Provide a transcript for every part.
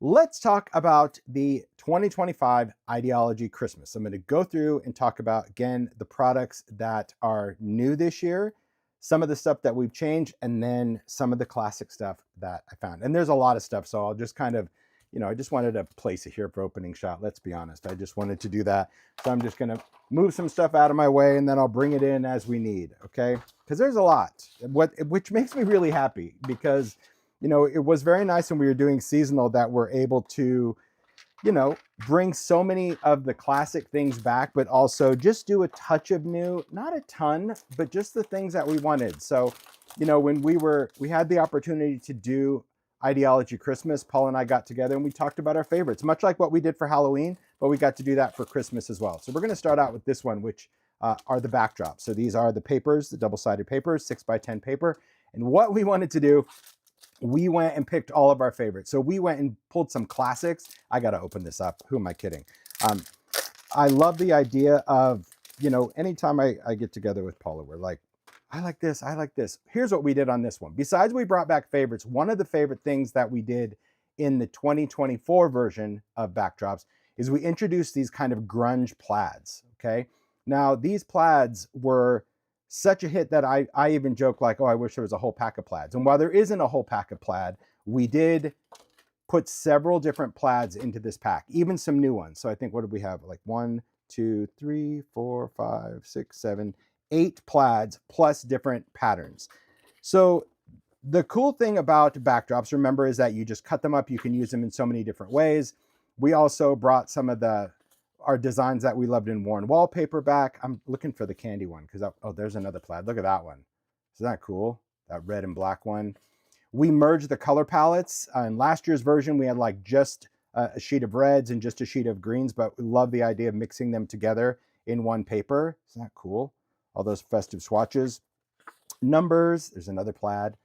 Let's talk about the 2025 Ideology Christmas. I'm going to go through and talk about, again, the products that are new this year, some of the stuff that we've changed, and then some of the classic stuff that I found. And there's a lot of stuff, so I'll just kind of, I just wanted to place it here for opening shot. Let's be honest. I just wanted to do that. So I'm just going to move some stuff out of my way, and then I'll bring it in as we need, okay? Because there's a lot, which makes me really happy because it was very nice when we were doing seasonal that we're able to, bring so many of the classic things back, but also just do a touch of new, not a ton, but just the things that we wanted. So, when we had the opportunity to do Ideology Christmas, Paul and I got together and we talked about our favorites, much like what we did for Halloween, but we got to do that for Christmas as well. So we're going to start out with this one, which are the backdrops. So these are the papers, the double-sided papers, 6x10 paper. And what we wanted to do, we went and picked all of our favorites. So we went and pulled some classics. I got to open this up. Who am I kidding? I love the idea of, anytime I get together with Paula, we're like, I like this, I like this. Here's what we did on this one. Besides we brought back favorites, one of the favorite things that we did in the 2024 version of backdrops is we introduced these kind of grunge plaids, okay? Now, these plaids were such a hit that I even joke like, oh, I wish there was a whole pack of plaids. And while there isn't a whole pack of plaid, we did put several different plaids into this pack, even some new ones. So I think, what did we have? Like 1, 2, 3, 4, 5, 6, 7, 8 plaids plus different patterns. So the cool thing about backdrops, remember, is that you just cut them up. You can use them in so many different ways. We also brought some of our designs that we loved in worn wallpaper back. I'm looking for the candy one because, oh, there's another plaid. Look at that one. Isn't that cool? That red and black one. We merged the color palettes. In last year's version, we had like just a sheet of reds and just a sheet of greens, but we love the idea of mixing them together in one paper. Isn't that cool? All those festive swatches. Numbers, there's another plaid.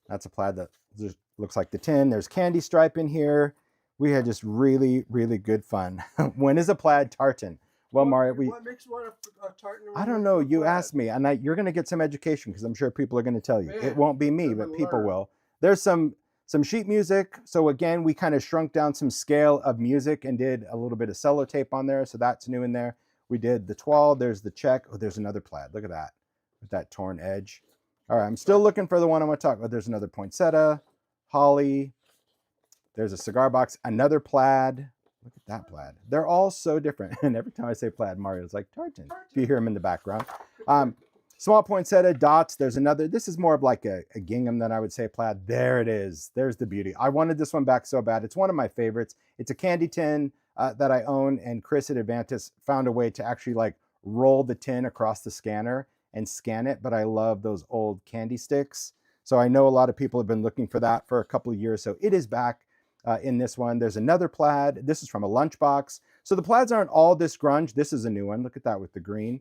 That's a plaid that just looks like the tin. There's candy stripe in here. We had just really, really good fun. When is a plaid tartan? Well, Mario, what makes one a tartan? I don't know. You asked me, and you're going to get some education because I'm sure people are going to tell you. Man, it won't be me, but people will. There's some sheet music. So again, we kind of shrunk down some scale of music and did a little bit of sellotape on there. So that's new in there. We did the toile. There's the check. Oh, there's another plaid. Look at that with that torn edge. All right, I'm still looking for the one I want to talk about. There's another poinsettia, holly. There's a cigar box, another plaid. Look at that plaid. They're all so different. And every time I say plaid, Mario's like tartan. If you hear him in the background. Small poinsettia, dots. There's another. This is more of like a gingham than I would say plaid. There it is. There's the beauty. I wanted this one back so bad. It's one of my favorites. It's a candy tin that I own. And Chris at Advantis found a way to actually like roll the tin across the scanner and scan it. But I love those old candy sticks. So I know a lot of people have been looking for that for a couple of years. So it is back. In this one, there's another plaid. This is from a lunchbox. So the plaids aren't all this grunge. This is a new one. Look at that with the green.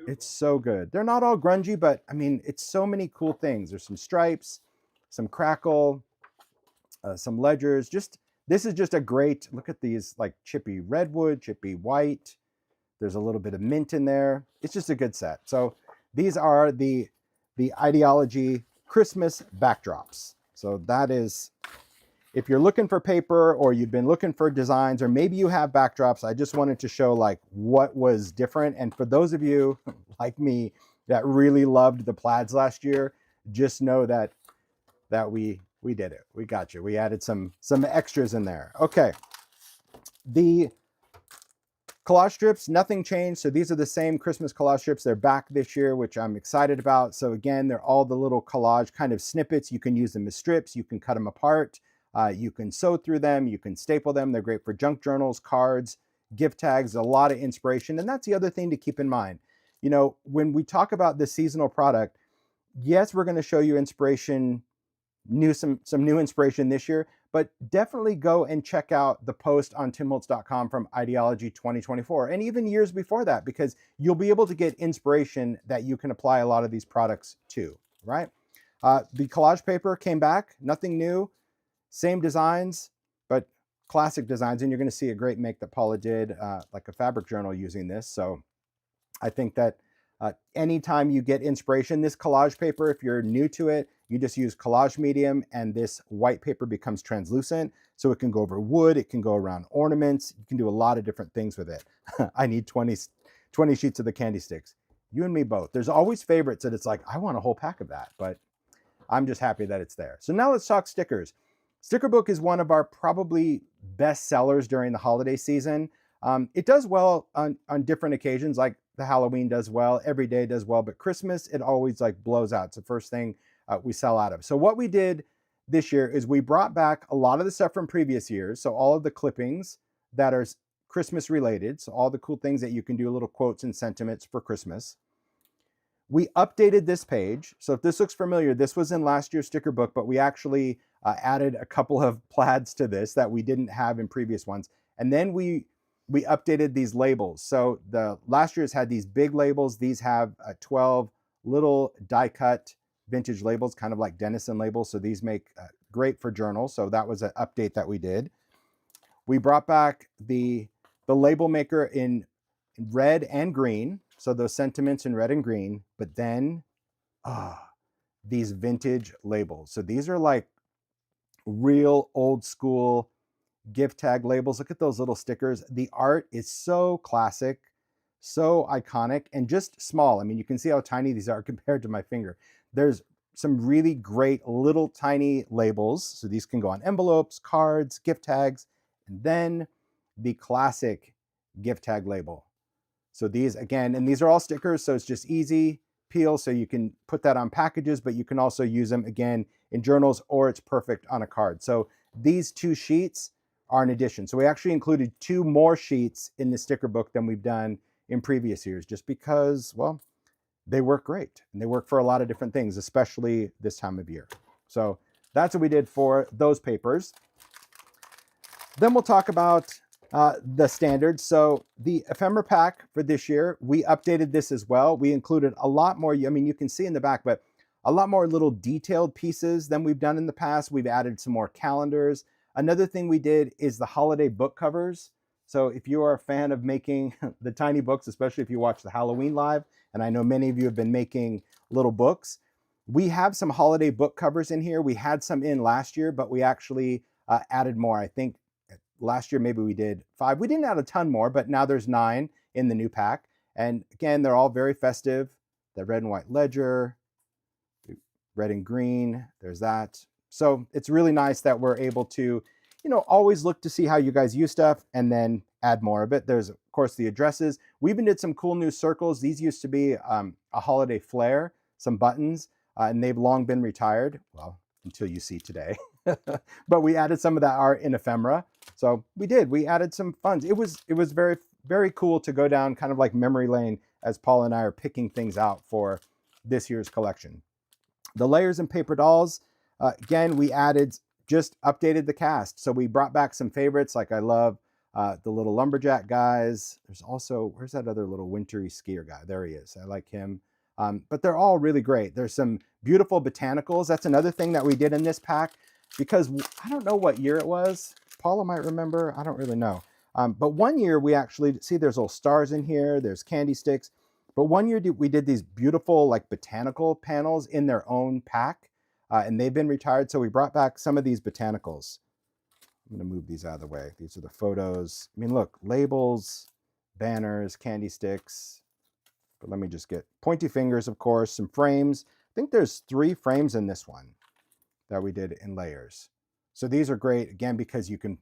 It's so good. They're not all grungy, but I mean, it's so many cool things. There's some stripes, some crackle, some ledgers. This is just a great, look at these like chippy redwood, chippy white. There's a little bit of mint in there. It's just a good set. So these are the Ideology Christmas backdrops. So that is, if you're looking for paper or you've been looking for designs, or maybe you have backdrops, I just wanted to show like what was different. And for those of you like me that really loved the plaids last year, just know that we did it. We got you. We added some extras in there. Okay. The collage strips, nothing changed. So these are the same Christmas collage strips. They're back this year, which I'm excited about. So again, they're all the little collage kind of snippets. You can use them as strips. You can cut them apart. You can sew through them, you can staple them. They're great for junk journals, cards, gift tags, a lot of inspiration. And that's the other thing to keep in mind. When we talk about the seasonal product, yes, we're going to show you inspiration, some new inspiration this year, but definitely go and check out the post on timholtz.com from Ideology 2024 and even years before that, because you'll be able to get inspiration that you can apply a lot of these products to, right? The collage paper came back, nothing new. Same designs, but classic designs. And you're going to see a great make that Paula did, like a fabric journal using this. So I think that Anytime you get inspiration, this collage paper, if you're new to it, you just use collage medium and this white paper becomes translucent. So it can go over wood, it can go around ornaments. You can do a lot of different things with it. I need 20 sheets of the candy sticks. You and me both. There's always favorites that it's like, I want a whole pack of that, but I'm just happy that it's there. So now let's talk stickers. Sticker book is one of our probably best sellers during the holiday season. It does well on different occasions, like the Halloween does well, every day does well, but Christmas, it always like blows out. It's the first thing we sell out of. So what we did this year is we brought back a lot of the stuff from previous years. So all of the clippings that are Christmas related. So all the cool things that you can do, little quotes and sentiments for Christmas. We updated this page. So if this looks familiar, this was in last year's sticker book, but we actually added a couple of plaids to this that we didn't have in previous ones. And then we updated these labels. So the last year's had these big labels. These have 12 little die cut vintage labels, kind of like Denison labels. So these make great for journals. So that was an update that we did. We brought back the label maker in red and green. So those sentiments in red and green, but then these vintage labels. So these are like real old school gift tag labels. Look at those little stickers. The art is so classic, so iconic, and just small. I mean, you can see how tiny these are compared to my finger. There's some really great little tiny labels. So these can go on envelopes, cards, gift tags, and then the classic gift tag label. So these, again, and these are all stickers, so it's just easy peel, so you can put that on packages, but you can also use them, again, in journals, or it's perfect on a card. So these 2 sheets are an addition. So we actually included 2 more sheets in the sticker book than we've done in previous years, just because, well, they work great, and they work for a lot of different things, especially this time of year. So that's what we did for those papers. Then we'll talk about the standards. So the ephemera pack for this year, we updated this as well. We included a lot more, I mean, you can see in the back, but a lot more little detailed pieces than we've done in the past. We've added some more calendars. Another thing we did is the holiday book covers. So if you are a fan of making the tiny books, especially if you watch the Halloween live, and I know many of you have been making little books, we have some holiday book covers in here. We had some in last year, but we actually added more. I think last year maybe we did 5. We didn't add a ton more, but now there's 9 in the new pack. And again, they're all very festive. The red and white ledger, red and green, there's that. So it's really nice that we're able to, you know, always look to see how you guys use stuff and then add more of it. There's, of course, the addresses. We even did some cool new circles. These used to be a holiday flair, some buttons, and they've long been retired. Well, until you see today. But we added some of that art in ephemera. So we added some funds. It was very, very cool to go down kind of like memory lane as Paula and I are picking things out for this year's collection. The layers and paper dolls, again, we just updated the cast. So we brought back some favorites, like I love the little lumberjack guys. There's also, where's that other little wintry skier guy? There he is. I like him. But they're all really great. There's some beautiful botanicals. That's another thing that we did in this pack, because I don't know what year it was. Paula might remember. I don't really know. But one year we actually, see there's little stars in here. There's candy sticks. But one year we did these beautiful like botanical panels in their own pack. And they've been retired. So we brought back some of these botanicals. I'm going to move these out of the way. These are the photos. I mean, look, labels, banners, candy sticks. But let me just get pointy fingers, of course, some frames. I think there's 3 frames in this one that we did in layers. So these are great, again, because you can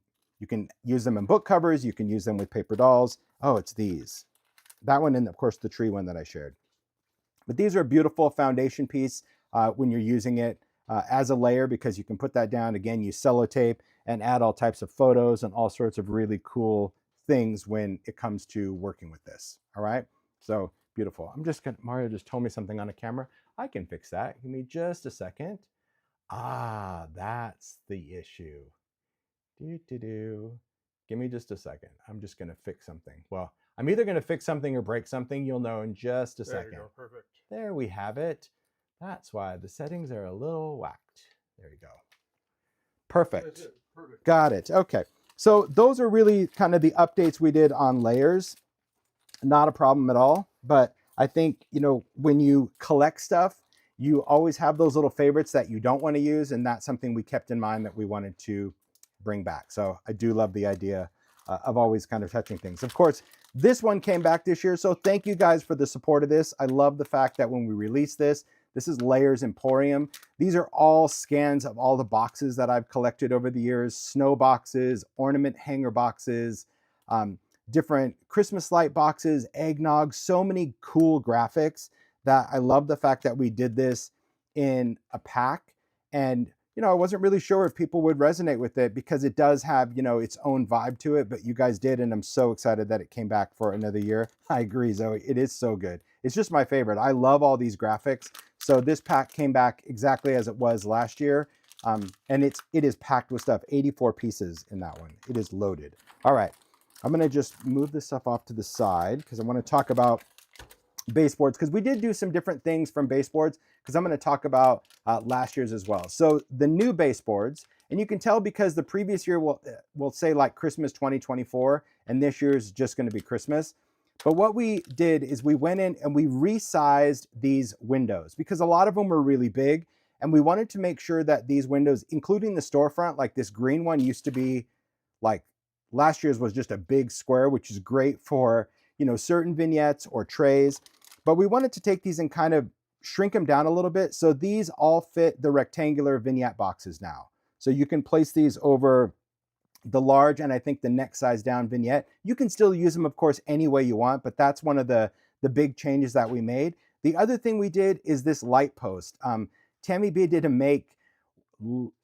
use them in book covers. You can use them with paper dolls. Oh, it's these. That one and, of course, the tree one that I shared. But these are a beautiful foundation piece when you're using it as a layer, because you can put that down. Again, use sellotape and add all types of photos and all sorts of really cool things when it comes to working with this. All right, so beautiful. I'm just gonna, Mario just told me something on a camera. I can fix that. Give me just a second. Ah, that's the issue. Give me just a second. I'm just gonna fix something. Well, I'm either gonna fix something or break something. You'll know in just a second. There you go. Perfect. There we have it. That's why the settings are a little whacked. There you go. Perfect. Perfect. Got it. Okay. So those are really kind of the updates we did on layers. Not a problem at all. But I think, you know, when you collect stuff, you always have those little favorites that you don't want to use, and that's something we kept in mind that we wanted to bring back. So I do love the idea of always kind of touching things. Of course, this one came back this year, so thank you guys for the support of this. I love the fact that when we released this, this is Layers Emporium. These are all scans of all the boxes that I've collected over the years, snow boxes, ornament hanger boxes, different Christmas light boxes, eggnog, so many cool graphics that I love the fact that we did this in a pack. And, you know, I wasn't really sure if people would resonate with it because it does have, you know, its own vibe to it, but you guys did. And I'm so excited that it came back for another year. I agree, Zoe. It is so good. It's just my favorite. I love all these graphics. So this pack came back exactly as it was last year. And it is packed with stuff, 84 pieces in that one. It is loaded. All right. I'm going to just move this stuff off to the side because I want to talk about baseboards, because we did do some different things from baseboards, because I'm going to talk about last year's as well. So the new baseboards, and you can tell because the previous year will say like Christmas 2024, and this year's just going to be Christmas. But what we did is we went in and we resized these windows because a lot of them were really big, and we wanted to make sure that these windows, including the storefront, like this green one used to be like last year's was just a big square, which is great for, you know, certain vignettes or trays. But we wanted to take these and kind of shrink them down a little bit. So these all fit the rectangular vignette boxes now. So you can place these over the large and I think the next size down vignette. You can still use them, of course, any way you want, but that's one of the big changes that we made. The other thing we did is this light post. Tammy B did a make,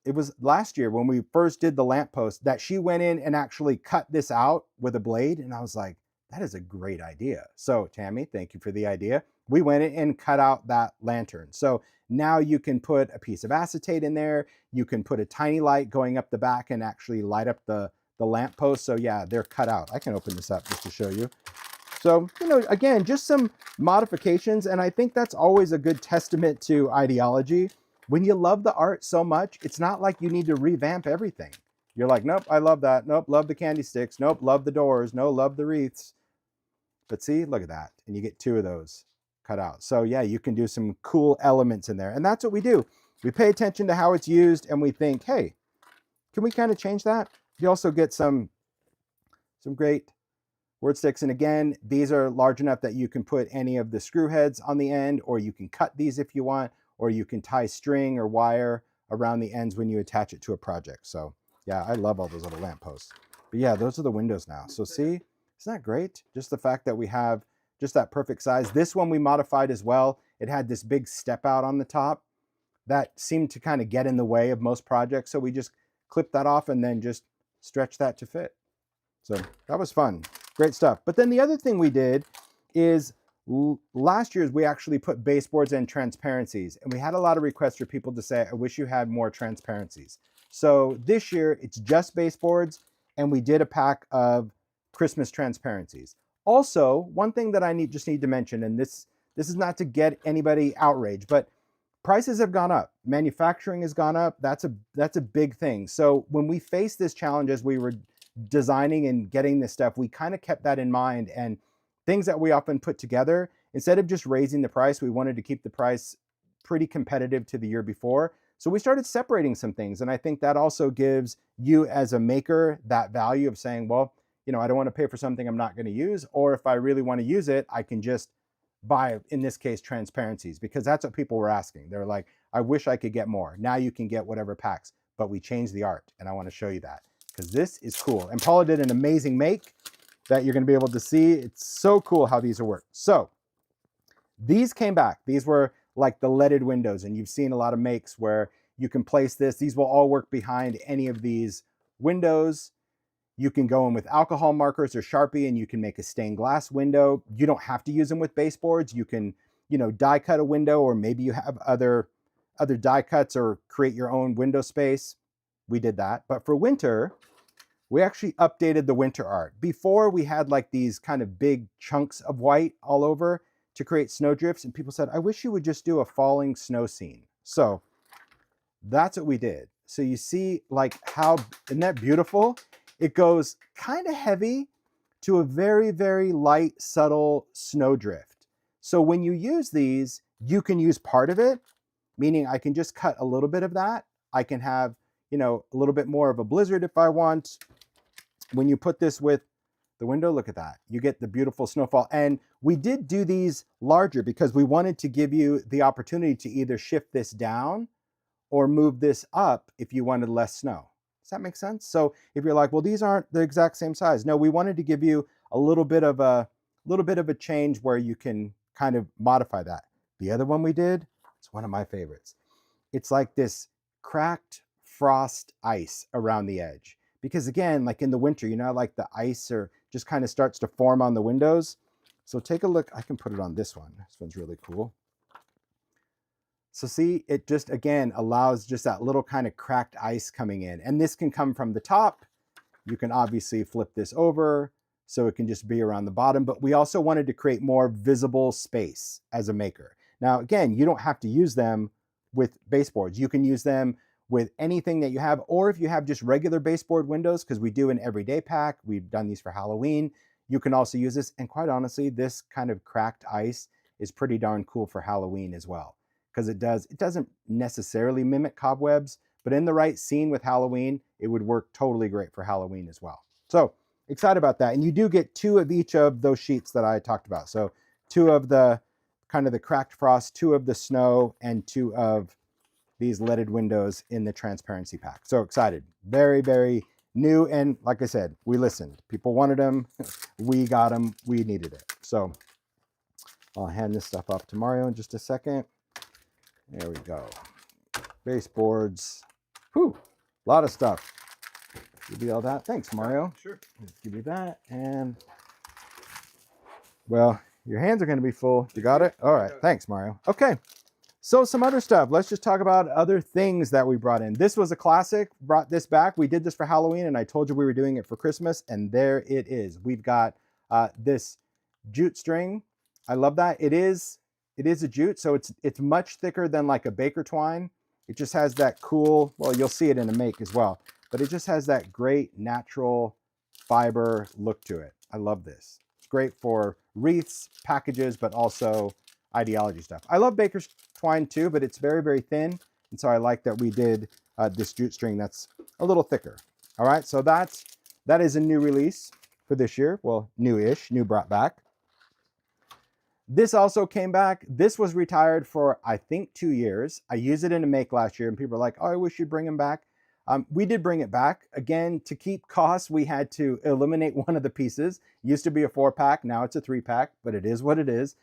it was last year when we first did the lamp post that she went in and actually cut this out with a blade. And I was like, that is a great idea. So Tammy, thank you for the idea. We went in and cut out that lantern. So now you can put a piece of acetate in there. You can put a tiny light going up the back and actually light up the lamp post. So yeah, they're cut out. I can open this up just to show you. So, you know, again, just some modifications. And I think that's always a good testament to ideology. When you love the art so much, it's not like you need to revamp everything. You're like, nope, I love that. Nope, love the candy sticks. Nope, love the doors. No, love the wreaths. But see, look at that. And you get two of those cut out. So yeah, you can do some cool elements in there. And that's what we do. We pay attention to how it's used and we think, hey, can we kind of change that? You also get some great word sticks. And again, these are large enough that you can put any of the screw heads on the end, or you can cut these if you want, or you can tie string or wire around the ends when you attach it to a project. So yeah, I love all those little lamp posts. But yeah, those are the windows now. So see, isn't that great? Just the fact that we have just that perfect size. This one we modified as well. It had this big step out on the top that seemed to kind of get in the way of most projects. So we just clipped that off and then just stretched that to fit. So that was fun. Great stuff. But then the other thing we did is last year's we actually put baseboards and transparencies. And we had a lot of requests for people to say, I wish you had more transparencies. So this year it's just baseboards, and we did a pack of Christmas transparencies. Also, one thing that I just need to mention, and this is not to get anybody outraged, but prices have gone up. Manufacturing has gone up. That's a big thing. So when we faced this challenge as we were designing and getting this stuff, we kind of kept that in mind. And things that we often put together, instead of just raising the price, we wanted to keep the price pretty competitive to the year before. So we started separating some things. And I think that also gives you as a maker that value of saying, well, you know, I don't want to pay for something I'm not going to use, or if I really want to use it, I can just buy, in this case, transparencies, because that's what people were asking. They're like, I wish I could get more. Now you can get whatever packs, but we changed the art, and I want to show you that because this is cool. And Paula did an amazing make that you're going to be able to see. It's so cool how these are worked. So these came back. These were like the leaded windows, and you've seen a lot of makes where you can place this. These will all work behind any of these windows. You can go in with alcohol markers or Sharpie and you can make a stained glass window. You don't have to use them with baseboards. You can, you know, die cut a window, or maybe you have other die cuts or create your own window space. We did that. But for winter, we actually updated the winter art. Before we had like these kind of big chunks of white all over to create snowdrifts, and people said, I wish you would just do a falling snow scene. So that's what we did. So you see like how, isn't that beautiful? It goes kind of heavy to a very, very light, subtle snowdrift. So when you use these, you can use part of it, meaning I can just cut a little bit of that. I can have, you know, a little bit more of a blizzard if I want. When you put this with the window, look at that. You get the beautiful snowfall. And we did do these larger because we wanted to give you the opportunity to either shift this down or move this up if you wanted less snow. Does that make sense? So if you're like, well, these aren't the exact same size. No, we wanted to give you a little bit of a change where you can kind of modify that. The other one we did, it's one of my favorites. It's like this cracked frost ice around the edge. Because again, like in the winter, you know, like the ice or just kind of starts to form on the windows. So take a look. I can put it on this one. This one's really cool. So see, it just, again, allows just that little kind of cracked ice coming in. And this can come from the top. You can obviously flip this over so it can just be around the bottom. But we also wanted to create more visible space as a maker. Now, again, you don't have to use them with baseboards. You can use them with anything that you have, or if you have just regular baseboard windows, because we do an everyday pack. We've done these for Halloween. You can also use this. And quite honestly, this kind of cracked ice is pretty darn cool for Halloween as well. Because it doesn't necessarily mimic cobwebs, but in the right scene with Halloween, it would work totally great for Halloween as well. So excited about that. And you do get 2 of each of those sheets that I talked about. So 2 of the kind of the cracked frost, 2 of the snow, and 2 of these leaded windows in the transparency pack. So excited. Very, very new. And like I said, we listened. People wanted them. We got them. We needed it. So I'll hand this stuff off to Mario in just a second. There we go. Baseboards. Whew, a lot of stuff. Give you all that. Thanks, Mario. Sure. Let's give you that. And, well, your hands are going to be full. You got it? All right. Thanks, Mario. Okay. So some other stuff. Let's just talk about other things that we brought in. This was a classic. Brought this back. We did this for Halloween, and I told you we were doing it for Christmas, and there it is. We've got this jute string. I love that. It is a jute, so it's much thicker than like a baker twine. It just has that cool, well, you'll see it in a make as well, but it just has that great natural fiber look to it. I love this. It's great for wreaths, packages, but also idea-ology stuff. I love baker's twine too, but it's very, very thin. And so I like that we did this jute string that's a little thicker. All right, so that is a new release for this year. Well, new-ish, new brought back. This also came back. This was retired for, I think, 2 years. I used it in a make last year, and people are like, oh, I wish you'd bring them back. We did bring it back. Again, to keep costs, we had to eliminate one of the pieces. It used to be a 4-pack. Now it's a 3-pack, but it is what it is.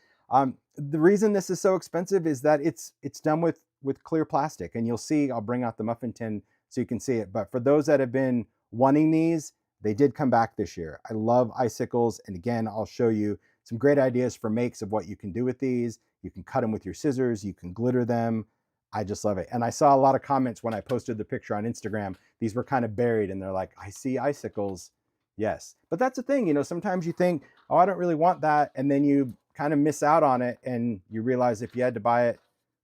The reason this is so expensive is that it's done with clear plastic. And you'll see, I'll bring out the muffin tin so you can see it. But for those that have been wanting these, they did come back this year. I love icicles. And again, I'll show you some great ideas for makes of what you can do with these. You can cut them with your scissors. You can glitter them. I just love it. And I saw a lot of comments when I posted the picture on Instagram. These were kind of buried and they're like, I see icicles. Yes. But that's the thing, you know, sometimes you think, oh, I don't really want that. And then you kind of miss out on it. And you realize if you had to buy it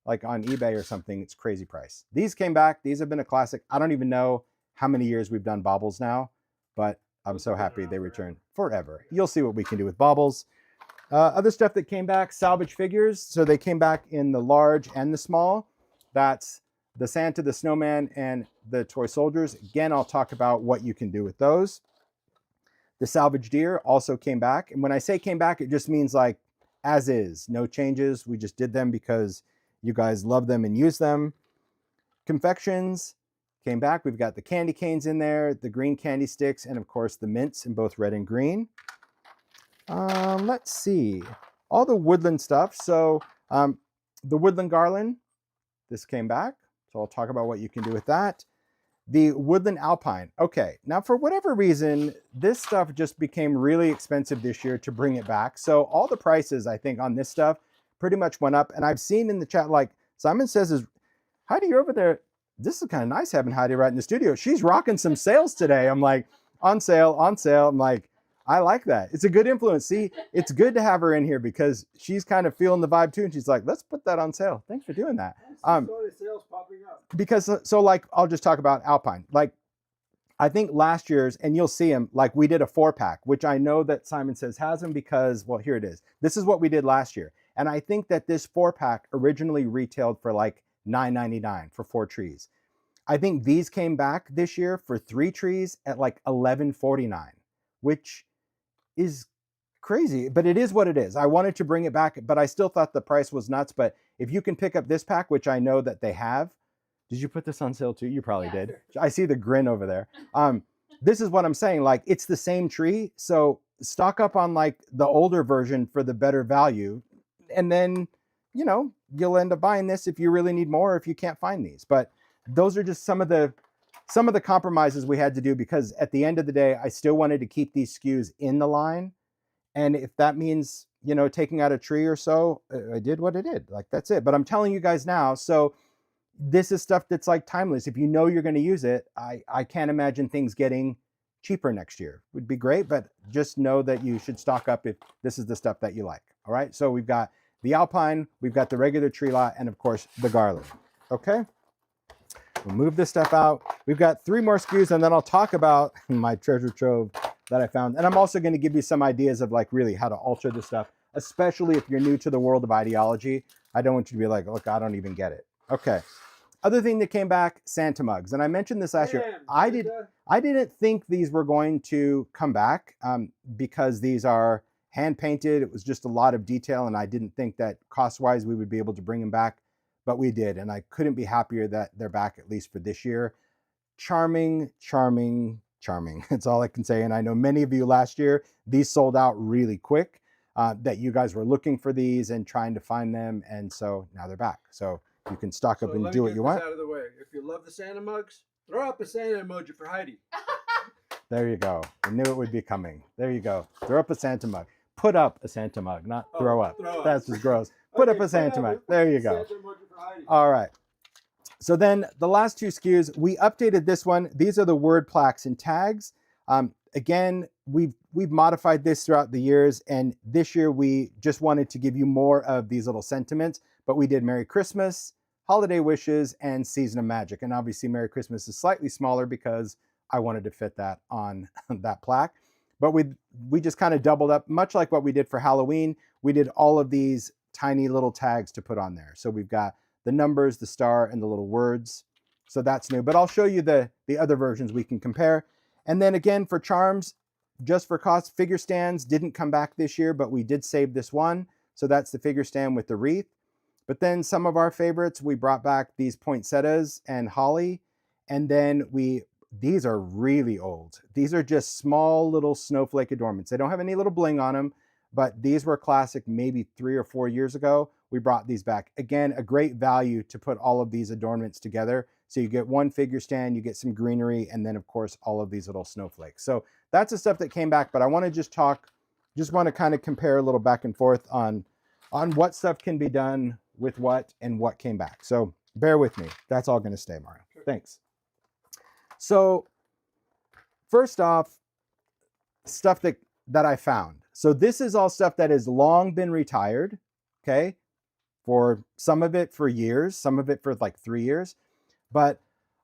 like on eBay or something, it's crazy price. These came back. These have been a classic. I don't even know how many years we've done baubles now, but I'm so happy they returned forever. You'll see what we can do with baubles. Other stuff that came back, salvage figures. So they came back in the large and the small. That's the Santa, the Snowman, and the toy soldiers. Again, I'll talk about what you can do with those. The salvage deer also came back. And when I say came back, it just means like as is, no changes. We just did them because you guys love them and use them. Confections came back. We've got the candy canes in there, the green candy sticks, and of course the mints in both red and green. Let's see, all the woodland stuff. So the woodland garland, this came back. So I'll talk about what you can do with that. The woodland alpine. Okay, now for whatever reason, this stuff just became really expensive this year to bring it back. So all the prices, I think, on this stuff pretty much went up. And I've seen in the chat, like Simon says, is Heidi, you're over there. This is kind of nice having Heidi right in the studio. She's rocking some sales today. I'm like, on sale, on sale. I'm like, I like that. It's a good influence. See, it's good to have her in here because she's kind of feeling the vibe too. And she's like, let's put that on sale. Thanks for doing that. Sales popping up. Because, so like, I'll just talk about alpine. Like, I think last year's, and you'll see them, like we did a 4-pack, which I know that Simon says has them because, well, here it is. This is what we did last year. And I think that this 4-pack originally retailed for like $9.99 for 4 trees. I think these came back this year for 3 trees at like $11.49, which is crazy, but it is what it is. I wanted to bring it back, but I still thought the price was nuts. But if you can pick up this pack, which I know that they have, did you put this on sale too? You probably did. I see the grin over there. This is what I'm saying. Like, it's the same tree, so stock up on like the older version for the better value, and then you'll end up buying this if you really need more, if you can't find these. But those are just some of the compromises we had to do, because at the end of the day, I still wanted to keep these SKUs in the line. And if that means, taking out a tree or so, I did what I did. Like, that's it. But I'm telling you guys now, so this is stuff that's like timeless. If you know you're going to use it, I can't imagine things getting cheaper next year. Would be great, but just know that you should stock up if this is the stuff that you like. All right, so we've got the alpine, we've got the regular tree lot, and of course the garland. Okay, we'll move this stuff out. We've got 3 more SKUs, and then I'll talk about my treasure trove that I found. And I'm also going to give you some ideas of like really how to alter this stuff, especially if you're new to the world of ideology. I don't want you to be like, look, I don't even get it. Okay. Other thing that came back, Santa mugs. And I mentioned this last year. I didn't think these were going to come back because these are hand painted. It was just a lot of detail, and I didn't think that cost-wise we would be able to bring them back, but we did. And I couldn't be happier that they're back, at least for this year. Charming, charming, charming. That's all I can say. And I know many of you last year, these sold out really quick, that you guys were looking for these and trying to find them. And so now they're back. So you can stock up and do what you want. Out of the way. If you love the Santa mugs, throw up a Santa emoji for Heidi. There you go. I knew it would be coming. There you go. Throw up a Santa mug. Put up a Santa mug, not throw up. That's just gross. Put up a Santa mug. There you go. All right. So then the last 2 SKUs, we updated this one. These are the word plaques and tags. Again, we've modified this throughout the years, and this year we just wanted to give you more of these little sentiments, but we did Merry Christmas, Holiday Wishes, and Season of Magic. And obviously Merry Christmas is slightly smaller because I wanted to fit that on that plaque. But we just kind of doubled up, much like what we did for Halloween. We did all of these tiny little tags to put on there. So we've got the numbers, the star, and the little words. So that's new. But I'll show you the other versions we can compare. And then again, for charms, just for cost, figure stands didn't come back this year, but we did save this one. So that's the figure stand with the wreath. But then some of our favorites, we brought back these poinsettias and holly. And then these are really old. These are just small little snowflake adornments. They don't have any little bling on them, but these were classic maybe 3 or 4 years ago. We brought these back. Again, a great value to put all of these adornments together. So you get one figure stand, you get some greenery, and then of course all of these little snowflakes. So that's the stuff that came back, but I want to just want to kind of compare a little back and forth on what stuff can be done with what and what came back. So bear with me. That's all going to stay, Mario. Thanks. So first off, stuff that I found. So this is all stuff that has long been retired, okay? For some of it for years, some of it for like 3 years. But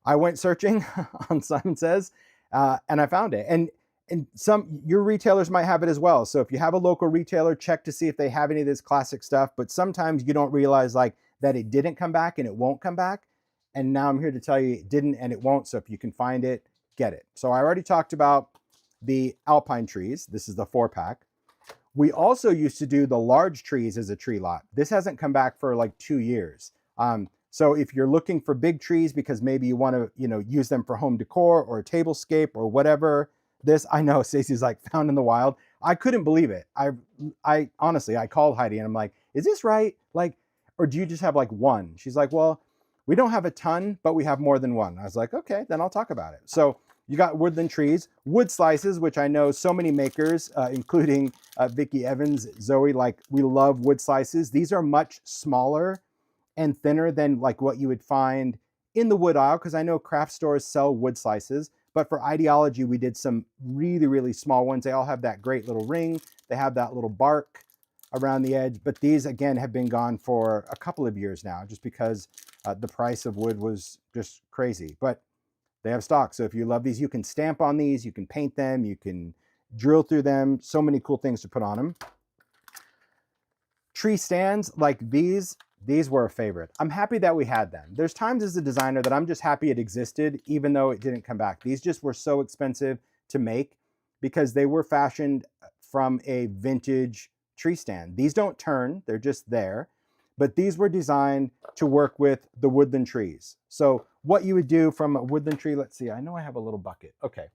I went searching on Simon Says, and I found it. And your retailers might have it as well. So if you have a local retailer, check to see if they have any of this classic stuff. But sometimes you don't realize like that it didn't come back and it won't come back. And now I'm here to tell you it didn't and it won't. So if you can find it, get it. So I already talked about the alpine trees. This is the 4-pack. We also used to do the large trees as a tree lot. This hasn't come back for like 2 years. So if you're looking for big trees because maybe you want to, use them for home decor or a tablescape or whatever, I know Stacey's like found in the wild. I couldn't believe it. I honestly, I called Heidi and I'm like, is this right? Like, or do you just have like one? She's like, well, we don't have a ton, but we have more than one. I was like, okay, then I'll talk about it. So you got woodland trees, wood slices, which I know so many makers, including Vicki Evans, Zoe, like we love wood slices. These are much smaller and thinner than like what you would find in the wood aisle, because I know craft stores sell wood slices. But for ideology, we did some really, really small ones. They all have that great little ring. They have that little bark around the edge. But these, again, have been gone for a couple of years now, just because the price of wood was just crazy. But they have stock. So if you love these, you can stamp on these, you can paint them, you can drill through them. So many cool things to put on them. tree stands like these were a favorite. I'm happy that we had them. There's times as a designer that I'm just happy it existed, even though it didn't come back. These just were so expensive to make because they were fashioned from a vintage tree stand. These don't turn, they're just there, but these were designed to work with the woodland trees. So what you would do from a woodland tree, let's see, I know I have a little bucket. Okay,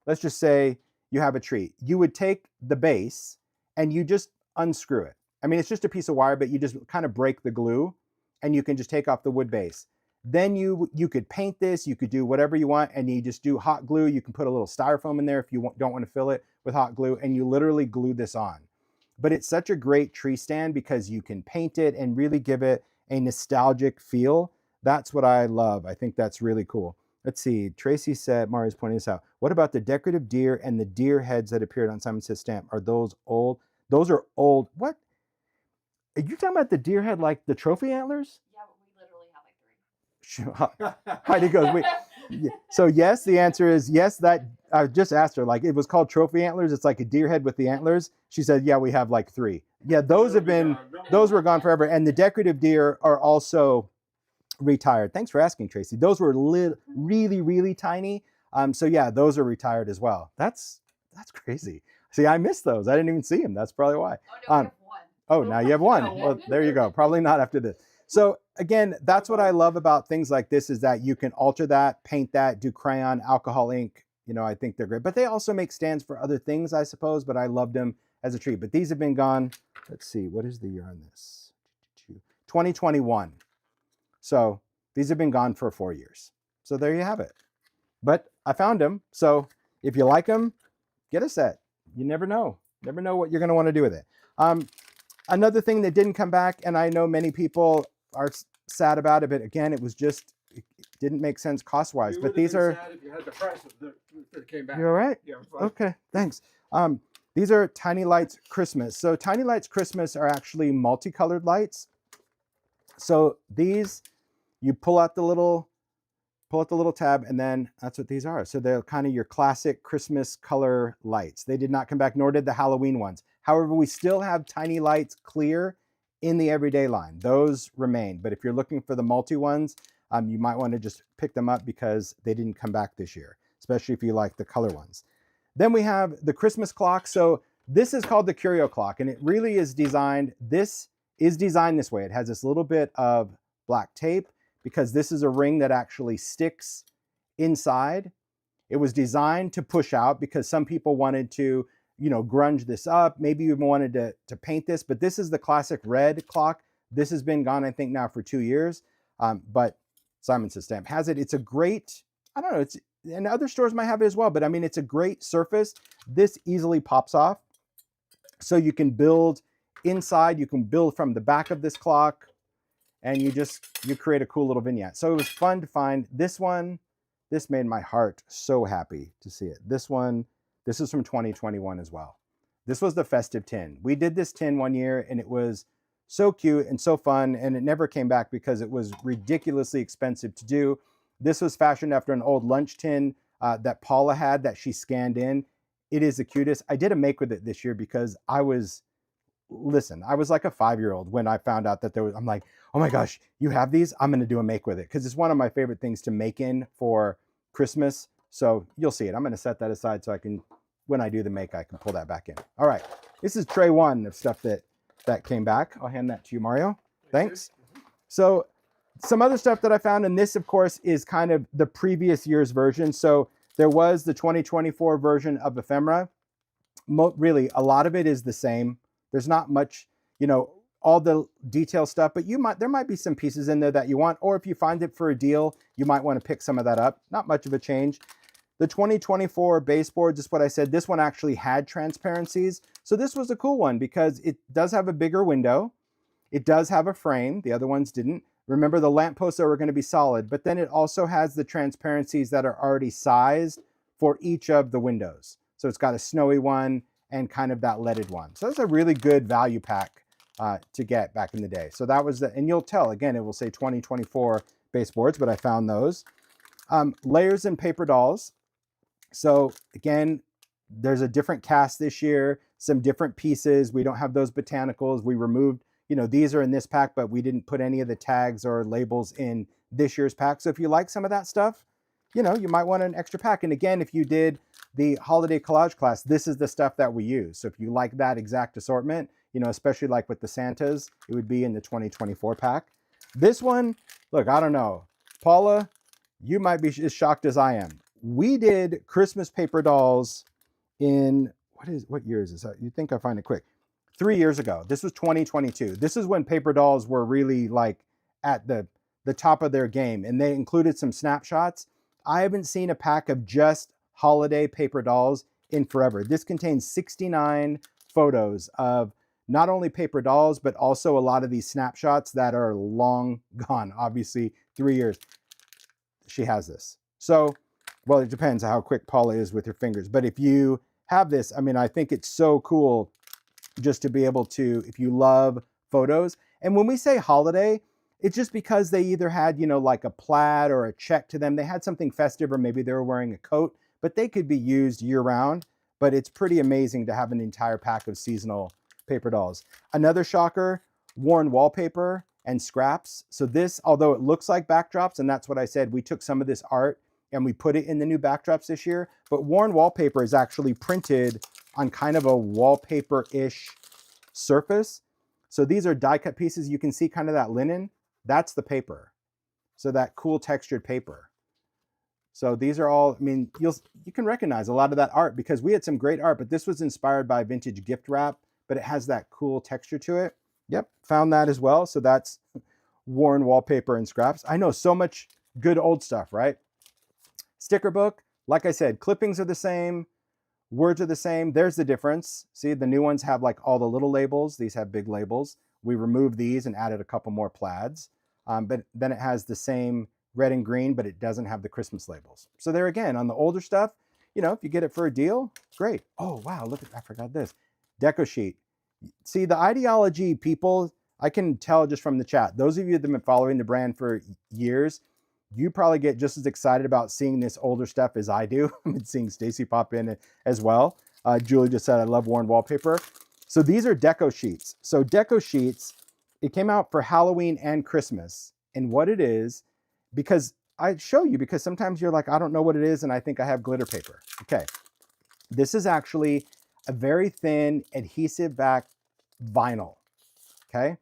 let's just say you have a tree. You would take the base and you just unscrew it. I mean, it's just a piece of wire, but you just kind of break the glue and you can just take off the wood base. Then you could paint this, you could do whatever you want, and you just do hot glue. You can put a little styrofoam in there if you don't want to fill it with hot glue, and you literally glue this on. But it's such a great tree stand because you can paint it and really give it a nostalgic feel. That's what I love. I think that's really cool. Let's see, Tracy said, Mari's pointing this out. What about the decorative deer and the deer heads that appeared on Simon Says stamp? Are those old? Those are old. What? Are you talking about the deer head like the trophy antlers? Yeah, but we literally have like 3. Heidi goes, wait. So yes, the answer is yes. That I just asked her, like it was called trophy antlers. It's like a deer head with the antlers. She said, yeah, we have like 3. Yeah, those were gone forever. And the decorative deer are also retired. Thanks for asking, Tracy. Those were really, really tiny. So yeah, those are retired as well. That's crazy. See, I missed those. I didn't even see them. That's probably why. Oh, no, we have 1. Oh, now you have 1. Well, there you go. Probably not after this. So again, that's what I love about things like this is that you can alter that, paint that, do crayon, alcohol ink. You know, I think they're great. But they also make stands for other things, I suppose. But I loved them as a treat. But these have been gone. Let's see. What is the year on this? 2021. So these have been gone for 4 years. So there you have it. But I found them. So if you like them, get a set. You never know. Never know what you're going to want to do with it. Another thing that didn't come back, and I know many people are sad about it, but again, it didn't make sense cost-wise. But these are. Sad if you had the price of that came back. You all right? Yeah, I'm fine. Okay, thanks. These are Tiny Lights Christmas. So Tiny Lights Christmas are actually multicolored lights. So these, you pull out the little tab, and then that's what these are. So they're kind of your classic Christmas color lights. They did not come back, nor did the Halloween ones. However, we still have Tiny Lights clear in the everyday line. Those remain. But if you're looking for the multi ones, you might want to just pick them up because they didn't come back this year, especially if you like the color ones. Then we have the Christmas clock. So this is called the Curio clock, and it really is designed, this way. It has this little bit of black tape because this is a ring that actually sticks inside. It was designed to push out because some people wanted to, you know, grunge this up. Maybe you wanted to paint this, but this is the classic red clock. This has been gone, I think, now for 2 years. But Simon Says stamp has it. It's a great, I don't know, and other stores might have it as well, but I mean, it's a great surface. This easily pops off. So you can build inside, you can build from the back of this clock, and you create a cool little vignette. So it was fun to find this one. This made my heart so happy to see it. This one, this is from 2021 as well. This was the festive tin. We did this tin one year and it was so cute and so fun, and it never came back because it was ridiculously expensive to do. This was fashioned after an old lunch tin that Paula had that she scanned in. It is the cutest. I did a make with it this year because I was like a 5-year-old when I found out that I'm like, oh my gosh, you have these? I'm going to do a make with it because it's one of my favorite things to make in for Christmas. So you'll see it. I'm going to set that aside so I can, when I do the make, I can pull that back in. All right. This is tray 1 of stuff that came back. I'll hand that to you, Mario. Thanks. So some other stuff that I found, and this, of course, is kind of the previous year's version. So there was the 2024 version of Ephemera. Really, a lot of it is the same. There's not much, you know, all the detail stuff, but there might be some pieces in there that you want, or if you find it for a deal, you might want to pick some of that up. Not much of a change. The 2024 baseboards is what I said. This one actually had transparencies. So this was a cool one because it does have a bigger window. It does have a frame. The other ones didn't. Remember, the lampposts are going to be solid, but then it also has the transparencies that are already sized for each of the windows. So it's got a snowy one and kind of that leaded one. So that's a really good value pack to get back in the day. So that was and you'll tell, again, it will say 2024 baseboards, but I found those. Layers and paper dolls. So again, there's a different cast this year, some different pieces. We don't have those botanicals. We removed, these are in this pack, but we didn't put any of the tags or labels in this year's pack. So if you like some of that stuff, you might want an extra pack. And again, if you did the holiday collage class, this is the stuff that we use. So if you like that exact assortment, especially like with the Santas, it would be in the 2024 pack. This one, look, I don't know. Paula, you might be as shocked as I am. We did Christmas paper dolls in, what year is this? You think I find it quick. 3 years ago. This was 2022. This is when paper dolls were really like at the top of their game, and they included some snapshots. I haven't seen a pack of just holiday paper dolls in forever. This contains 69 photos of not only paper dolls, but also a lot of these snapshots that are long gone, obviously 3 years. She has this. So, well, it depends how quick Paula is with her fingers. But if you have this, I mean, I think it's so cool just to be able to, if you love photos. And when we say holiday, it's just because they either had, like a plaid or a check to them. They had something festive, or maybe they were wearing a coat, but they could be used year round. But it's pretty amazing to have an entire pack of seasonal paper dolls. Another shocker, worn wallpaper and scraps. So this, although it looks like backdrops, and that's what I said, we took some of this art and we put it in the new backdrops this year, but worn wallpaper is actually printed on kind of a wallpaper-ish surface. So these are die cut pieces. You can see kind of that linen. That's the paper. So that cool textured paper. So these are all, I mean, you can recognize a lot of that art because we had some great art, but this was inspired by vintage gift wrap, but it has that cool texture to it. Yep, found that as well. So that's worn wallpaper and scraps. I know so much good old stuff, right? Sticker book, like I said, clippings are the same, words are the same. There's the difference. See, the new ones have like all the little labels. These have big labels. We removed these and added a couple more plaids. But then it has the same red and green, but it doesn't have the Christmas labels. So there again, on the older stuff, if you get it for a deal, great. Oh, wow, look at, I forgot this. Deco sheet. See, the Idea-ology people, I can tell just from the chat, those of you that have been following the brand for years, you probably get just as excited about seeing this older stuff as I do. I've been seeing Stacy pop in as well. Julie just said, I love worn wallpaper. So these are deco sheets. So deco sheets, it came out for Halloween and Christmas. And what it is, because I show you, because sometimes you're like, I don't know what it is, and I think I have glitter paper. Okay. This is actually a very thin adhesive back vinyl. Okay.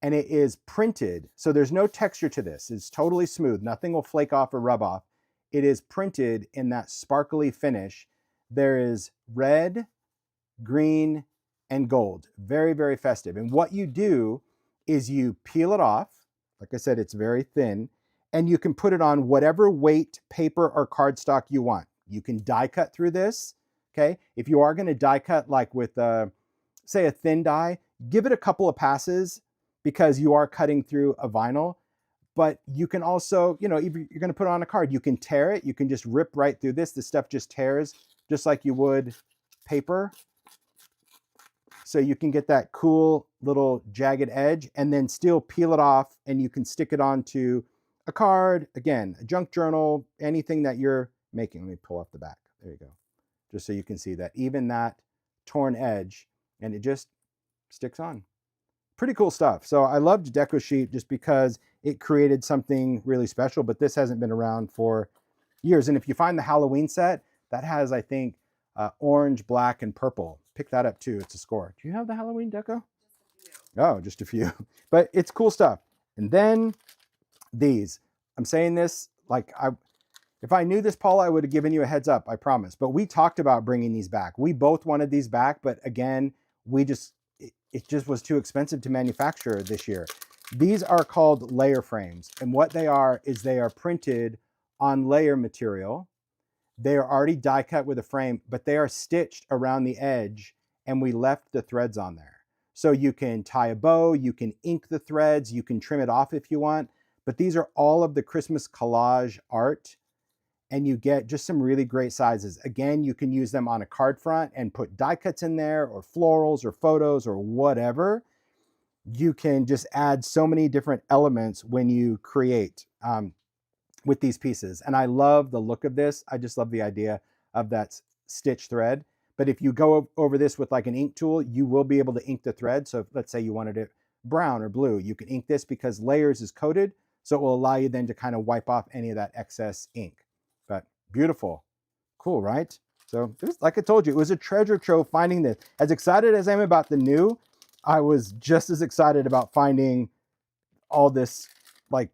And it is printed, so there's no texture to this. It's totally smooth. Nothing will flake off or rub off. It is printed in that sparkly finish. There is red, green, and gold. Very, very festive. And what you do is you peel it off. Like I said, it's very thin. And you can put it on whatever weight paper or cardstock you want. You can die cut through this. Okay. If you are going to die cut like with, say, a thin die, give it a couple of passes, because you are cutting through a vinyl. But you can also, if you're going to put it on a card, you can tear it. You can just rip right through this. This stuff just tears just like you would paper. So you can get that cool little jagged edge and then still peel it off, and you can stick it onto a card, again, a junk journal, anything that you're making. Let me pull off the back. There you go. Just so you can see that even that torn edge, and it just sticks on. Pretty cool stuff. So I loved Deco Sheet just because it created something really special, but this hasn't been around for years. And if you find the Halloween set, that has, I think, orange, black, and purple. Pick that up too. It's a score. Do you have the Halloween deco? Oh, just a few. But it's cool stuff. And then these. I'm saying this like if I knew this, Paula, I would have given you a heads up, I promise. But we talked about bringing these back. We both wanted these back, but again, it just was too expensive to manufacture this year. These are called layer frames. And what they are is they are printed on layer material. They are already die cut with a frame, but they are stitched around the edge, and we left the threads on there. So you can tie a bow, you can ink the threads, you can trim it off if you want, but these are all of the Christmas collage art, and you get just some really great sizes. Again, you can use them on a card front and put die cuts in there, or florals or photos or whatever. You can just add so many different elements when you create with these pieces. And I love the look of this. I just love the idea of that stitch thread. But if you go over this with like an ink tool, you will be able to ink the thread. So if, let's say you wanted it brown or blue. You can ink this because Layers is coated, so it will allow you then to kind of wipe off any of that excess ink. But beautiful. Cool, right? So it was, like I told you, it was a treasure trove finding this. As excited as I am about the new, I was just as excited about finding all this like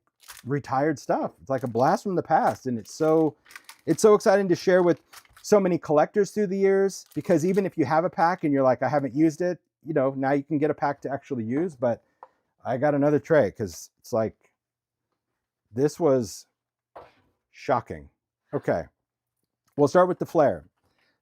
retired stuff. It's like a blast from the past, and it's so exciting to share with so many collectors through the years, because even if you have a pack and you're like, I haven't used it, you know, now you can get a pack to actually use. But I got another tray because it's like, this was shocking. Okay, we'll start with the flare.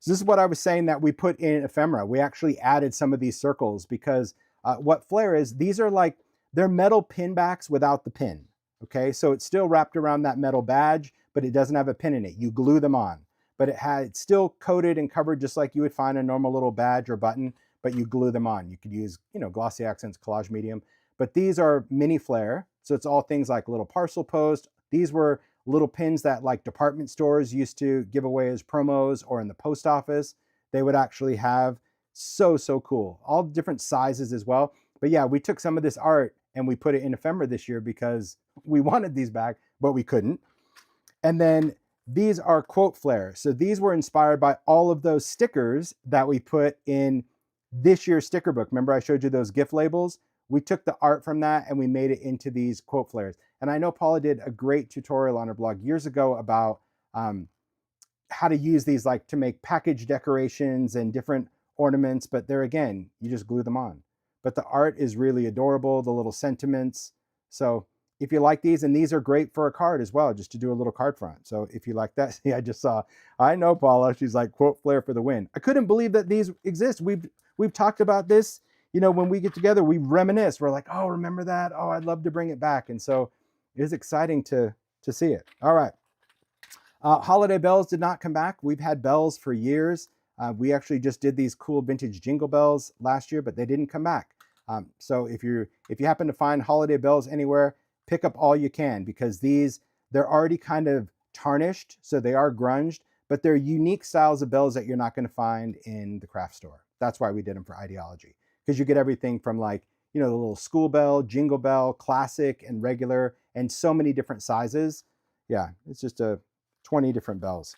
So this is what I was saying that we put in ephemera. We actually added some of these circles because what flare is, these are like, they're metal pin backs without the pin. Okay, so it's still wrapped around that metal badge, but it doesn't have a pin in it. You glue them on, but it's still coated and covered just like you would find a normal little badge or button, but you glue them on. You could use, you know, glossy accents, collage medium, but these are mini flare. So it's all things like little parcel post. These were little pins that like department stores used to give away as promos, or in the post office, they would actually have. So cool. All different sizes as well. But yeah, we took some of this art and we put it in ephemera this year because we wanted these back, but we couldn't. And then these are quote flare. So these were inspired by all of those stickers that we put in this year's sticker book. Remember I showed you those gift labels? We took the art from that and we made it into these quote flares. And I know Paula did a great tutorial on her blog years ago about how to use these like to make package decorations and different ornaments, but there again, you just glue them on. But the art is really adorable, the little sentiments. So if you like these, and these are great for a card as well, just to do a little card front. So if you like that, see, I just saw, I know Paula, she's like, quote flare for the win. I couldn't believe that these exist. We've talked about this, you know, when we get together, we reminisce. We're like, oh, remember that? Oh, I'd love to bring it back. And so it is exciting to see it. All right. Holiday bells did not come back. We've had bells for years. We actually just did these cool vintage jingle bells last year, but they didn't come back. So if you happen to find holiday bells anywhere, pick up all you can, because they're already kind of tarnished, so they are grunged, but they're unique styles of bells that you're not going to find in the craft store. That's why we did them for Idea-ology, because you get everything from like, you know, the little school bell, jingle bell, classic and regular, and so many different sizes. Yeah, it's just 20 different bells.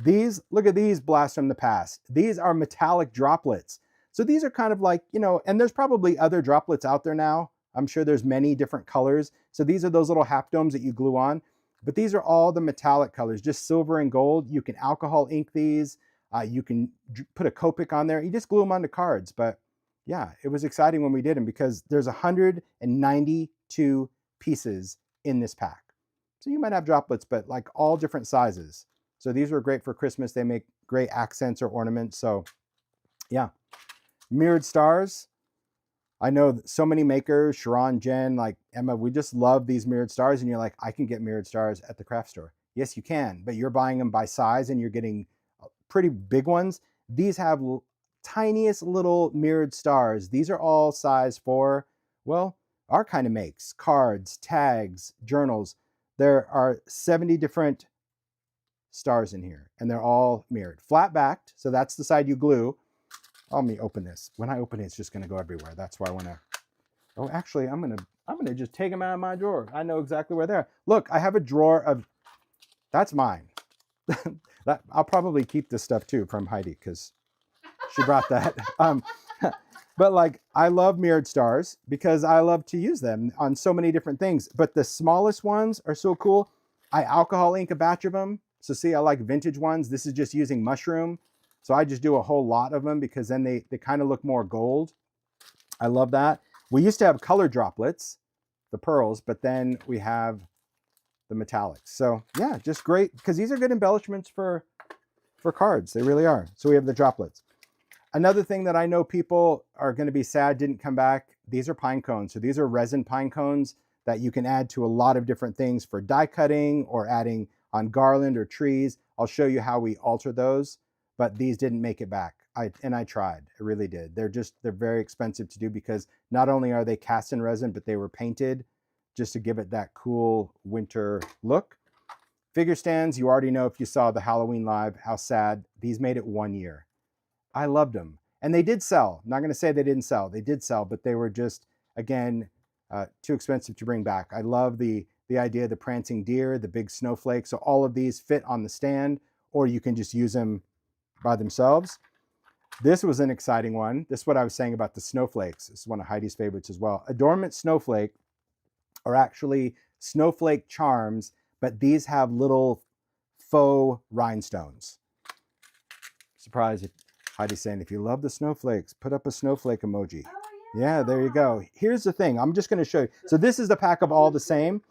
These, look at these blasts from the past. These are metallic droplets. So these are kind of like, you know, and there's probably other droplets out there now. I'm sure there's many different colors. So these are those little half domes that you glue on, but these are all the metallic colors, just silver and gold. You can alcohol ink these. You can put a Copic on there. You just glue them onto cards. But yeah, it was exciting when we did them because there's 192 pieces in this pack. So you might have droplets, but like all different sizes. So these were great for Christmas. They make great accents or ornaments. So yeah, mirrored stars. I know so many makers, Sharon, Jen, like Emma, we just love these mirrored stars. And you're like, I can get mirrored stars at the craft store. Yes, you can, but you're buying them by size and you're getting pretty big ones. These have tiniest little mirrored stars. These are all size for, well, our kind of makes, cards, tags, journals. There are 70 different stars in here, and they're all mirrored. Flat backed, so that's the side you glue. Let me open this. When I open it, it's just gonna go everywhere. That's why I wanna, oh, actually, I'm gonna just take them out of my drawer. I know exactly where they're. Look, I have a drawer of, that's mine. I'll probably keep this stuff too from Heidi, because she brought that. But like, I love mirrored stars because I love to use them on so many different things. But the smallest ones are so cool. I alcohol ink a batch of them. So see, I like vintage ones. This is just using mushroom. So I just do a whole lot of them because then they kind of look more gold. I love that. We used to have color droplets, the pearls, but then we have the metallics. So yeah, just great, because these are good embellishments for cards. They really are. So we have the droplets. Another thing that I know people are going to be sad didn't come back, these are pine cones. So these are resin pine cones that you can add to a lot of different things for die cutting or adding on garland or trees. I'll show you how we alter those, but these didn't make it back. I tried, I really did. They're very expensive to do because not only are they cast in resin, but they were painted just to give it that cool winter look. Figure stands, you already know if you saw the Halloween live, how sad. These made it 1 year. I loved them. And they did sell. I'm not going to say they didn't sell. They did sell, but they were just again, too expensive to bring back. I love the idea of the prancing deer, the big snowflakes. So all of these fit on the stand, or you can just use them by themselves. This was an exciting one. This is what I was saying about the snowflakes. This is one of Heidi's favorites as well. Adornment snowflake are actually snowflake charms, but these have little faux rhinestones. Surprise, Heidi's saying, if you love the snowflakes, put up a snowflake emoji. Oh, Yeah, there you go. Here's the thing. I'm just going to show you. So this is the pack of all the same,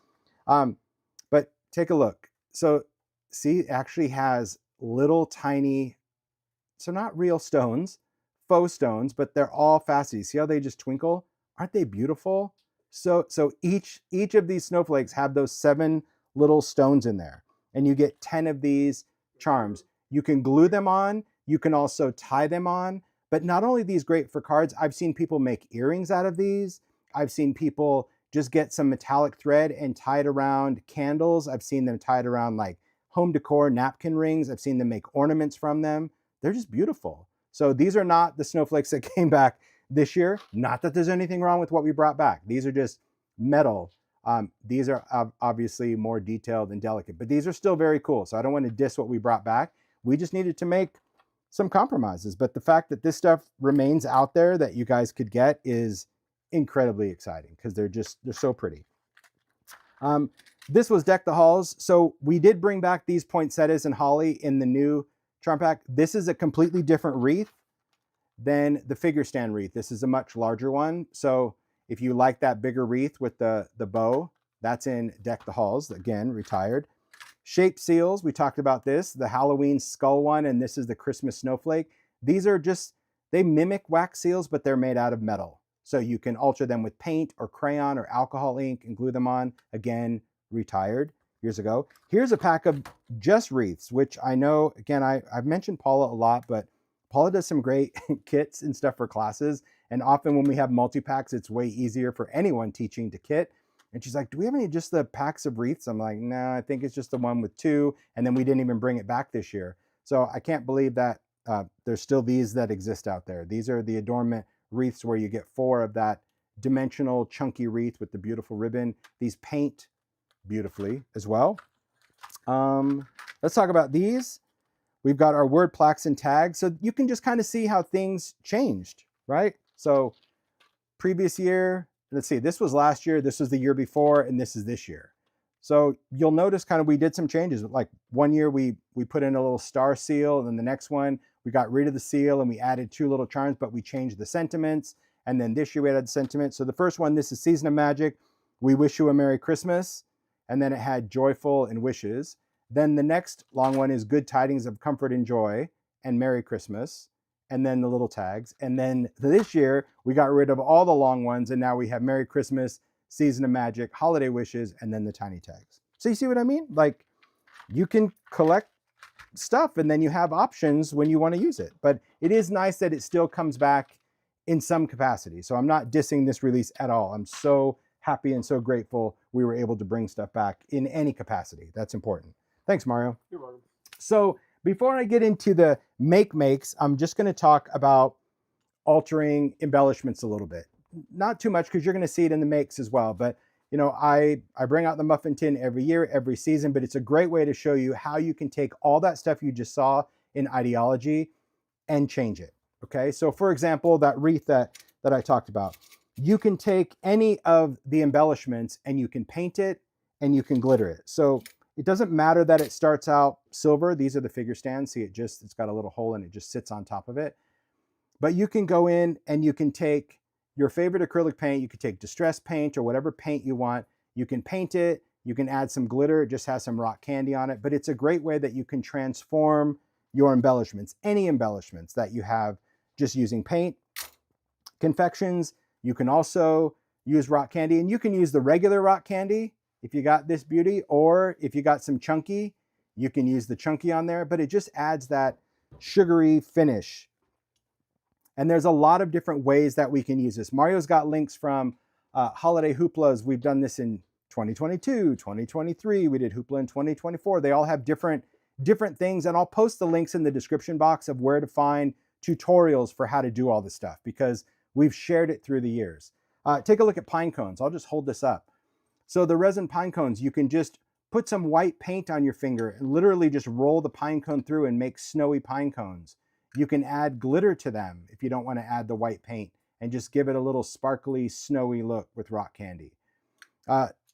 but take a look. So see, it actually has little tiny, so not real stones, faux stones, but they're all facets. See how they just twinkle? Aren't they beautiful? So each of these snowflakes have those 7 little stones in there, and you get 10 of these charms. You can glue them on. You can also tie them on. But not only are these great for cards, I've seen people make earrings out of these. I've seen people just get some metallic thread and tie it around candles. I've seen them tied around like home decor napkin rings. I've seen them make ornaments from them. They're just beautiful. So these are not the snowflakes that came back this year. Not that there's anything wrong with what we brought back. These are just metal. These are obviously more detailed and delicate, but these are still very cool. So I don't want to diss what we brought back. We just needed to make some compromises. But the fact that this stuff remains out there that you guys could get is incredibly exciting because they're so pretty. This was Deck the Halls. So we did bring back these poinsettias and holly in the new charm pack. This is a completely different wreath than the figure stand wreath. This is a much larger one. So if you like that bigger wreath with the bow, that's in Deck the Halls, again, retired. Shape seals, we talked about this, the Halloween skull one, and this is the Christmas snowflake. These are just, they mimic wax seals, but they're made out of metal. So you can alter them with paint or crayon or alcohol ink and glue them on. Again, retired years ago. Here's a pack of just wreaths, which I know, again, I've mentioned Paula a lot, but Paula does some great kits and stuff for classes. And often when we have multi-packs, it's way easier for anyone teaching to kit. And she's like, do we have any just the packs of wreaths? I'm like, no, I think it's just the one with 2. And then we didn't even bring it back this year. So I can't believe that there's still these that exist out there. These are the adornment wreaths where you get 4 of that dimensional chunky wreath with the beautiful ribbon. These paint beautifully as well. Let's talk about these. We've got our word plaques and tags. So you can just kind of see how things changed, right? So previous year, let's see, this was last year, this was the year before, and this is this year. So you'll notice kind of we did some changes. Like one year we put in a little star seal, and then the next one we got rid of the seal and we added 2 little charms, but we changed the sentiments. And then this year we added sentiments. So the first one, this is Season of Magic. We wish you a Merry Christmas. And then it had joyful and wishes. Then the next long one is good tidings of comfort and joy and Merry Christmas. And then the little tags. And then this year we got rid of all the long ones, and now we have Merry Christmas, Season of Magic, Holiday Wishes, and then the tiny tags. So you see what I mean? Like you can collect stuff and then you have options when you want to use it. But it is nice that it still comes back in some capacity. So I'm not dissing this release at all. I'm so happy and so grateful we were able to bring stuff back in any capacity. That's important. Thanks, Mario. You're welcome. So before I get into the makes, I'm just going to talk about altering embellishments a little bit. Not too much because you're going to see it in the makes as well. But you know, I bring out the muffin tin every year, every season, but it's a great way to show you how you can take all that stuff you just saw in ideology and change it. Okay, so for example, that wreath that I talked about, you can take any of the embellishments and you can paint it and you can glitter it. So it doesn't matter that it starts out silver. These are the figure stands. See, it's got a little hole and it just sits on top of it. But you can go in and you can take your favorite acrylic paint. You can take distress paint or whatever paint you want. You can paint it. You can add some glitter. It just has some rock candy on it. But it's a great way that you can transform your embellishments, any embellishments that you have just using paint. Confections, you can also use rock candy. And you can use the regular rock candy if you got this beauty, or if you got some chunky, you can use the chunky on there. But it just adds that sugary finish. And there's a lot of different ways that we can use this. Mario's got links from Holiday Hooplas. We've done this in 2022, 2023. We did Hoopla in 2024. They all have different things. And I'll post the links in the description box of where to find tutorials for how to do all this stuff because we've shared it through the years. Take a look at pine cones. I'll just hold this up. So the resin pine cones, you can just put some white paint on your finger and literally just roll the pine cone through and make snowy pine cones. You can add glitter to them if you don't want to add the white paint and just give it a little sparkly, snowy look with rock candy.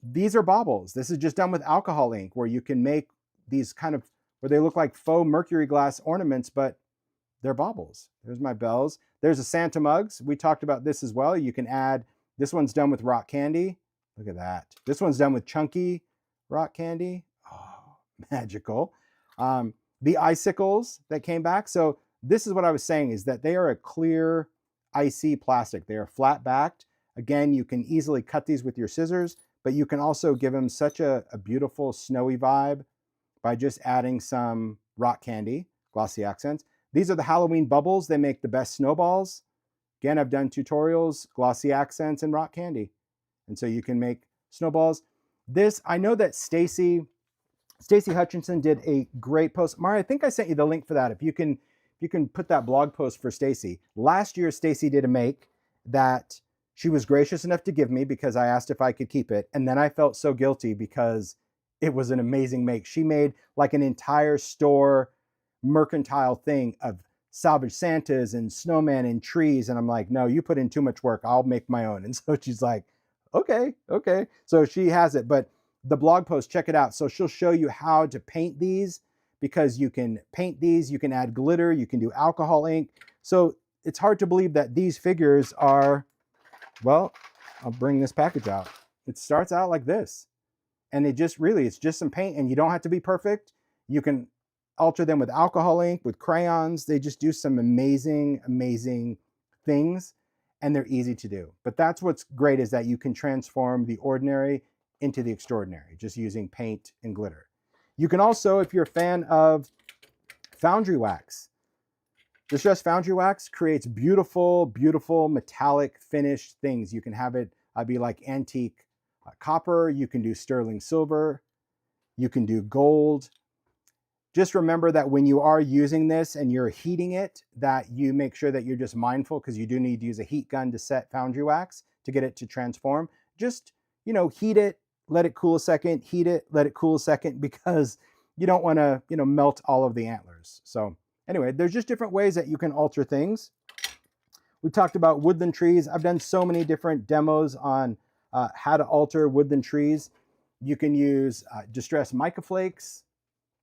These are baubles. This is just done with alcohol ink, where you can make these kind of, where they look like faux mercury glass ornaments, but they're baubles. There's my bells. There's a Santa mugs. We talked about this as well. You can add, this one's done with rock candy. Look at that. This one's done with chunky rock candy. Oh, magical. The icicles that came back. So this is what I was saying, is that they are a clear, icy plastic. They are flat backed. Again, you can easily cut these with your scissors, but you can also give them such a beautiful snowy vibe by just adding some rock candy, glossy accents. These are the Halloween bubbles. They make the best snowballs. Again, I've done tutorials, glossy accents, and rock candy. And so you can make snowballs. This, I know that Stacy Hutchinson did a great post. Mara, I think I sent you the link for that. If you can put that blog post for Stacy. Last year, Stacy did a make that she was gracious enough to give me because I asked if I could keep it. And then I felt so guilty because it was an amazing make. She made like an entire store mercantile thing of salvage Santas and snowmen and trees. And I'm like, no, you put in too much work. I'll make my own. And so she's like, okay. So she has it, but the blog post, check it out. So she'll show you how to paint these, because you can paint these, you can add glitter, you can do alcohol ink. So it's hard to believe that these figures are, well, I'll bring this package out. It starts out like this. And it just really, it's just some paint, and you don't have to be perfect. You can alter them with alcohol ink, with crayons. They just do some amazing, amazing things, and they're easy to do. But that's what's great, is that you can transform the ordinary into the extraordinary, just using paint and glitter. You can also, if you're a fan of foundry wax, distressed foundry wax creates beautiful, beautiful metallic finished things. You can have it be like antique copper. You can do sterling silver. You can do gold. Just remember that when you are using this and you're heating it, that you make sure that you're just mindful, because you do need to use a heat gun to set foundry wax to get it to transform. Just, heat it, let it cool a second, heat it, let it cool a second, because you don't want to, melt all of the antlers. So anyway, there's just different ways that you can alter things. We talked about woodland trees. I've done so many different demos on how to alter woodland trees. You can use distressed mica flakes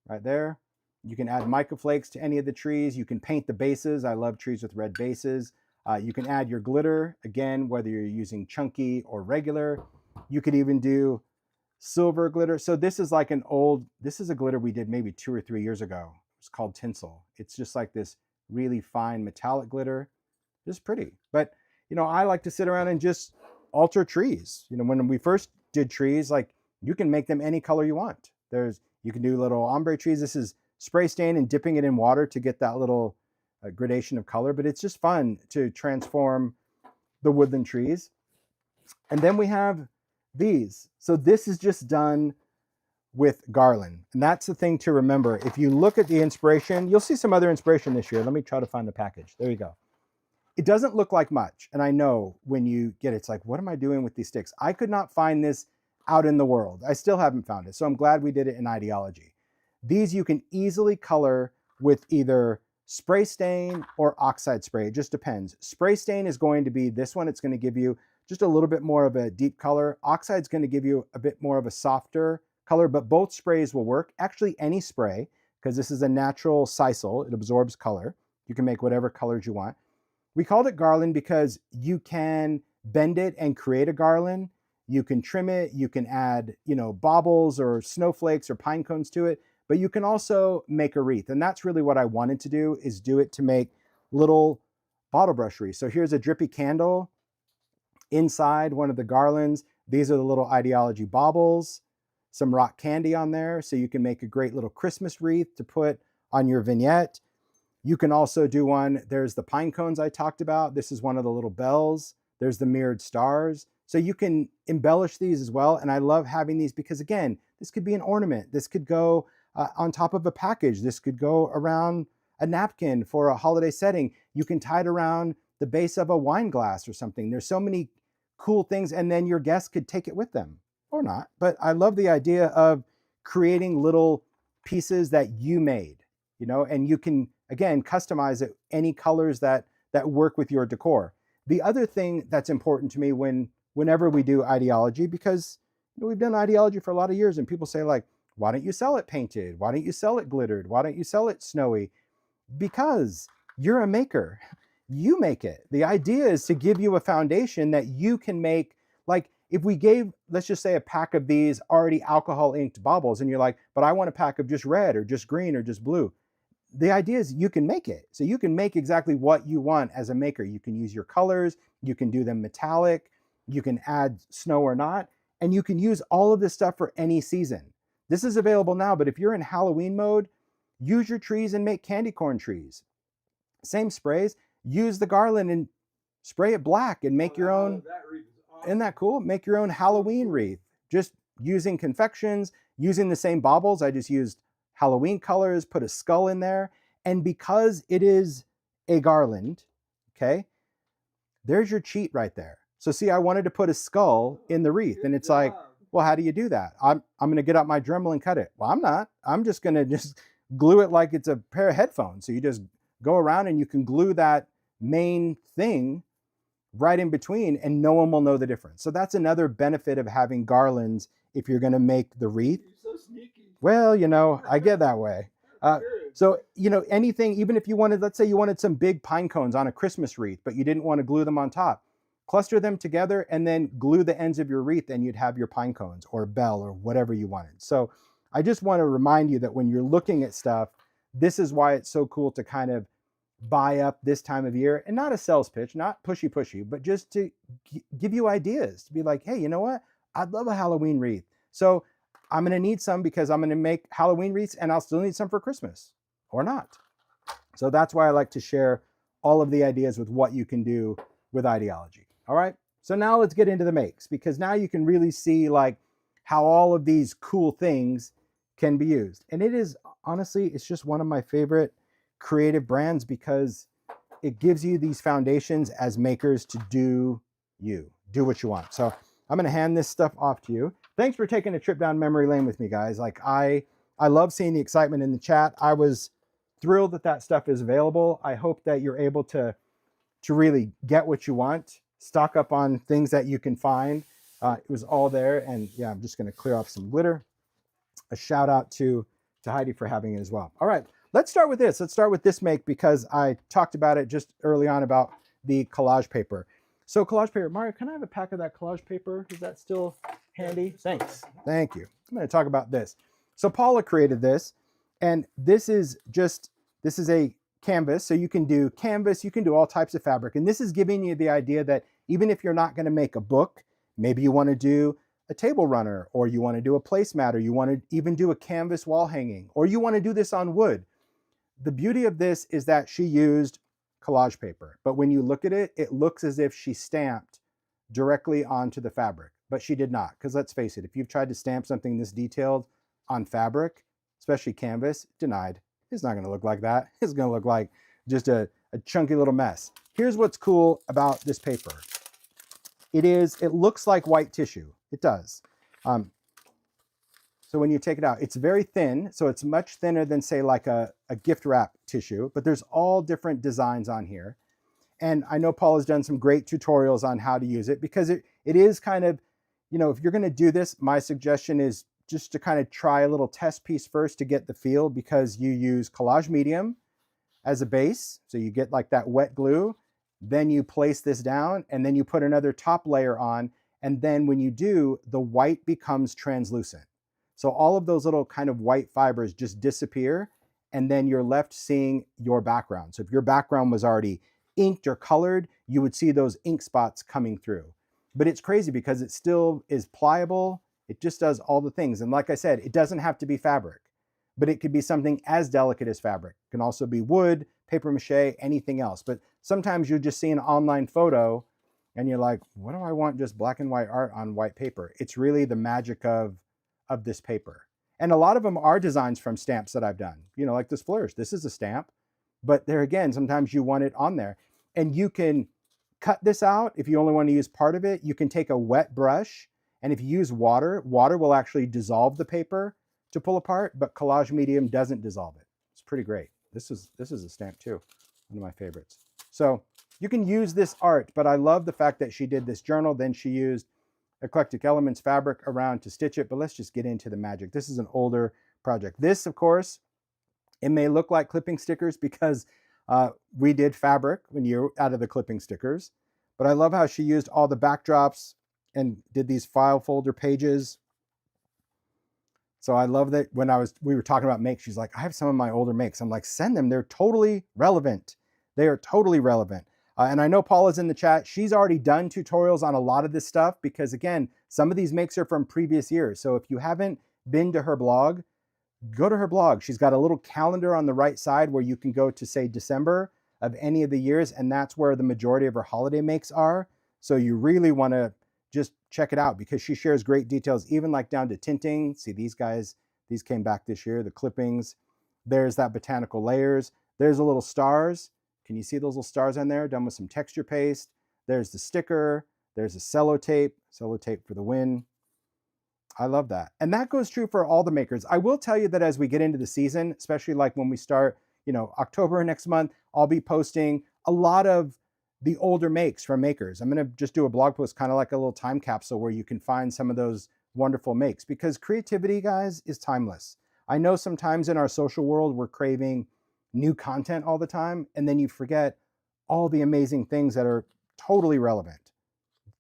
right there. You can add mica flakes to any of the trees. You can paint the bases. I love trees with red bases. You can add your glitter, again, whether you're using chunky or regular. You could even do silver glitter. So this is like this is a glitter we did maybe 2 or 3 years ago. It's called tinsel. It's just like this really fine metallic glitter. Just pretty. But, I like to sit around and just alter trees. When we first did trees, like, you can make them any color you want. You can do little ombre trees. This is spray stain and dipping it in water to get that little gradation of color. But it's just fun to transform the woodland trees. And then we have these. So this is just done with garland. And that's the thing to remember. If you look at the inspiration, you'll see some other inspiration this year. Let me try to find the package. There you go. It doesn't look like much. And I know when you get it, it's like, what am I doing with these sticks? I could not find this out in the world. I still haven't found it. So I'm glad we did it in idea-ology. These you can easily color with either spray stain or oxide spray. It just depends. Spray stain is going to be this one. It's going to give you just a little bit more of a deep color. Oxide is going to give you a bit more of a softer color, but both sprays will work. Actually, any spray, because this is a natural sisal. It absorbs color. You can make whatever colors you want. We called it garland because you can bend it and create a garland. You can trim it. You can add, baubles or snowflakes or pine cones to it, but you can also make a wreath. And that's really what I wanted to do, is do it to make little bottle brush wreaths. So here's a drippy candle inside one of the garlands. These are the little idea-ology baubles, some rock candy on there. So you can make a great little Christmas wreath to put on your vignette. You can also do one. There's the pine cones I talked about. This is one of the little bells. There's the mirrored stars. So you can embellish these as well. And I love having these because, again, this could be an ornament. This could go on top of a package. This could go around a napkin for a holiday setting. You can tie it around the base of a wine glass or something. There's so many cool things, and then your guests could take it with them or not. But I love the idea of creating little pieces that you made, you know, and you can, again, customize it any colors that work with your decor. The other thing that's important to me whenever we do ideology, because you know, we've done ideology for a lot of years, and people say like, why don't you sell it painted? Why don't you sell it glittered? Why don't you sell it snowy? Because you're a maker. You make it. The idea is to give you a foundation that you can make. Like if we gave, let's just say, a pack of these already alcohol inked baubles, and you're like, but I want a pack of just red or just green or just blue. The idea is you can make it. So you can make exactly what you want as a maker. You can use your colors, you can do them metallic, you can add snow or not, and you can use all of this stuff for any season. This is available now, but if you're in Halloween mode, use your trees and make candy corn trees. Same sprays, use the garland and spray it black and make your own. Isn't that cool? Make your own Halloween wreath. Just using confections, using the same baubles. I just used Halloween colors, put a skull in there. And because it is a garland, okay, there's your cheat right there. So see, I wanted to put a skull in the wreath, and it's like, well, how do you do that? I'm going to get out my Dremel and cut it. Well, I'm not. I'm just going to just glue it like it's a pair of headphones. So you just go around and you can glue that main thing right in between, and no one will know the difference. So that's another benefit of having garlands if you're going to make the wreath. You're so sneaky. Well, you know, I get that way. So, you know, anything, even if you wanted, let's say you wanted some big pine cones on a Christmas wreath, but you didn't want to glue them on top, cluster them together and then glue the ends of your wreath, and you'd have your pine cones or bell or whatever you wanted. So I just want to remind you that when you're looking at stuff, this is why it's so cool to kind of buy up this time of year, and not a sales pitch, not pushy, but just to give you ideas, to be like, hey, you know what? I'd love a Halloween wreath. So I'm going to need some because I'm going to make Halloween wreaths, and I'll still need some for Christmas or not. So that's why I like to share all of the ideas with what you can do with ideology. All right. So now let's get into the makes, because now you can really see like how all of these cool things can be used. And it is, honestly, it's just one of my favorite creative brands because it gives you these foundations as makers to do what you want. So I'm going to hand this stuff off to you. Thanks for taking a trip down memory lane with me, guys. Like I love seeing the excitement in the chat. I was thrilled that that stuff is available. I hope that you're able to really get what you want, stock up on things that you can find. It was all there. And yeah, I'm just going to clear off some glitter. A shout out to Heidi for having it as well. All right, let's start with this. Let's start with this make because I talked about it just early on about the collage paper. So collage paper, Mario, can I have a pack of that collage paper? Is that still handy? Thanks. Thank you. I'm going to talk about this. So Paula created this, and this is a canvas. So you can do canvas, you can do all types of fabric. And this is giving you the idea that even if you're not going to make a book, maybe you want to do a table runner, or you want to do a placemat, or you want to even do a canvas wall hanging, or you want to do this on wood. The beauty of this is that she used collage paper, but when you look at it, it looks as if she stamped directly onto the fabric, but she did not. Because let's face it, if you've tried to stamp something this detailed on fabric, especially canvas, denied. It's not going to look like that. It's going to look like just a chunky little mess. Here's what's cool about this paper. It looks like white tissue. It does. So when you take it out, it's very thin. So it's much thinner than, say, like a gift wrap tissue, but there's all different designs on here. And I know Paul has done some great tutorials on how to use it, because it is kind of, you know, if you're going to do this, my suggestion is just to kind of try a little test piece first to get the feel, because you use collage medium as a base. So you get like that wet glue, then you place this down, and then you put another top layer on. And then when you do, the white becomes translucent. So all of those little kind of white fibers just disappear, and then you're left seeing your background. So if your background was already inked or colored, you would see those ink spots coming through. But it's crazy because it still is pliable. It just does all the things. And like I said, it doesn't have to be fabric, but it could be something as delicate as fabric. It can also be wood, paper mache, anything else. But sometimes you just see an online photo and you're like, what do I want just black and white art on white paper? It's really the magic of this paper. And a lot of them are designs from stamps that I've done, you know, like this flourish. This is a stamp, but there again, sometimes you want it on there, and you can cut this out. If you only want to use part of it, you can take a wet brush, and if you use water, water will actually dissolve the paper to pull apart, but collage medium doesn't dissolve it. It's pretty great. This is a stamp too, one of my favorites. So you can use this art, but I love the fact that she did this journal, then she used eclectic elements fabric around to stitch it, but let's just get into the magic. This is an older project. This, of course, it may look like clipping stickers because we did fabric when you're out of the clipping stickers, but I love how she used all the backdrops and did these file folder pages. So I love that when we were talking about makes, she's like, I have some of my older makes. I'm like, send them. They're totally relevant. They are totally relevant. And I know Paula's in the chat. She's already done tutorials on a lot of this stuff because, again, some of these makes are from previous years. So if you haven't been to her blog, go to her blog. She's got a little calendar on the right side where you can go to, say, December of any of the years, and that's where the majority of her holiday makes are. So you really want to just check it out because she shares great details, even like down to tinting. See, these guys, these came back this year, the clippings. There's that botanical layers. There's the little stars. Can you see those little stars on there? Done with some texture paste. There's the sticker. There's the sellotape for the win. I love that. And that goes true for all the makers. I will tell you that as we get into the season, especially like when we start, October next month, I'll be posting a lot of the older makes from makers. I'm going to just do a blog post, kind of like a little time capsule where you can find some of those wonderful makes, because creativity, guys, is timeless. I know sometimes in our social world, we're craving new content all the time, and then you forget all the amazing things that are totally relevant.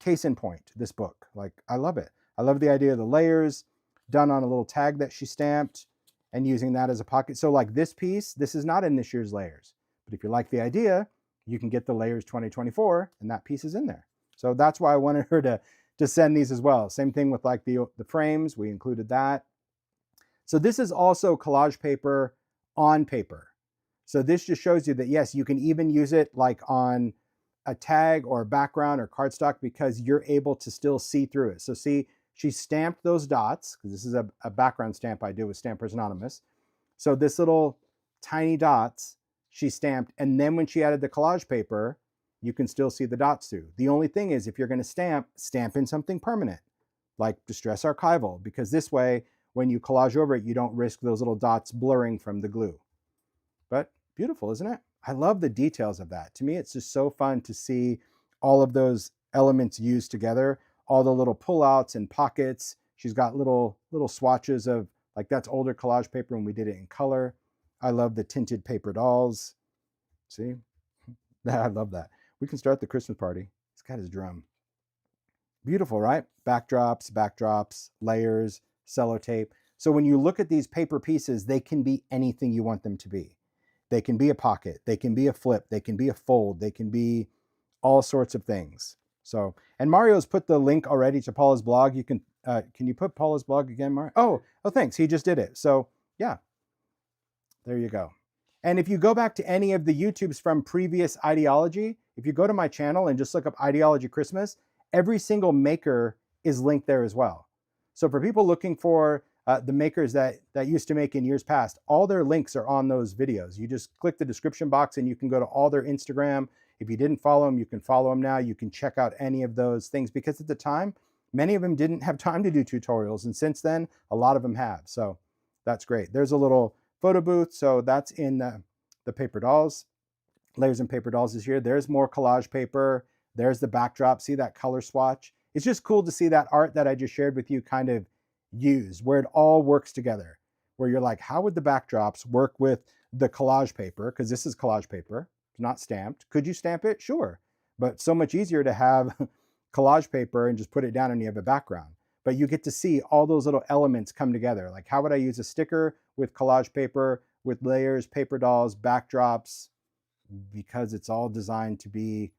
Case in point, this book. Like, I love it. I love the idea of the layers done on a little tag that she stamped and using that as a pocket. So like this piece, this is not in this year's layers, but if you like the idea, you can get the layers 2024 and that piece is in there. So that's why I wanted her to send these as well. Same thing with like the frames, we included that. So this is also collage paper on paper. So this just shows you that, yes, you can even use it like on a tag or a background or cardstock because you're able to still see through it. So see, she stamped those dots, because this is a background stamp I do with Stampers Anonymous. So this little tiny dots she stamped, and then when she added the collage paper, you can still see the dots through. The only thing is, if you're going to stamp in something permanent, like Distress Archival, because this way, when you collage over it, you don't risk those little dots blurring from the glue. But beautiful, isn't it? I love the details of that. To me, it's just so fun to see all of those elements used together, all the little pullouts and pockets. She's got little swatches of, like, that's older collage paper when we did it in color. I love the tinted paper dolls. See? I love that. We can start the Christmas party. He's got his drum. Beautiful, right? Backdrops, layers, sellotape. So when you look at these paper pieces, they can be anything you want them to be. They can be a pocket, they can be a flip, they can be a fold, they can be all sorts of things. So, and Mario's put the link already to Paula's blog. You can you put Paula's blog again, Mario? Oh, thanks. He just did it. So yeah, there you go. And if you go back to any of the YouTubes from previous idea-ology, if you go to my channel and just look up idea-ology Christmas, every single maker is linked there as well. So for people looking for the makers that used to make in years past, all their links are on those videos. You just click the description box and you can go to all their Instagram. If you didn't follow them, you can follow them now. You can check out any of those things, because at the time, many of them didn't have time to do tutorials. And since then, a lot of them have. So that's great. There's a little photo booth. So that's in the paper dolls. Layers and paper dolls is here. There's more collage paper. There's the backdrop. See that color swatch? It's just cool to see that art that I just shared with you kind of used, where it all works together, where you're like, how would the backdrops work with the collage paper? Because this is collage paper, it's not stamped. Could you stamp it? Sure. But so much easier to have collage paper and just put it down and you have a background. But you get to see all those little elements come together. Like, how would I use a sticker with collage paper, with layers, paper dolls, backdrops? Because it's all designed to be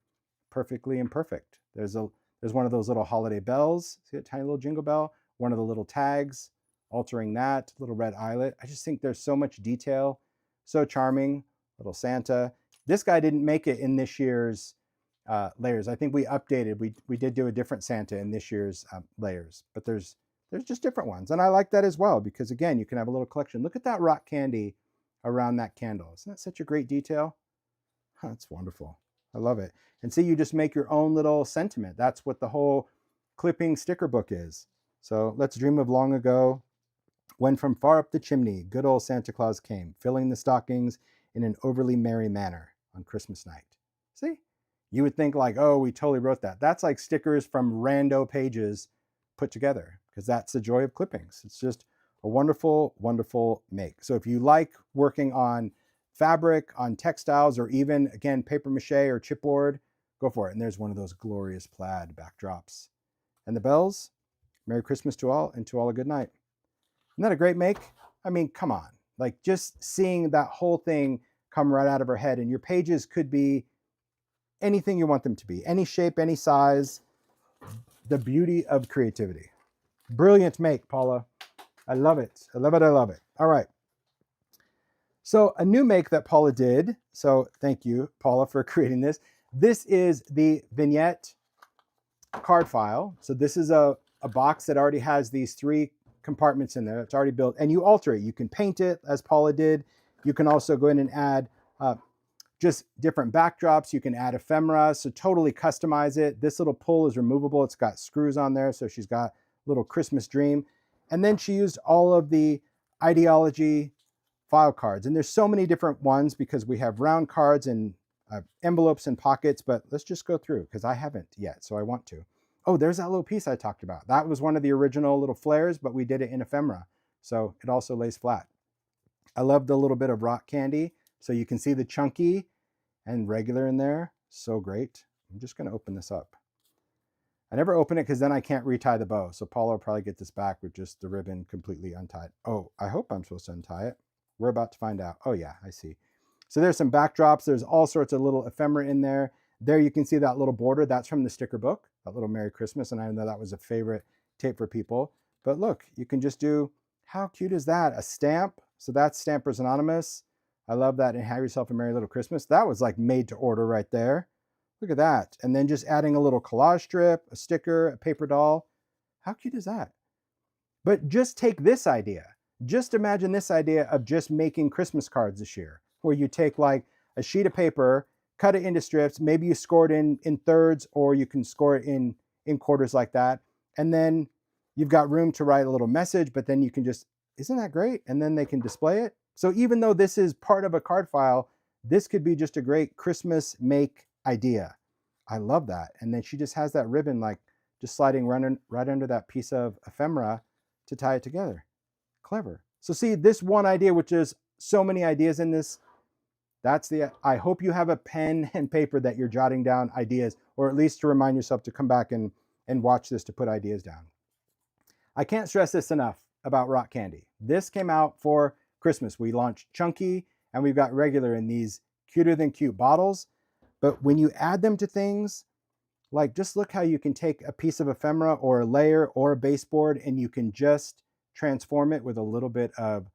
perfectly imperfect. There's one of those little holiday bells. See a tiny little jingle bell? One of the little tags, altering that, little red eyelet. I just think there's so much detail. So charming. Little Santa. This guy didn't make it in this year's layers. I think we updated. We did do a different Santa in this year's layers, but there's just different ones. And I like that as well, because again, you can have a little collection. Look at that rock candy around that candle. Isn't that such a great detail? That's wonderful. I love it. And see, you just make your own little sentiment. That's what the whole clipping sticker book is. So let's dream of long ago, when from far up the chimney, good old Santa Claus came, filling the stockings in an overly merry manner on Christmas night. See? You would think like, oh, we totally wrote that. That's like stickers from rando pages put together, because that's the joy of clippings. It's just a wonderful, wonderful make. So if you like working on fabric, on textiles, or even, again, paper mache or chipboard, go for it. And there's one of those glorious plaid backdrops. And the bells, Merry Christmas to all, and to all a good night. Isn't that a great make? I mean, come on. Like, just seeing that whole thing come right out of her head, and your pages could be anything you want them to be, any shape, any size. The beauty of creativity. Brilliant make, Paula. I love it. I love it. I love it. All right. So a new make that Paula did. So thank you, Paula, for creating this. This is the vignette card file. So this is a box that already has these 3 compartments in there. It's already built, and you alter it. You can paint it as Paula did. You can also go in and add just different backdrops. You can add ephemera, so totally customize it. This little pull is removable. It's got screws on there, so she's got a little Christmas dream. And then she used all of the idea-ology file cards. And there's so many different ones because we have round cards and envelopes and pockets, but let's just go through because I haven't yet, so I want to. Oh, there's that little piece I talked about. That was one of the original little flares, but we did it in ephemera, so it also lays flat. I love the little bit of rock candy. So you can see the chunky and regular in there. So great. I'm just going to open this up. I never open it because then I can't retie the bow. So Paula will probably get this back with just the ribbon completely untied. Oh, I hope I'm supposed to untie it. We're about to find out. Oh yeah, I see. So there's some backdrops. There's all sorts of little ephemera in there. There you can see that little border. That's from the sticker book, that little Merry Christmas. And I know that was a favorite tape for people. But look, you can just do, how cute is that? A stamp. So that's Stampers Anonymous. I love that. And Have Yourself a Merry Little Christmas. That was like made to order right there. Look at that. And then just adding a little collage strip, a sticker, a paper doll. How cute is that? But just take this idea. Just imagine this idea of just making Christmas cards this year, where you take like a sheet of paper, cut it into strips. Maybe you score it in thirds, or you can score it in quarters like that. And then you've got room to write a little message, but then you can just, isn't that great? And then they can display it. So even though this is part of a card file, this could be just a great Christmas make idea. I love that. And then she just has that ribbon like just sliding right under that piece of ephemera to tie it together. Clever. So see, this one idea, which is so many ideas in this, I hope you have a pen and paper that you're jotting down ideas, or at least to remind yourself to come back and watch this to put ideas down. I can't stress this enough about rock candy. This came out for Christmas. We launched chunky and we've got regular in these cuter than cute bottles. But when you add them to things, like just look how you can take a piece of ephemera or a layer or a baseboard and you can just transform it with a little bit of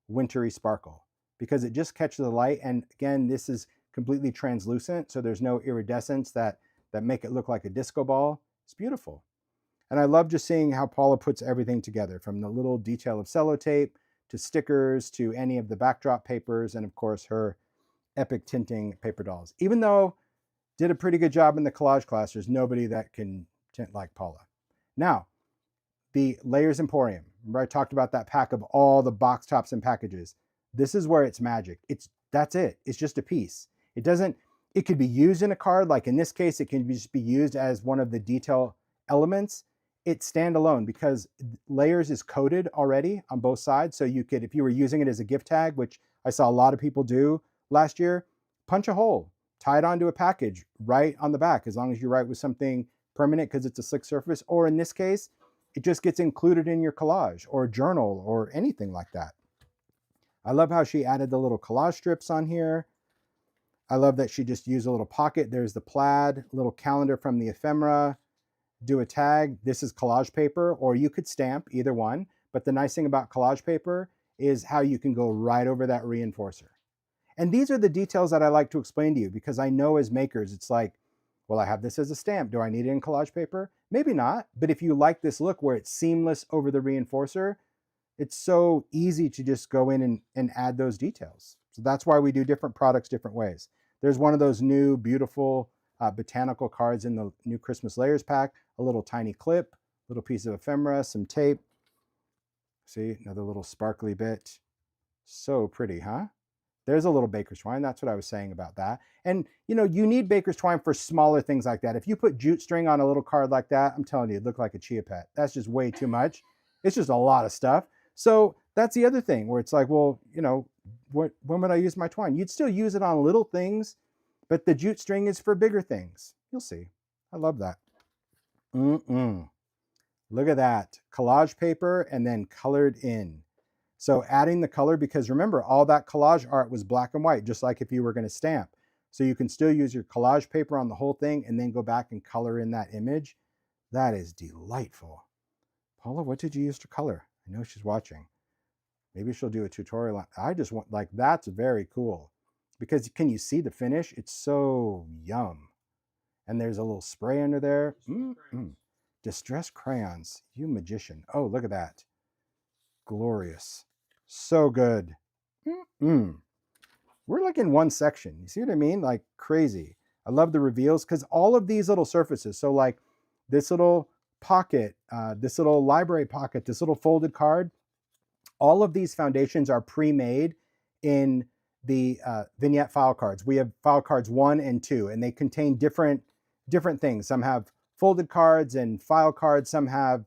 wintry sparkle, because it just catches the light. And again, this is completely translucent, so there's no iridescence that make it look like a disco ball. It's beautiful. And I love just seeing how Paula puts everything together, from the little detail of sellotape to stickers to any of the backdrop papers, and of course her epic tinting paper dolls. Even though did a pretty good job in the collage class, there's nobody that can tint like Paula. Now, the Layers Emporium. Remember I talked about that pack of all the box tops and packages. This is where it's magic. That's it. It's just a piece. It could be used in a card, like in this case, it can just be used as one of the detail elements. It's standalone because Layers is coded already on both sides. So you could, if you were using it as a gift tag, which I saw a lot of people do last year, punch a hole, tie it onto a package, write on the back, as long as you write with something permanent because it's a slick surface. Or in this case, it just gets included in your collage or journal or anything like that. I love how she added the little collage strips on here. I love that she just used a little pocket. There's the plaid, little calendar from the ephemera. Do a tag. This is collage paper, or you could stamp, either one. But the nice thing about collage paper is how you can go right over that reinforcer. And these are the details that I like to explain to you, because I know as makers, it's like, well, I have this as a stamp. Do I need it in collage paper? Maybe not. But if you like this look where it's seamless over the reinforcer, it's so easy to just go in and add those details. So that's why we do different products different ways. There's one of those new beautiful botanical cards in the new Christmas Layers pack. A little tiny clip, little piece of ephemera, some tape. See, another little sparkly bit. So pretty, huh? There's a little baker's twine. That's what I was saying about that. And you know, you need baker's twine for smaller things like that. If you put jute string on a little card like that, I'm telling you, it'd look like a chia pet. That's just way too much. It's just a lot of stuff. So that's the other thing where it's like, well, you know, when would I use my twine? You'd still use it on little things, but the jute string is for bigger things. You'll see. I love that. Look at that. Collage paper and then colored in. So adding the color, because remember, all that collage art was black and white, just like if you were going to stamp. So you can still use your collage paper on the whole thing and then go back and color in that image. That is delightful. Paula, what did you use to color? I know she's watching. Maybe she'll do a tutorial. I just want, like, that's very cool. Because can you see the finish? It's so yum. And there's a little spray under there. Distress crayons. You magician. Oh, look at that. Glorious. So good. We're like in one section. You see what I mean? Like crazy. I love the reveals because all of these little surfaces. So like this little pocket, this little library pocket, this little folded card, all of these foundations are pre-made in the vignette file cards. We have file cards 1 and 2, and they contain different things. Some have folded cards and file cards. Some have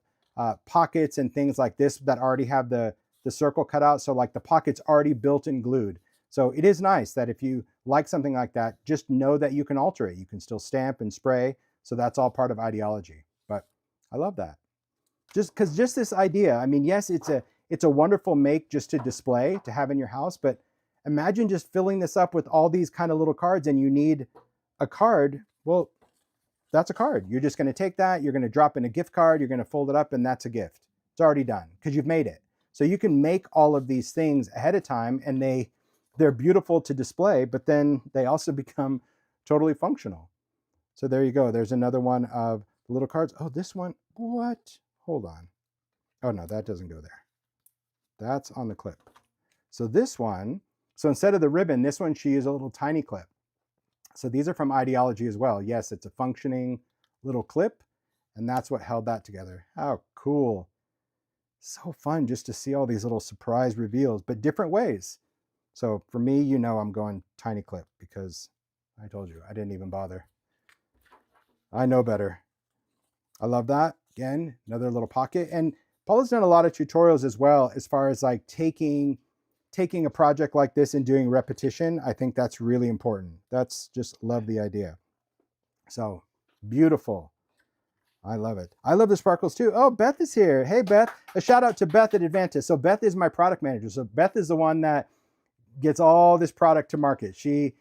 pockets and things like this that already have the circle cut out. So like the pocket's already built and glued. So it is nice that if you like something like that, just know that you can alter it. You can still stamp and spray. So that's all part of ideology. But I love that. Just this idea, I mean, yes, it's a wonderful make just to display, to have in your house, but imagine just filling this up with all these kind of little cards and you need a card. Well, that's a card. You're just going to take that, you're going to drop in a gift card, you're going to fold it up, and that's a gift. It's already done because you've made it. So you can make all of these things ahead of time and they're beautiful to display, but then they also become totally functional. So there you go. There's another one of the little cards. Oh, this one, what? Hold on. Oh no, that doesn't go there. That's on the clip. So this one, so instead of the ribbon, this one she used a little tiny clip. So these are from Ideology as well. Yes, it's a functioning little clip, and that's what held that together. How cool. So fun just to see all these little surprise reveals, but different ways. So for me, you know, I'm going tiny clip because I told you, I didn't even bother. I know better. I love that. Again, another little pocket. And Paula's done a lot of tutorials as well as far as like taking a project like this and doing repetition. I think that's really important. That's just love the idea. So beautiful. I love it. I love the sparkles too. Oh, Beth is here. Hey, Beth. A shout out to Beth at Advantis. So Beth is my product manager. So Beth is the one that gets all this product to market. She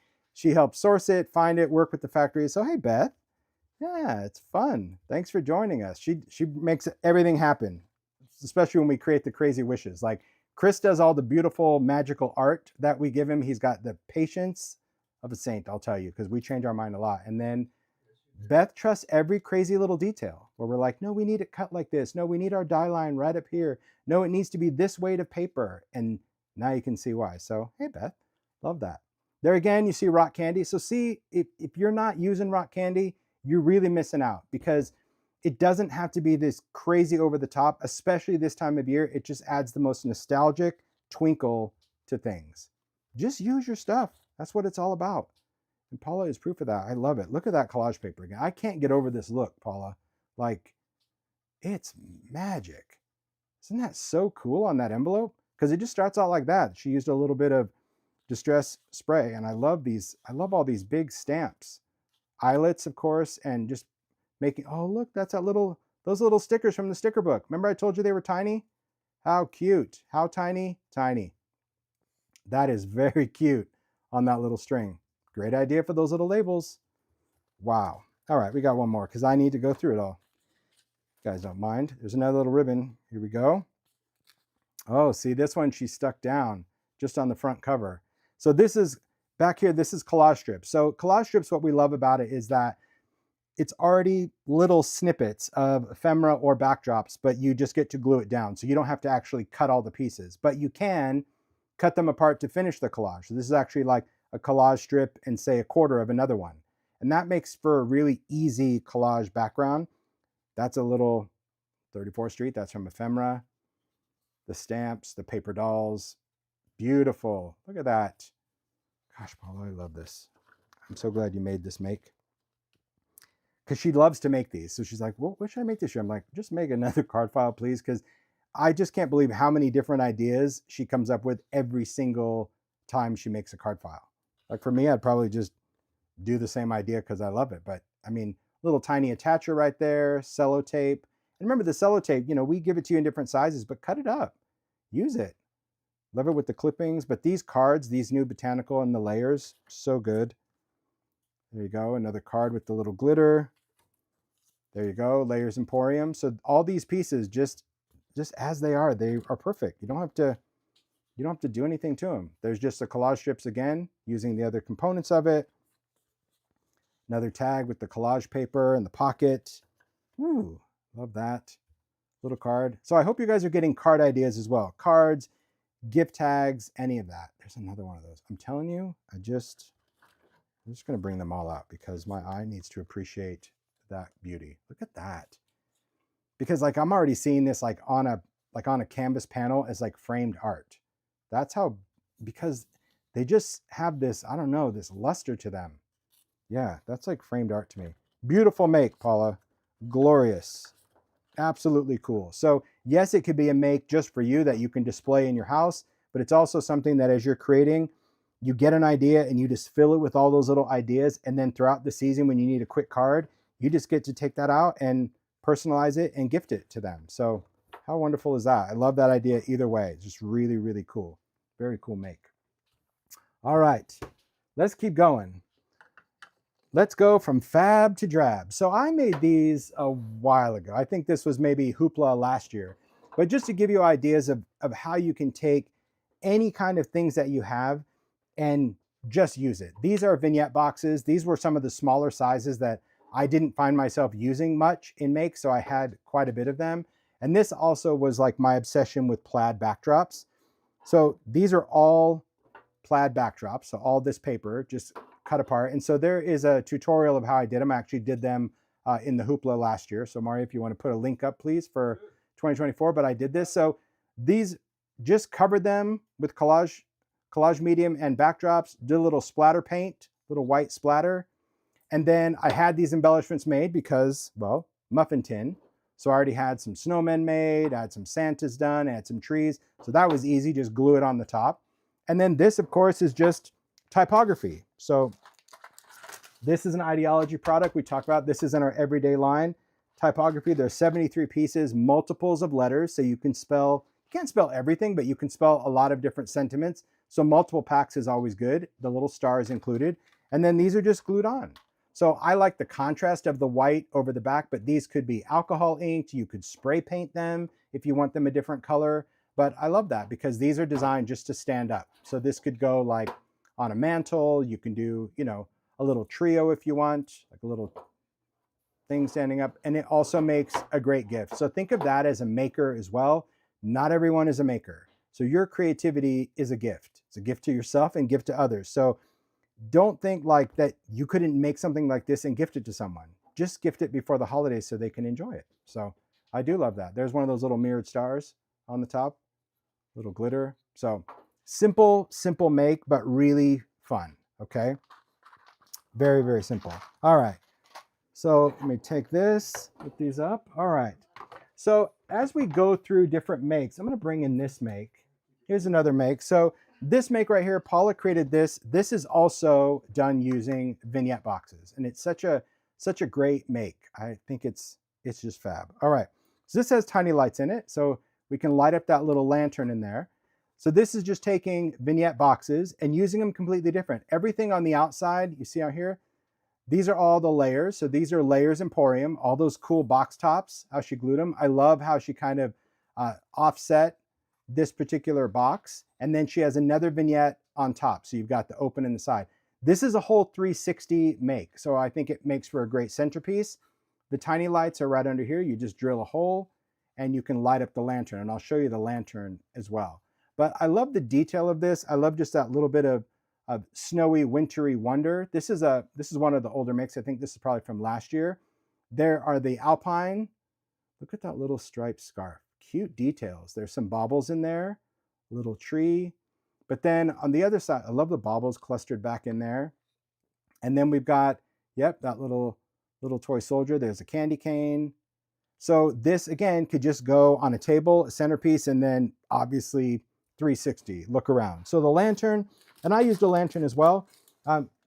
helps source it, find it, work with the factory. So hey, Beth. Yeah, it's fun. Thanks for joining us. She makes everything happen, especially when we create the crazy wishes. Like Chris does all the beautiful magical art that we give him. He's got the patience of a saint, I'll tell you, because we change our mind a lot. And then Beth trusts every crazy little detail where we're like, no, we need it cut like this. No, we need our die line right up here. No, it needs to be this weight of paper. And now you can see why. So, hey, Beth, love that. There again, you see rock candy. So see, if you're not using rock candy, you're really missing out because it doesn't have to be this crazy over the top, especially this time of year. It just adds the most nostalgic twinkle to things. Just use your stuff. That's what it's all about. And Paula is proof of that. I love it. Look at that collage paper again. I can't get over this look, Paula. Like, it's magic. Isn't that so cool on that envelope? Because it just starts out like that. She used a little bit of distress spray, and I love these. I love all these big stamps. Eyelets, of course, and just making, oh, look, that's those little stickers from the sticker book. Remember I told you they were tiny? How cute. How tiny? Tiny. That is very cute on that little string. Great idea for those little labels. Wow. All right, we got one more because I need to go through it all. You guys don't mind. There's another little ribbon. Here we go. Oh, see, this one she stuck down just on the front cover. So this is, back here, this is collage strips. So collage strips, what we love about it is that it's already little snippets of ephemera or backdrops, but you just get to glue it down. So you don't have to actually cut all the pieces, but you can cut them apart to finish the collage. So this is actually like a collage strip and say a quarter of another one. And that makes for a really easy collage background. That's a little 34th Street. That's from Ephemera. The stamps, the paper dolls. Beautiful. Look at that. Gosh, Paula, I love this. I'm so glad you made this make. Because she loves to make these. So she's like, well, what should I make this year? I'm like, just make another card file, please. Because I just can't believe how many different ideas she comes up with every single time she makes a card file. Like for me, I'd probably just do the same idea because I love it. But I mean, little tiny attacher right there, sellotape. And remember the sellotape, you know, we give it to you in different sizes, but cut it up. Use it. Love it with the clippings. But these cards, these new botanical and the layers, so good. There you go. Another card with the little glitter. There you go. Layers Emporium. So all these pieces, just as they are perfect. You don't have to do anything to them. There's just the collage strips again, using the other components of it. Another tag with the collage paper and the pocket. Ooh, love that. Little card. So I hope you guys are getting card ideas as well. Cards, gift tags, any of that. There's another one of those. I'm telling you, I'm just going to bring them all out because my eye needs to appreciate that beauty. Look at that. Because like I'm already seeing this like on a canvas panel as like framed art. That's how, because they just have this, I don't know, this luster to them. Yeah, that's like framed art to me. Beautiful make, Paula. Glorious. Absolutely cool. So yes, it could be a make just for you that you can display in your house, but it's also something that as you're creating, you get an idea and you just fill it with all those little ideas. And then throughout the season, when you need a quick card, you just get to take that out and personalize it and gift it to them. So how wonderful is that? I love that idea either way. It's just really, really cool. Very cool make. All right, let's keep going. Let's go from fab to drab. So I made these a while ago. I think this was maybe Hoopla last year. But just to give you ideas of how you can take any kind of things that you have and just use it. These are vignette boxes. These were some of the smaller sizes that I didn't find myself using much in make, so I had quite a bit of them. And this also was like my obsession with plaid backdrops. So these are all plaid backdrops. So all this paper just cut apart. And so there is a tutorial of how I did them. I actually did them in the Hoopla last year. So Mario, if you want to put a link up, please, for 2024, but I did this. So these just covered them with collage medium and backdrops, did a little splatter paint, little white splatter. And then I had these embellishments made because, well, muffin tin. So I already had some snowmen made, I had some Santas done, I had some trees. So that was easy, just glue it on the top. And then this, of course, is just typography. So this is an idea-ology product we talked about. This is in our everyday line. Typography, there's 73 pieces, multiples of letters. So you can spell, you can't spell everything, but you can spell a lot of different sentiments. So multiple packs is always good. The little stars included. And then these are just glued on. So I like the contrast of the white over the back, but these could be alcohol inked. You could spray paint them if you want them a different color. But I love that because these are designed just to stand up. So this could go like on a mantle. You can do, you know, a little trio if you want, like a little thing standing up. And it also makes a great gift. So think of that as a maker as well. Not everyone is a maker. So your creativity is a gift. It's a gift to yourself and gift to others. So don't think like that you couldn't make something like this and gift it to someone. Just gift it before the holidays so they can enjoy it. So I do love that. There's one of those little mirrored stars on the top, little glitter. So simple make, but really fun. Okay. Very, very simple. All right. So let me take this, put these up. All right. So as we go through different makes, I'm going to bring in this make. Here's another make. So this make right here, Paula created this. This is also done using vignette boxes, and it's such a great make. I think it's just fab. All right, so this has tiny lights in it, so we can light up that little lantern in there. So this is just taking vignette boxes and using them completely different. Everything on the outside, you see out here, these are all the layers. So these are Layers Emporium, all those cool box tops, how she glued them. I love how she kind of offset this particular box. And then she has another vignette on top. So you've got the open and the side. This is a whole 360 make. So I think it makes for a great centerpiece. The tiny lights are right under here. You just drill a hole and you can light up the lantern. And I'll show you the lantern as well. But I love the detail of this. I love just that little bit of Snowy Wintry Wonder. This is one of the older makes. I think this is probably from last year. There are the Alpine. Look at that little striped scarf. Cute details. There's some baubles in there, little tree. But then on the other side, I love the baubles clustered back in there. And then we've got, yep, that little toy soldier. There's a candy cane. So this, again, could just go on a table, a centerpiece, and then obviously 360, look around. So the lantern, and I used a lantern as well.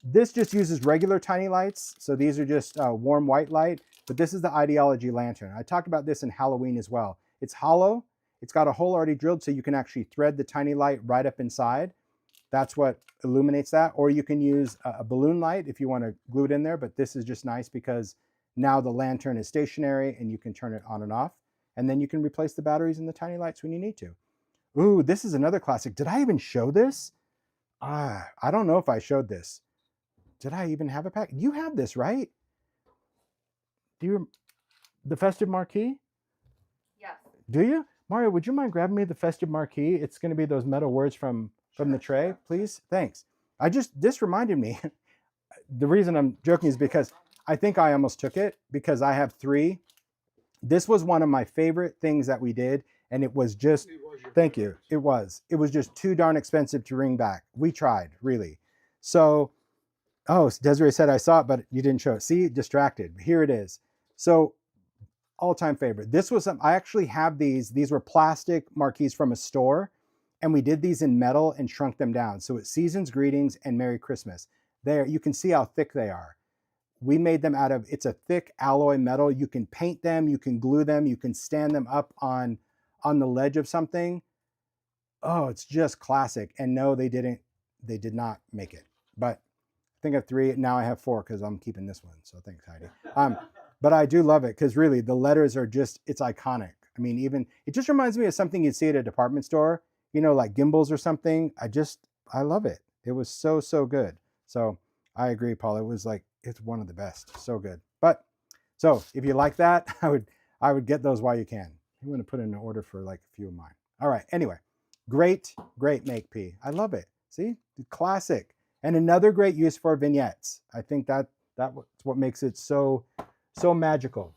This just uses regular tiny lights. So these are just warm white light, but this is the idea-ology lantern. I talked about this in Halloween as well. It's hollow. It's got a hole already drilled, so you can actually thread the tiny light right up inside. That's what illuminates that. Or you can use a balloon light if you want to glue it in there, but this is just nice because now the lantern is stationary and you can turn it on and off. And then you can replace the batteries and the tiny lights when you need to. Ooh, this is another classic. Did I even show this? I don't know if I showed this. Did I even have a pack? You have this, right? The festive marquee? Yes. Do you? Mario, would you mind grabbing me the festive marquee? It's going to be those metal words from the tray, please. Thanks. This reminded me. The reason I'm joking is because I think I almost took it because I have 3. This was one of my favorite things that we did. And it was just, thank you. It was just too darn expensive to ring back. We tried, really. So, oh, Desiree said I saw it, but you didn't show it. See, distracted. Here it is. So, all-time favorite. This was, I actually have these. These were plastic marquees from a store. And we did these in metal and shrunk them down. So it's Season's Greetings and Merry Christmas. There, you can see how thick they are. We made them out of, it's a thick alloy metal. You can paint them, you can glue them, you can stand them up on the ledge of something. Oh, it's just classic. And no, they did not make it. But I think I have 3. Now I have 4 because I'm keeping this one. So thanks, Heidi. But I do love it because really the letters are just, it's iconic. I mean, even, it just reminds me of something you'd see at a department store, you know, like gimbals or something. I love it. It was so, so good. So I agree, Paula. It was like, it's one of the best. So good. But so if you like that, I would get those while you can. I'm going to put in an order for like a few of mine. All right. Anyway, great make, P. I love it. See, classic. And another great use for vignettes. I think that's what makes it so magical.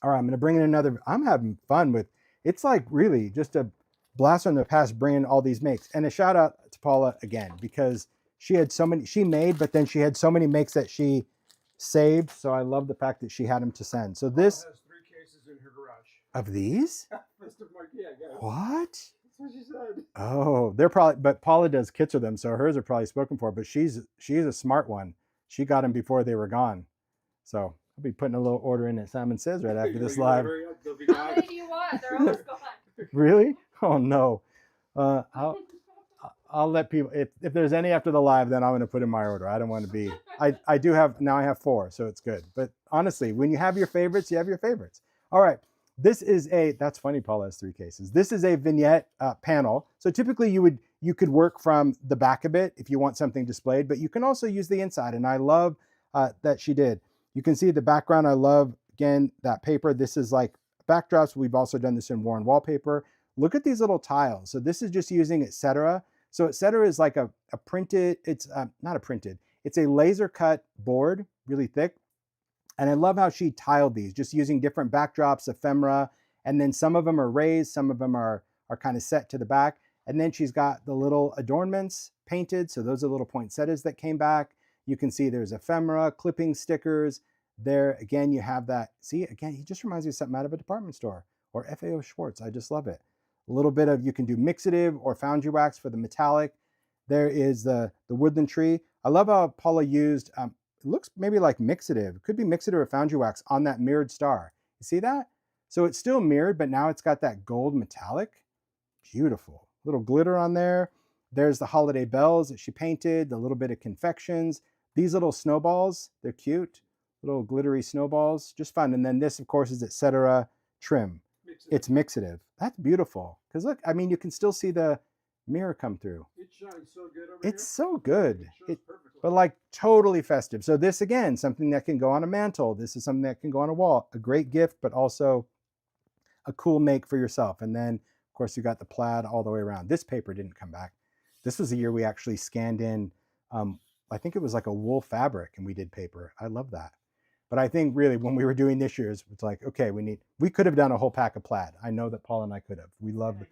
All right. I'm going to bring in another. I'm having fun with. It's like really just a blast from the past bringing all these makes. And a shout out to Paula again because she had so many. She made, but then she had so many makes that she saved. So I love the fact that she had them to send. So this Paula has 3 cases in her garage. of these. Festive marquee, I guess. What? That's what she said. Oh, they're probably, but Paula does kits of them, so hers are probably spoken for. But she's a smart one. She got them before they were gone. So I'll be putting a little order in at Simon Says right after this live. How many do you want? They're almost gone. Really? Oh no. I'll let people, if there's any after the live, then I'm going to put in my order. I don't want to be, I do have, now I have 4, so it's good. But honestly, when you have your favorites, you have your favorites. All right. This is that's funny, Paula has 3 cases. This is a vignette panel. So typically you could work from the back of it if you want something displayed, but you can also use the inside. And I love that she did. You can see the background. I love, again, that paper. This is like backdrops. We've also done this in worn wallpaper. Look at these little tiles. So this is just using etc. So etc. is like a printed, it's not a printed, it's a laser cut board, really thick. And I love how she tiled these, just using different backdrops, ephemera, and then some of them are raised, some of them are kind of set to the back. And then she's got the little adornments painted. So those are little poinsettias that came back. You can see there's ephemera, clipping stickers. There, again, you have that. See, again, he just reminds me of something out of a department store or FAO Schwartz. I just love it. A little bit of, you can do mixative or foundry wax for the metallic. There is the woodland tree. I love how Paula used, it looks maybe like mixative. It could be mixative or foundry wax on that mirrored star. You see that? So it's still mirrored, but now it's got that gold metallic. Beautiful. Little glitter on there. There's the holiday bells that she painted, the little bit of confections. These little snowballs, they're cute. Little glittery snowballs, just fun. And then this, of course, is etc. trim. It's mixative. That's beautiful. Because look, I mean, you can still see the mirror come through. It shines so good over here. It's so good. It shows perfectly. But like totally festive. So this, again, something that can go on a mantle. This is something that can go on a wall. A great gift, but also a cool make for yourself. And then, of course, you got the plaid all the way around. This paper didn't come back. This was the year we actually scanned in I think it was like a wool fabric and we did paper. I love that. But I think really when we were doing this year's, it's like, okay, we could have done a whole pack of plaid. I know that Paul and I could have. We loved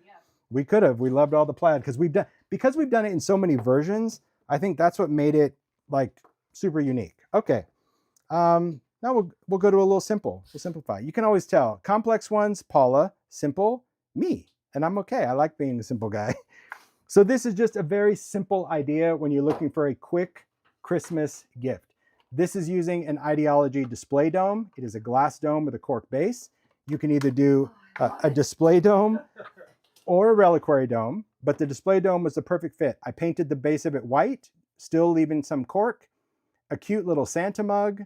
we loved all the plaid because we've done it in so many versions. I think that's what made it like super unique. Okay. Now we'll go to a little simple. We'll simplify. You can always tell. Complex ones, Paula. Simple, me. And I'm okay. I like being the simple guy. So this is just a very simple idea when you're looking for a quick Christmas gift. This is using an idea-ology display dome. It is a glass dome with a cork base. You can either do a display dome or a reliquary dome, but the display dome was the perfect fit. I painted the base of it white, still leaving some cork, a cute little Santa mug,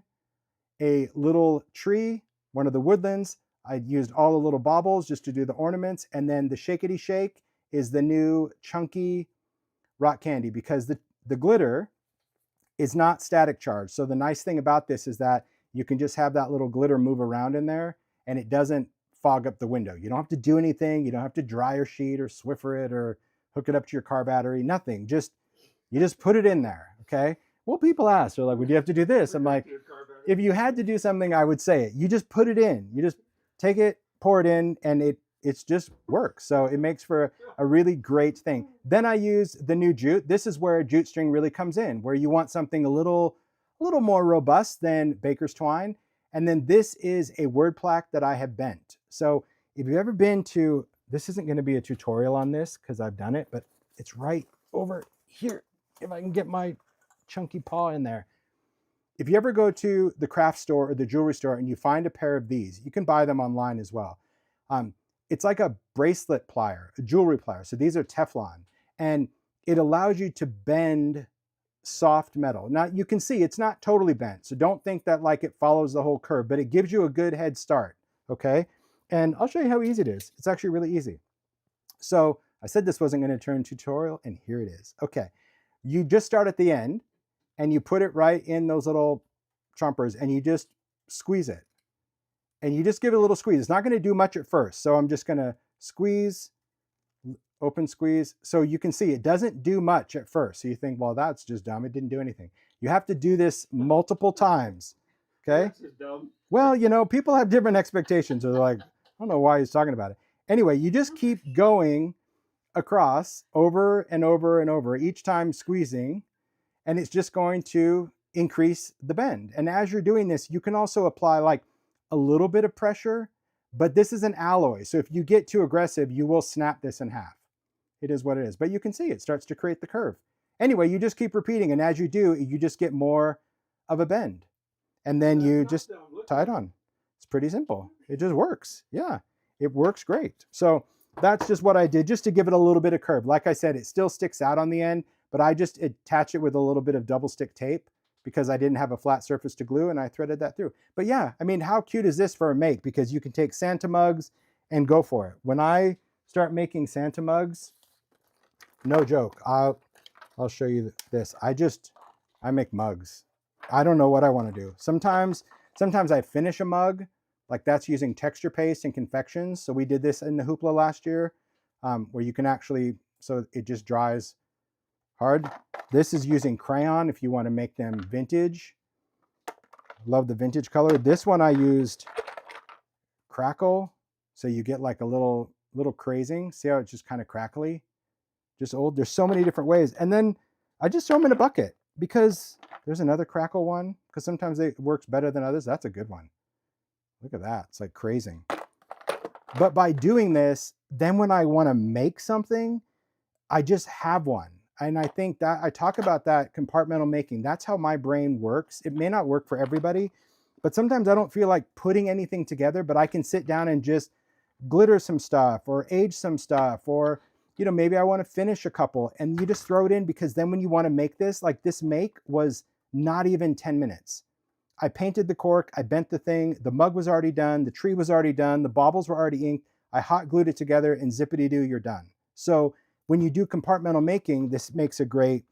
a little tree, one of the woodlands. I used all the little baubles just to do the ornaments, and then the shakety shake is the new chunky rock candy because the glitter is not static charge. So the nice thing about this is that you can just have that little glitter move around in there and it doesn't fog up the window. You don't have to do anything. You don't have to dry your sheet or Swiffer it or hook it up to your car battery, nothing. You just put it in there, okay? Well, people ask, they're like, would you have to do this? I'm like, if you had to do something, I would say it. You just put it in. You just take it, pour it in, and it's just works. So it makes for a really great thing. Then I use the new jute. This is where jute string really comes in, where you want something a little more robust than baker's twine. And then this is a word plaque that I have bent. So if you've ever been to, this isn't going to be a tutorial on this because I've done it, but it's right over here. If I can get my chunky paw in there. If you ever go to the craft store or the jewelry store and you find a pair of these, you can buy them online as well. It's like a bracelet plier, a jewelry plier. So these are Teflon and it allows you to bend soft metal. Now you can see it's not totally bent. So don't think that like it follows the whole curve, but it gives you a good head start. Okay. And I'll show you how easy it is. It's actually really easy. So I said this wasn't going to turn tutorial and here it is. Okay. You just start at the end and you put it right in those little trumpers and you just squeeze it. And you just give it a little squeeze. It's not going to do much at first. So I'm just going to squeeze, open squeeze. So you can see it doesn't do much at first. So you think, well, that's just dumb. It didn't do anything. You have to do this multiple times. Okay. This is dumb. Well, you know, people have different expectations. They're like, I don't know why he's talking about it. Anyway, you just keep going across over and over and over, each time squeezing, and it's just going to increase the bend. And as you're doing this, you can also apply like a little bit of pressure, but this is an alloy. So if you get too aggressive, you will snap this in half. It is what it is, but you can see it starts to create the curve. Anyway, you just keep repeating. And as you do, you just get more of a bend and then you just tie it on. It's pretty simple. It just works. Yeah, it works great. So that's just what I did just to give it a little bit of curve. Like I said, it still sticks out on the end, but I just attach it with a little bit of double stick tape because I didn't have a flat surface to glue and I threaded that through. But yeah, I mean, how cute is this for a make? Because you can take Santa mugs and go for it. When I start making Santa mugs, no joke, I'll show you this. I make mugs. I don't know what I want to do. Sometimes I finish a mug, like that's using texture paste and confections. So we did this in the Hoopla last year, where you can actually, so it just dries hard. This is using crayon if you want to make them vintage. Love the vintage color. This one I used crackle. So you get like a little crazing. See how it's just kind of crackly? Just old. There's so many different ways. And then I just throw them in a bucket because there's another crackle one because sometimes it works better than others. That's a good one. Look at that. It's like crazing. But by doing this, then when I want to make something, I just have one. And I think that I talk about that compartmental making. That's how my brain works. It may not work for everybody, but sometimes I don't feel like putting anything together, but I can sit down and just glitter some stuff or age some stuff, or, you know, maybe I want to finish a couple and you just throw it in because then when you want to make this, like this make was not even 10 minutes. I painted the cork, I bent the thing, the mug was already done, the tree was already done, the baubles were already inked, I hot glued it together and zippity-doo, you're done. So when you do compartmental making, this makes a great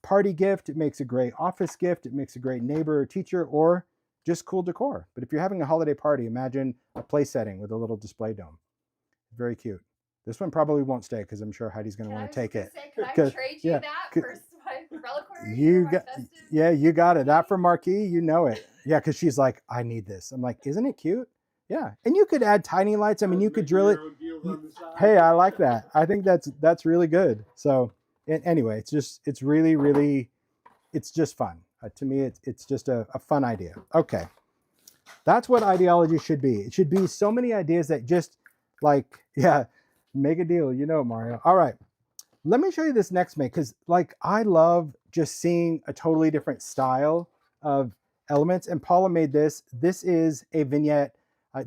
party gift, it makes a great office gift, it makes a great neighbor or teacher, or just cool decor. But if you're having a holiday party, imagine a place setting with a little display dome. Very cute. This one probably won't stay because I'm sure Heidi's going to want to take it. Can I trade you that for Reliquary? You or got, festive? yeah, you got it. That for Marquis, you know it. Yeah, because she's like, I need this. I'm like, isn't it cute? Yeah, and you could add tiny lights. I mean, you could drill it. Hey, I like that. I think that's really good. So anyway, it's really, really, it's just fun. To me, it's just a fun idea. Okay, that's what ideology should be. It should be so many ideas that just like, yeah, make a deal. You know, Mario. All right. Let me show you this next make, because like I love just seeing a totally different style of elements. And Paula made this. This is a vignette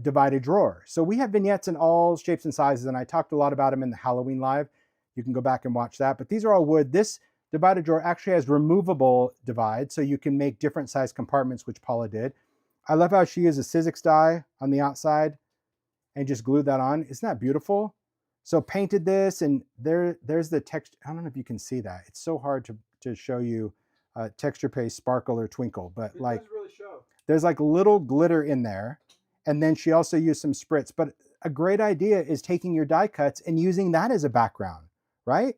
divided drawer. So we have vignettes in all shapes and sizes, and I talked a lot about them in the Halloween live. You can go back and watch that. But these are all wood. This divided drawer actually has removable divides, so you can make different size compartments, which Paula did. I love how she used a Sizzix die on the outside and just glued that on. Isn't that beautiful? So painted this, and there's the text. I don't know if you can see that. It's so hard to show you texture paste, sparkle, or twinkle, but It like does really show. there's like little glitter in there. And then she also used some spritz. But a great idea is taking your die cuts and using that as a background, right?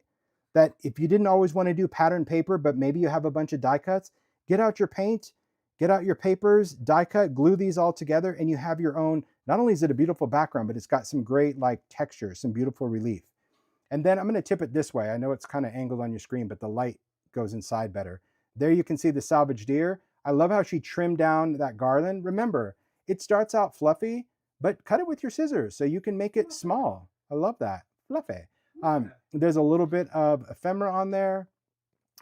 That if you didn't always want to do pattern paper, but maybe you have a bunch of die cuts, get out your paint, get out your papers, die cut, glue these all together, and you have your own. Not only is it a beautiful background, but it's got some great like texture, some beautiful relief. And then I'm going to tip it this way. I know it's kind of angled on your screen, but the light goes inside better. There you can see the salvage deer. I love how she trimmed down that garland. Remember, it starts out fluffy, but cut it with your scissors so you can make it small. I love that. Fluffy. There's a little bit of ephemera on there,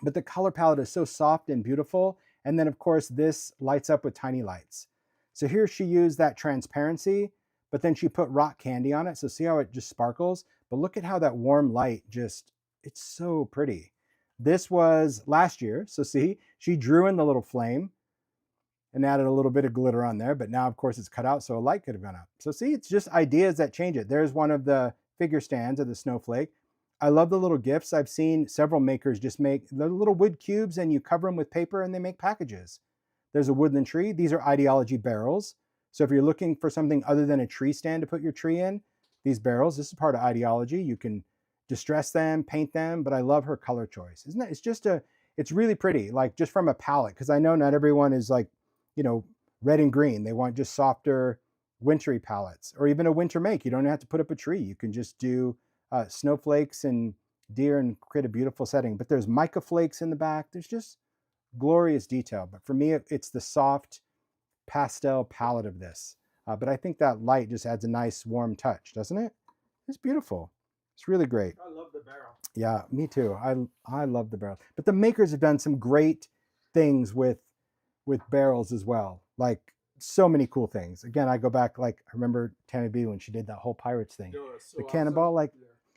but the color palette is so soft and beautiful. And then of course, this lights up with tiny lights. So here she used that transparency, but then she put rock candy on it. So see how it just sparkles? But look at how that warm light just, it's so pretty. This was last year. So see, she drew in the little flame and added a little bit of glitter on there, but now of course it's cut out so a light could have gone up. So see, it's just ideas that change it. There's one of the figure stands of the snowflake. I love the little gifts. I've seen several makers just make the little wood cubes and you cover them with paper and they make packages. There's a woodland tree. These are ideology barrels. So if you're looking for something other than a tree stand to put your tree in, these barrels, this is part of ideology. You can distress them, paint them, but I love her color choice. Isn't that, it's just it's really pretty, like just from a palette, because I know not everyone is like, you know, red and green. They want just softer wintry palettes, or even a winter make. You don't have to put up a tree. You can just do snowflakes and deer and create a beautiful setting. But there's mica flakes in the back. There's just glorious detail. But for me, it's the soft pastel palette of this. But I think that light just adds a nice warm touch, doesn't it? It's beautiful. It's really great. I love the barrel. Yeah, me too. I love the barrel. But the makers have done some great things with barrels as well. Like so many cool things. Again, I go back, like I remember Tammy B when she did that whole Pirates thing. No, it's so The cannonball, awesome. like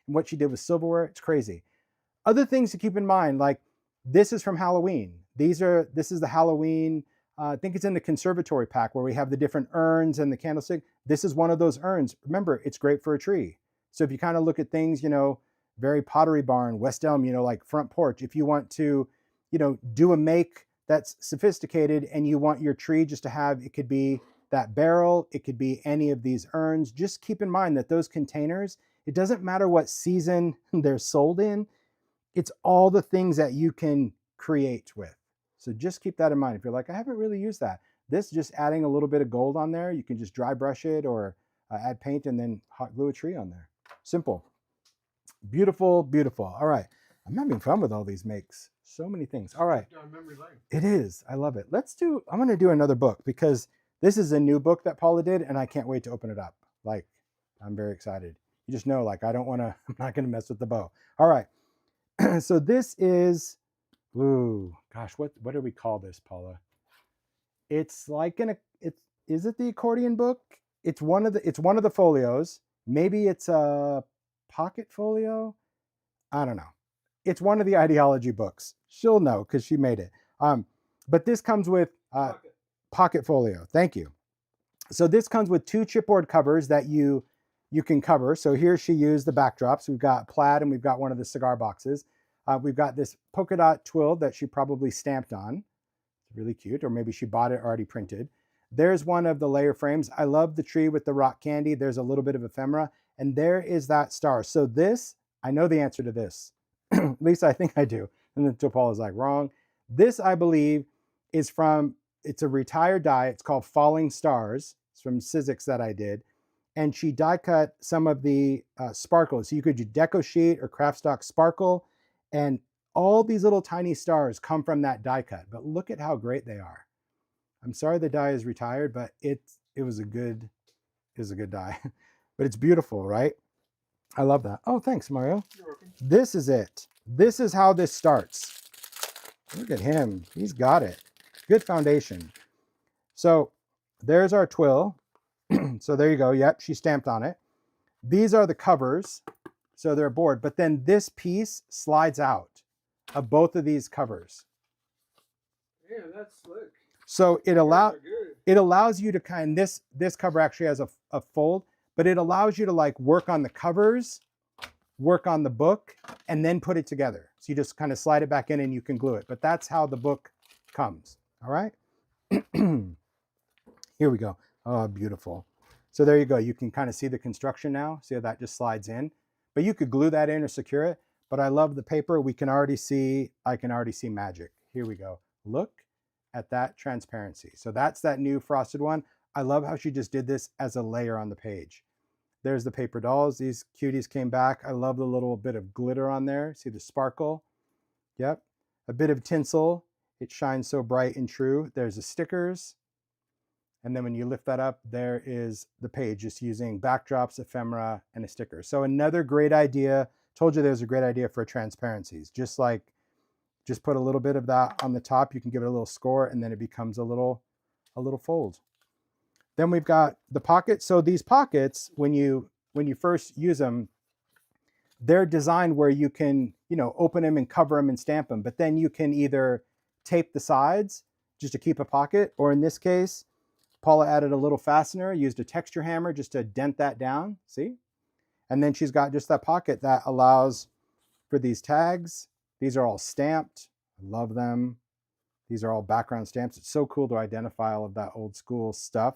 what she did with silverware, it's crazy. Other things to keep in mind, like this is from Halloween. This is the Halloween, I think it's in the conservatory pack where we have the different urns and the candlestick. This is one of those urns. Remember, it's great for a tree. So if you kind of look at things, you know, very Pottery Barn, West Elm, you know, like front porch, if you want to, you know, do a make that's sophisticated and you want your tree just to have, it could be that barrel, it could be any of these urns. Just keep in mind that those containers, it doesn't matter what season they're sold in, it's all the things that you can create with. So just keep that in mind. If you're like, I haven't really used that. This, just adding a little bit of gold on there, you can just dry brush it or add paint and then hot glue a tree on there. Simple. Beautiful, beautiful. All right. I'm having fun with all these makes. So many things. All right. Down memory lane. It is. I love it. I'm going to do another book because this is a new book that Paula did and I can't wait to open it up. Like, I'm very excited. You just know, like, I'm not going to mess with the bow. All right. So this is, ooh, gosh, what do we call this, Paula? It's like is it the accordion book? It's one of the folios. Maybe it's a pocket folio. I don't know. It's one of the ideology books. She'll know because she made it. But this comes with pocket folio. Thank you. So this comes with 2 chipboard covers that you can cover. So here she used the backdrops. We've got plaid and we've got one of the cigar boxes. We've got this polka dot twill that she probably stamped on. It's really cute. Or maybe she bought it already printed. There's one of the layer frames. I love the tree with the rock candy. There's a little bit of ephemera. And there is that star. So this, I know the answer to this. At least I think I do. And then Paula's like, wrong. This, I believe, is from, it's a retired die. It's called Falling Stars. It's from Sizzix that I did. And she die cut some of the sparkles. So you could do deco sheet or craft stock sparkle. And all these little tiny stars come from that die cut. But look at how great they are. I'm sorry the die is retired, but it was a good die. But it's beautiful, right? I love that. Oh, thanks, Mario. You're welcome. This is it. This is how this starts. Look at him. He's got it. Good foundation. So there's our twill. So there you go. Yep, she stamped on it. These are the covers. So they're board. But then this piece slides out of both of these covers. Yeah, that's slick. So it Good. allows you to kind of, this cover actually has a fold, but it allows you to like work on the covers, work on the book, and then put it together. So you just kind of slide it back in and you can glue it. But that's how the book comes. All right. Here we go. Oh, beautiful. So there you go. You can kind of see the construction now. See how that just slides in. But you could glue that in or secure it. But I love the paper. I can already see magic. Here we go. Look at that transparency. So that's that new frosted one. I love how she just did this as a layer on the page. There's the paper dolls. These cuties came back. I love the little bit of glitter on there. See the sparkle? Yep. A bit of tinsel. It shines so bright and true. There's the stickers. And then when you lift that up, there is the page, just using backdrops, ephemera, and a sticker. So another great idea. Told you there's a great idea for transparencies. Just put a little bit of that on the top. You can give it a little score, and then it becomes a little fold. Then we've got the pockets. So these pockets, when you first use them, they're designed where you can, open them and cover them and stamp them. But then you can either tape the sides just to keep a pocket, or in this case, Paula added a little fastener, used a texture hammer just to dent that down, see? And then she's got just that pocket that allows for these tags. These are all stamped. I love them. These are all background stamps. It's so cool to identify all of that old school stuff.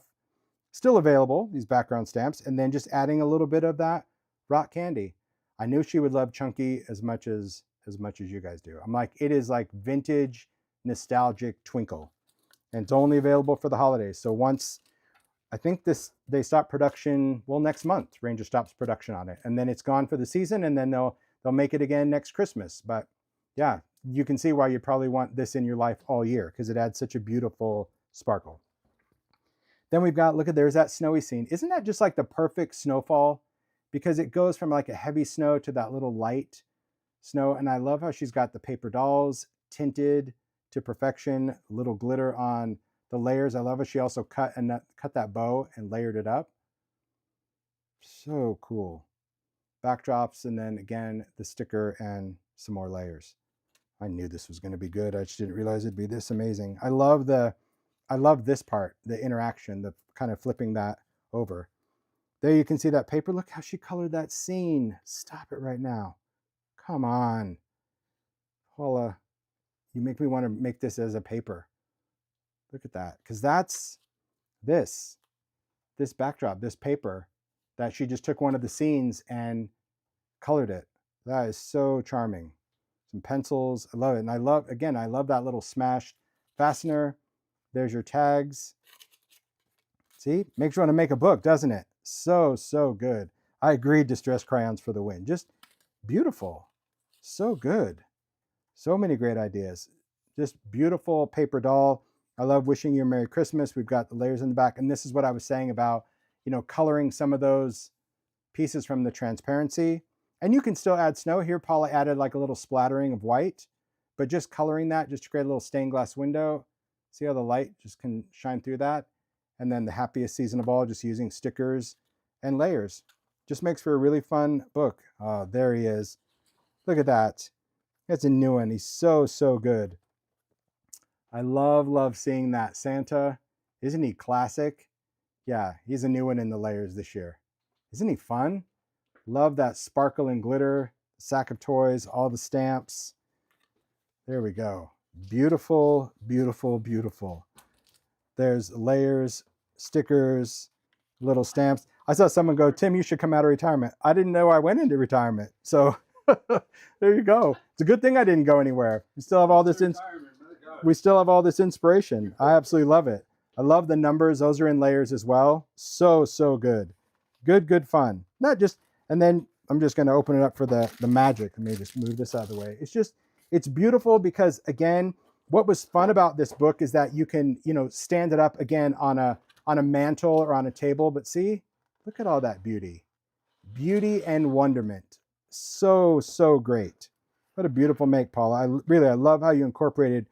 Still available, these background stamps. And then just adding a little bit of that rock candy. I knew she would love Chunky as much as you guys do. I'm like, it is like vintage, nostalgic twinkle. And it's only available for the holidays. So once, I think they stop production, well, next month, Ranger stops production on it. And then it's gone for the season, and then they'll make it again next Christmas. But yeah, you can see why you probably want this in your life all year, because it adds such a beautiful sparkle. Then we've got, look at, there's that snowy scene. Isn't that just like the perfect snowfall? Because it goes from like a heavy snow to that little light snow. And I love how she's got the paper dolls tinted to perfection, little glitter on the layers. I love how she also cut that bow and layered it up. So cool. Backdrops, and then again, the sticker and some more layers. I knew this was going to be good. I just didn't realize it'd be this amazing. I love this part, the interaction, the kind of flipping that over. There you can see that paper. Look how she colored that scene. Stop it right now. Come on. Paula, you make me want to make this as a paper. Look at that. Because that's this backdrop, this paper, that she just took one of the scenes and colored it. That is so charming. Some pencils. I love it. And I love that little smashed fastener. There's your tags. See, makes you want to make a book, doesn't it? So, so good. I agree, Distress Crayons for the win. Just beautiful. So good. So many great ideas. Just beautiful paper doll. I love Wishing You a Merry Christmas. We've got the layers in the back. And this is what I was saying about, coloring some of those pieces from the transparency. And you can still add snow here. Paula added like a little splattering of white, but just coloring that just to create a little stained glass window. See how the light just can shine through that? And then the happiest season of all, just using stickers and layers. Just makes for a really fun book. Oh, there he is. Look at that. That's a new one. He's so, so good. I love seeing that Santa. Isn't he classic? Yeah, he's a new one in the layers this year. Isn't he fun? Love that sparkle and glitter, sack of toys, all the stamps. There we go. Beautiful, beautiful, beautiful. There's layers, stickers, little stamps. I saw someone go, Tim, you should come out of retirement. I didn't know I went into retirement. So There you go. It's a good thing I didn't go anywhere. We still have all this we still have all this inspiration. I absolutely love it. I love the numbers. Those are in layers as well. So, so good. Good fun. Not just, and then I'm just going to open it up for the magic. Let me just move this out of the way. It's beautiful because, again, what was fun about this book is that you can, stand it up again on a mantle or on a table. But see, look at all that beauty. Beauty and wonderment. So, so great. What a beautiful make, Paula. I love how you incorporated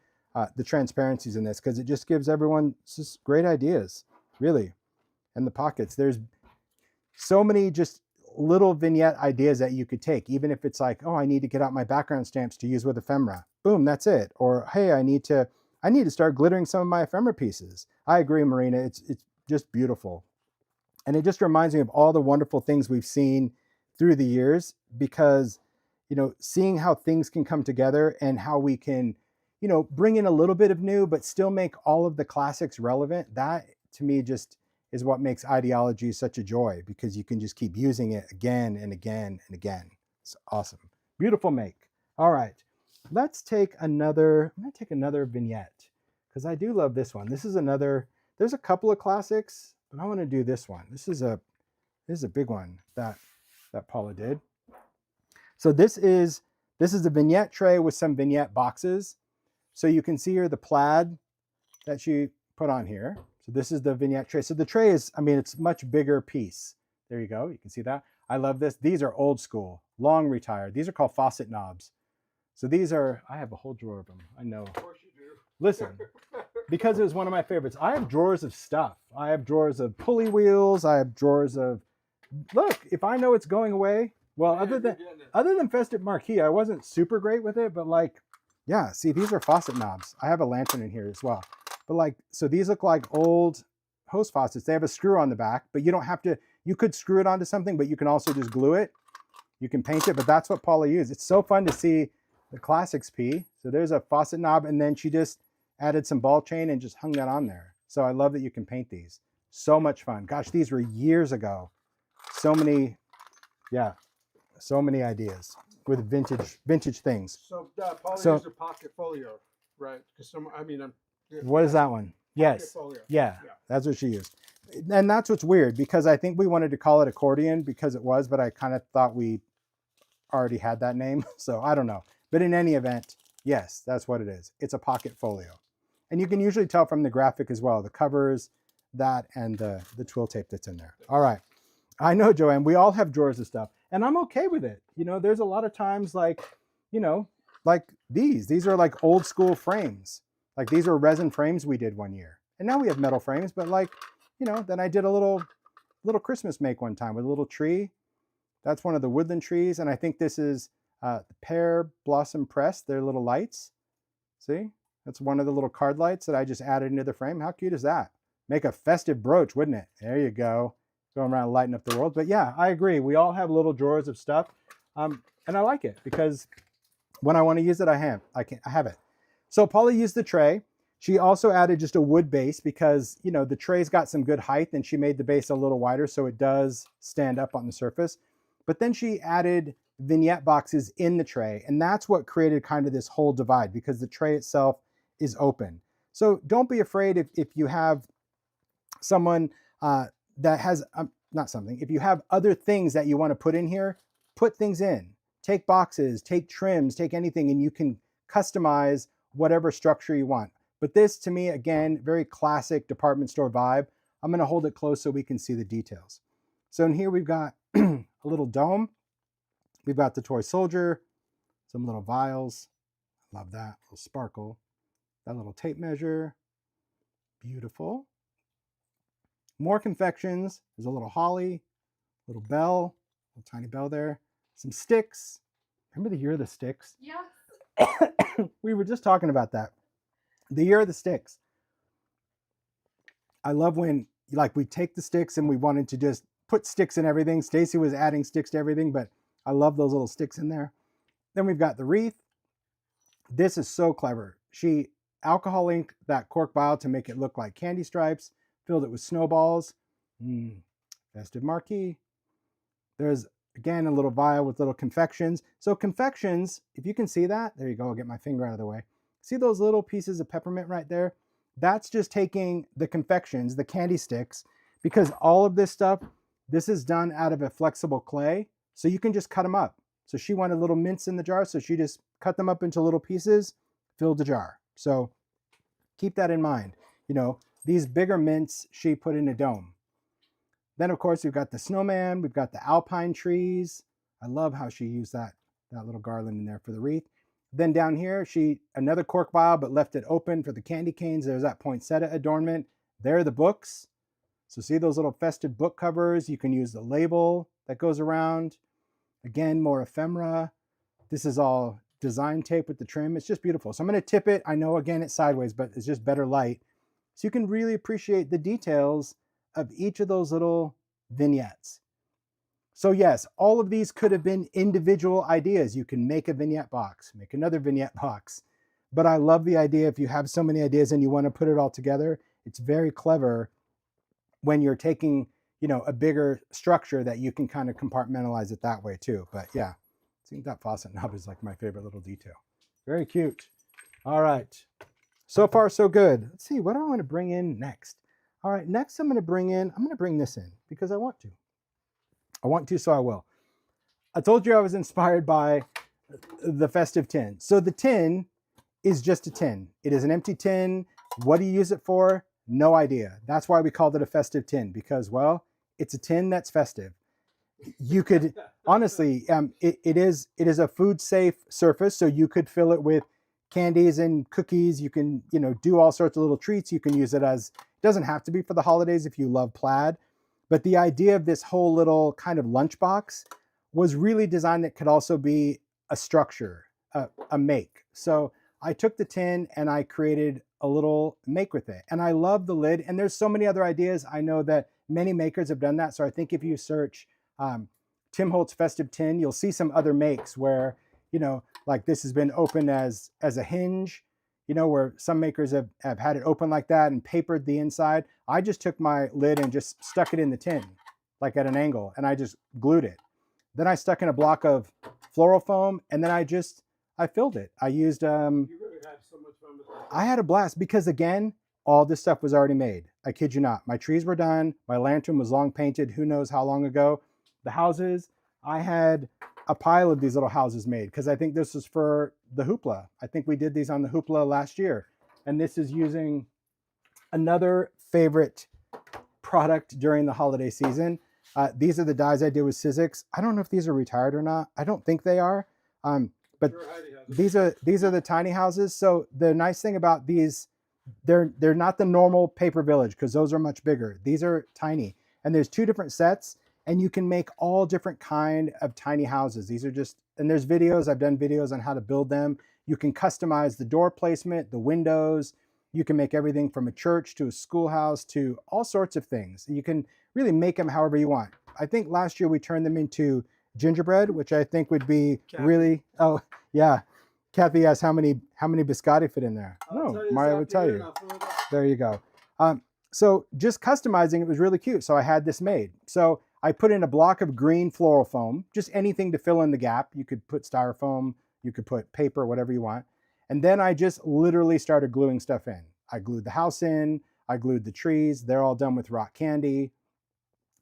the transparencies in this, because it just gives everyone just great ideas, really. And the pockets, there's so many just little vignette ideas that you could take, even if it's like, oh, I need to get out my background stamps to use with ephemera. Boom, that's it. Or hey, I need to start glittering some of my ephemera pieces. I agree, Marina. It's just beautiful. And it just reminds me of all the wonderful things we've seen through the years, because seeing how things can come together and how we can bring in a little bit of new, but still make all of the classics relevant. That to me just is what makes ideology such a joy, because you can just keep using it again and again and again. It's awesome. Beautiful make. All right, let's take another, I'm gonna take another vignette, because I do love this one. This is another, there's a couple of classics, but I want to do this one. This is a big one that Paula did. So this is a vignette tray with some vignette boxes. So you can see here the plaid that she put on here. So this is the vignette tray. So the tray is, it's a much bigger piece. There you go. You can see that. I love this. These are old school, long retired. These are called faucet knobs. So these are, I have a whole drawer of them. I know. Of course you do. Listen, because it was one of my favorites. I have drawers of stuff. I have drawers of pulley wheels. I have drawers of, look, if I know it's going away, well, Yeah, other than festive marquee, I wasn't super great with it, but like, yeah, see, these are faucet knobs. I have a lantern in here as well. But so these look like old hose faucets. They have a screw on the back, but you don't have to, you could screw it onto something, but you can also just glue it. You can paint it, but that's what Paula used. It's so fun to see the classics P. So there's a faucet knob, and then she just added some ball chain and just hung that on there. So I love that you can paint these. So much fun. Gosh, these were years ago. So many ideas with vintage things. So Paula So- used a pocket folio, right? Because What is that one? Yes. folio. Yeah, Yeah. that's what she used. And that's what's weird, because I think we wanted to call it accordion because it was, but I kind of thought we already had that name. So I don't know. But in any event, yes, that's what it is. It's a pocket folio. And you can usually tell from the graphic as well, the covers, that, and the twill tape that's in there. All right. I know, Joanne, we all have drawers of stuff, and I'm okay with it. There's a lot of times like these are like old school frames. Like these are resin frames we did one year. And now we have metal frames, but then I did a little Christmas make one time with a little tree. That's one of the woodland trees. And I think this is the pear blossom press. They're little lights. See, that's one of the little card lights that I just added into the frame. How cute is that? Make a festive brooch, wouldn't it? There you go. Going around lighting up the world. But yeah, I agree. We all have little drawers of stuff. And I like it because when I want to use it, I have it. So Paula used the tray. She also added just a wood base because, the tray's got some good height, and she made the base a little wider so it does stand up on the surface. But then she added vignette boxes in the tray, and that's what created kind of this whole divide, because the tray itself is open. So don't be afraid if you have someone that has, if you have other things that you want to put in here, put things in. Take boxes, take trims, take anything, and you can customize whatever structure you want. But this, to me, again, very classic department store vibe. I'm going to hold it close so we can see the details. So in here we've got a little dome. We've got the toy soldier, some little vials. Love that. Little sparkle. That little tape measure. Beautiful. More confections. There's a little holly, little bell, little tiny bell there. Some sticks. Remember the year of the sticks? Yeah. We were just talking about that. The year of the sticks. I love when we take the sticks and we wanted to just put sticks in everything. Stacy was adding sticks to everything, but I love those little sticks in there. Then we've got the wreath. This is so clever. She alcohol inked that cork vial to make it look like candy stripes, filled it with snowballs. Festive marquee. There's Again, a little vial with little confections. So confections, if you can see that, there you go, I'll get my finger out of the way. See those little pieces of peppermint right there? That's just taking the confections, the candy sticks, because all of this stuff, this is done out of a flexible clay, so you can just cut them up. So she wanted little mints in the jar, so she just cut them up into little pieces, filled the jar. So keep that in mind. You know, these bigger mints she put in a dome. Then of course we've got the snowman, we've got the alpine trees. I love how she used that little garland in there for the wreath. Then down here, another cork vial, but left it open for the candy canes. There's that poinsettia adornment. There are the books. So see those little festive book covers? You can use the label that goes around. Again, more ephemera. This is all design tape with the trim. It's just beautiful. So I'm going to tip it. I know, again, it's sideways, but it's just better light. So you can really appreciate the details of each of those little vignettes. So yes, all of these could have been individual ideas. You can make a vignette box, make another vignette box. But I love the idea, if you have so many ideas and you want to put it all together, it's very clever when you're taking, you know, a bigger structure that you can kind of compartmentalize it that way too. But yeah, I think that faucet knob is like my favorite little detail. Very cute. All right. So far, so good. Let's see, what do I want to bring in next? All right, next I'm going to bring this in because I want to. So I will. I told you I was inspired by the festive tin. So the tin is just a tin. It is an empty tin. What do you use it for? No idea. That's why we called it a festive tin, because, well, it's a tin that's festive. You could, honestly, it is a food safe surface, so you could fill it with candies and cookies. You can, you know, do all sorts of little treats. You can use it as, it doesn't have to be for the holidays if you love plaid. But the idea of this whole little kind of lunchbox was really designed that could also be a structure, a make. So I took the tin and I created a little make with it. And I love the lid. And there's so many other ideas. I know that many makers have done that. So I think if you search Tim Holtz Festive Tin, you'll see some other makes where, you know, like this has been opened as a hinge, you know, where some makers have had it open like that and papered the inside. I just took my lid and just stuck it in the tin, like at an angle, and I just glued it. Then I stuck in a block of floral foam, and then I filled it. I used, You really had so much fun with that. I had a blast because, again, all this stuff was already made. I kid you not. My trees were done. My lantern was long painted. Who knows how long ago. The houses, I had a pile of these little houses made because I think this was for the hoopla. I think we did these on the hoopla last year. And this is using another favorite product during the holiday season. These are the dies I did with Sizzix. I don't know if these are retired or not. I don't think they are. But Sure, Heidi has it. these are the tiny houses. So the nice thing about these, they're not the normal Paper Village because those are much bigger. These are tiny. And there's two different sets, and you can make all different kind of tiny houses. These are just, and there's videos. I've done videos on how to build them. You can customize the door placement, the windows. You can make everything from a church to a schoolhouse to all sorts of things. You can really make them however you want. I think last year we turned them into gingerbread, which I think would be Kathy. really, oh yeah. Kathy asked how many biscotti fit in there. I'll No, tell you Mario this would tell afternoon, you. I'll fill it up. There you go. So just customizing it was really cute. So I had this made. So I put in a block of green floral foam, just anything to fill in the gap. You could put styrofoam, you could put paper, whatever you want. And then I just literally started gluing stuff in. I glued the house in, I glued the trees. They're all done with rock candy.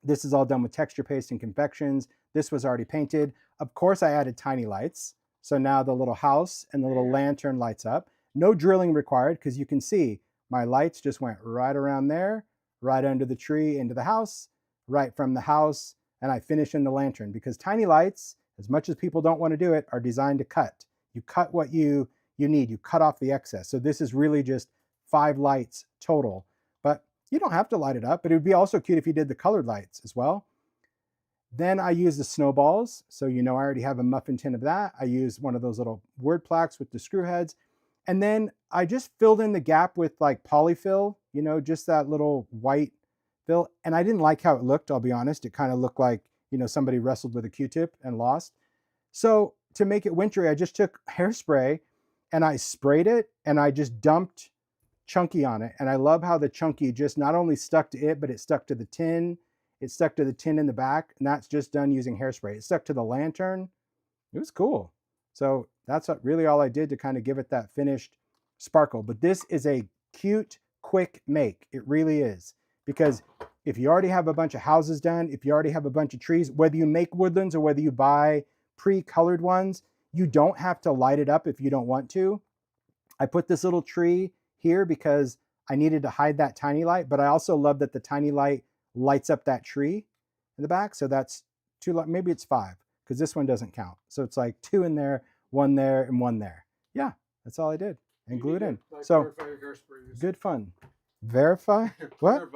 This is all done with texture paste and confections. This was already painted. Of course, I added tiny lights. So now the little house and the little lantern lights up. No drilling required because you can see my lights just went right around there, right under the tree, into the house, right from the house, and I finished in the lantern because tiny lights, as much as people don't want to do it, are designed to cut. You cut what you need. You cut off the excess. So this is really just 5 lights total. But you don't have to light it up, but it would be also cute if you did the colored lights as well. Then I use the snowballs. So you know I already have a muffin tin of that. I use one of those little word plaques with the screw heads. And then I just filled in the gap with like polyfill, you know, just that little white fill. And I didn't like how it looked, I'll be honest. It kind of looked like, you know, somebody wrestled with a Q-tip and lost. So to make it wintry, I just took hairspray and I sprayed it and I just dumped Chunky on it. And I love how the Chunky just not only stuck to it, but it stuck to the tin. It stuck to the tin in the back, and that's just done using hairspray. It stuck to the lantern. It was cool. So that's really all I did to kind of give it that finished sparkle. But this is a cute, quick make. It really is. Because if you already have a bunch of houses done, if you already have a bunch of trees, whether you make woodlands or whether you buy pre-colored ones, you don't have to light it up if you don't want to. I put this little tree here because I needed to hide that tiny light, but I also love that the tiny light lights up that tree in the back. So that's 2 lights, maybe it's 5, because this one doesn't count. So it's like 2 in there, 1 there, and 1 there. Yeah, that's all I did. And glue it in. So good fun. Verify? What?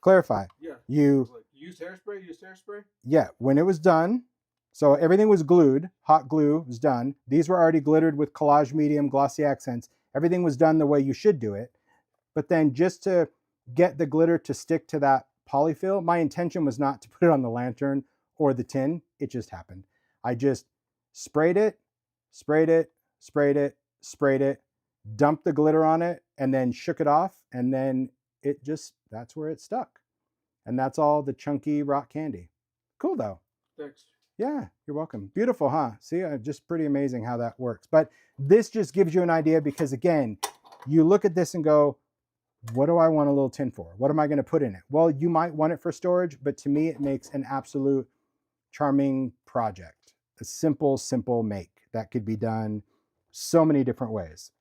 Clarify. Yeah. You use hairspray? Use hairspray? Yeah, when it was done, so everything was glued, hot glue was done. These were already glittered with collage medium, glossy accents. Everything was done the way you should do it. But then just to get the glitter to stick to that polyfill, my intention was not to put it on the lantern or the tin. It just happened. I just sprayed it, sprayed it, sprayed it, sprayed it, dumped the glitter on it, and then shook it off. And then it just, that's where it stuck. And that's all the chunky rock candy. Cool though. Thanks. Yeah, you're welcome. Beautiful, huh? See, just pretty amazing how that works. But this just gives you an idea because again, you look at this and go, what do I want a little tin for? What am I going to put in it? Well, you might want it for storage, but to me, it makes an absolute charming project. A simple, simple make that could be done so many different ways.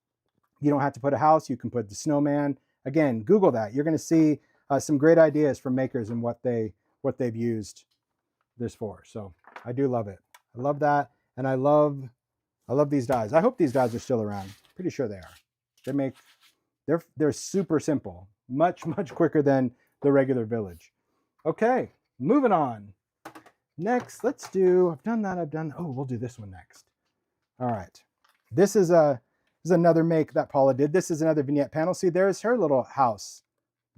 You don't have to put a house. You can put the snowman. Again, Google that. You're going to see some great ideas from makers and what they've used this for. So I do love it. I love that. And I love these dies. I hope these dies are still around. Pretty sure they are. They're super simple, much quicker than the regular village. Okay, moving on. Next, let's do, I've done that, oh, we'll do this one next. All right, this is another make that Paula did. This is another vignette panel. See, there's her little house.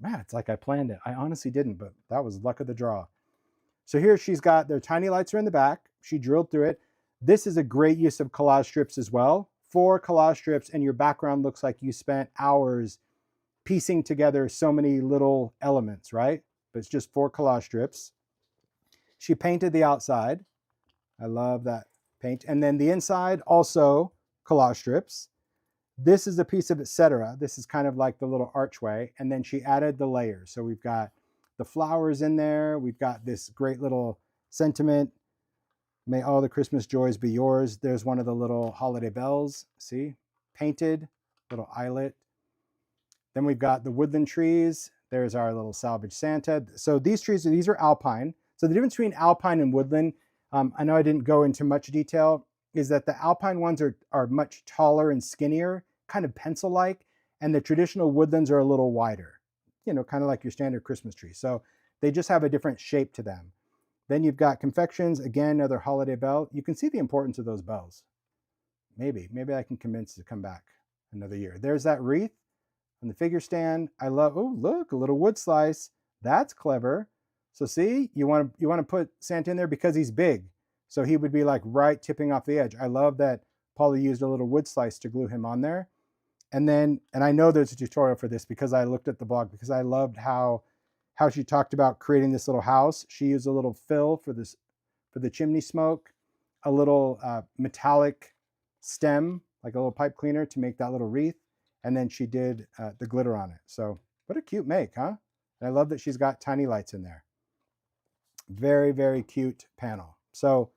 Man, it's like I planned it. I honestly didn't, but that was luck of the draw. So here she's got, their tiny lights are in the back. She drilled through it. This is a great use of collage strips as well. 4 collage strips and your background looks like you spent hours piecing together so many little elements, right? But it's just 4 collage strips. She painted the outside. I love that paint. And then the inside also collage strips. This is a piece of etc. This is kind of like the little archway. And then she added the layers. So we've got the flowers in there. We've got this great little sentiment. May all the Christmas joys be yours. There's one of the little holiday bells. See? Painted, little eyelet. Then we've got the woodland trees. There's our little salvage Santa. So these trees, these are alpine. So the difference between alpine and woodland, I know I didn't go into much detail, is that the alpine ones are much taller and skinnier, kind of pencil-like, and the traditional woodlands are a little wider, you know, kind of like your standard Christmas tree. So they just have a different shape to them. Then you've got confections, again, another holiday bell. You can see the importance of those bells. Maybe I can convince to come back another year. There's that wreath on the figure stand. I love, oh, look, a little wood slice. That's clever. So see, you want to put Santa in there because he's big. So he would be like right tipping off the edge. I love that Paula used a little wood slice to glue him on there. And then, and I know there's a tutorial for this because I looked at the blog because I loved how she talked about creating this little house. She used a little fill for the chimney smoke, a little metallic stem, like a little pipe cleaner to make that little wreath. And then she did the glitter on it. So what a cute make, huh? And I love that she's got tiny lights in there. Very, very cute panel. So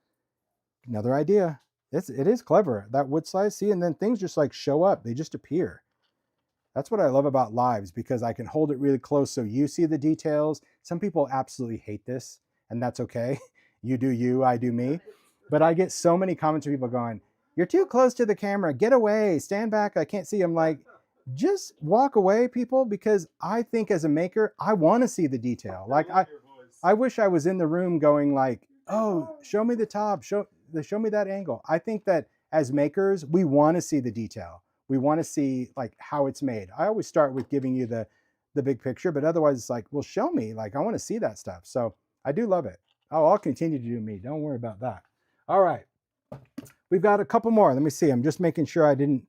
another idea. It is clever. That wood slice, see, and then things just like show up. They just appear. That's what I love about lives because I can hold it really close so you see the details. Some people absolutely hate this, and that's okay. You do you, I do me. But I get so many comments from people going, you're too close to the camera. Get away. Stand back. I can't see. I'm like, just walk away, people, because I think as a maker, I want to see the detail. Like I wish I was in the room going like, oh, show me the top. Show me that angle. I think that as makers, we want to see the detail. We want to see like how it's made. I always start with giving you the big picture, but otherwise it's like, well, show me. Like I want to see that stuff. So I do love it. Oh, I'll continue to do me. Don't worry about that. All right. We've got a couple more. Let me see. I'm just making sure I didn't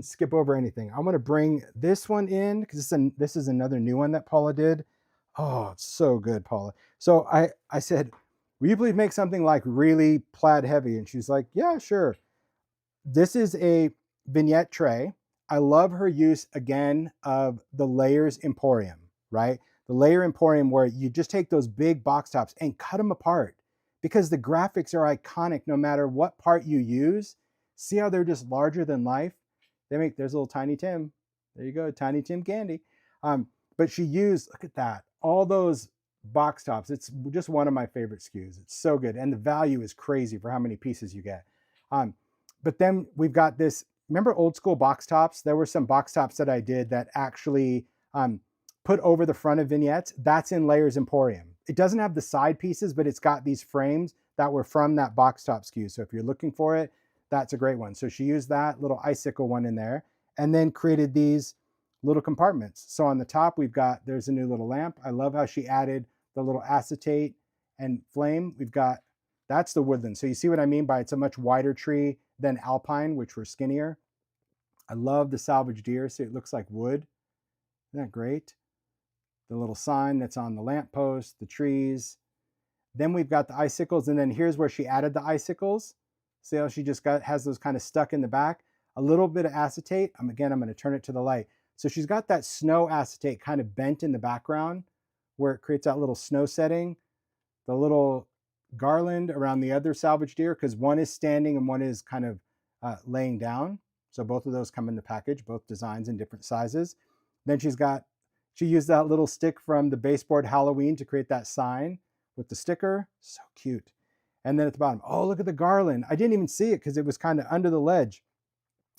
skip over anything. I'm going to bring this one in because this is another new one that Paula did. Oh, it's so good, Paula. So I said, will you please make something like really plaid heavy? And she's like, yeah, sure. This is a vignette tray. I love her use again of the Layers Emporium, right? The Layer Emporium where you just take those big box tops and cut them apart because the graphics are iconic no matter what part you use. See how they're just larger than life? There's a little Tiny Tim. There you go, Tiny Tim candy. But she used, look at that, all those box tops. It's just one of my favorite SKUs. It's so good. And the value is crazy for how many pieces you get. But then we've got this, remember old school box tops? There were some box tops that I did that actually put over the front of vignettes. That's in Layers Emporium. It doesn't have the side pieces, but it's got these frames that were from that box top SKU. So if you're looking for it, that's a great one. So she used that little icicle one in there and then created these little compartments. So on the top, there's a new little lamp. I love how she added the little acetate and flame. That's the woodland. So you see what I mean by it's a much wider tree than alpine, which were skinnier. I love the salvage deer, so it looks like wood. Isn't that great? The little sign that's on the lamppost, the trees. Then we've got the icicles, and then here's where she added the icicles. See how she just has those kind of stuck in the back? A little bit of acetate. Again, I'm going to turn it to the light. So she's got that snow acetate kind of bent in the background where it creates that little snow setting. The little garland around the other salvage deer, because one is standing and one is kind of laying down. So both of those come in the package, both designs in different sizes. Then she used that little stick from the baseboard Halloween to create that sign with the sticker. So cute. And then at the bottom, oh, look at the garland. I didn't even see it because it was kind of under the ledge.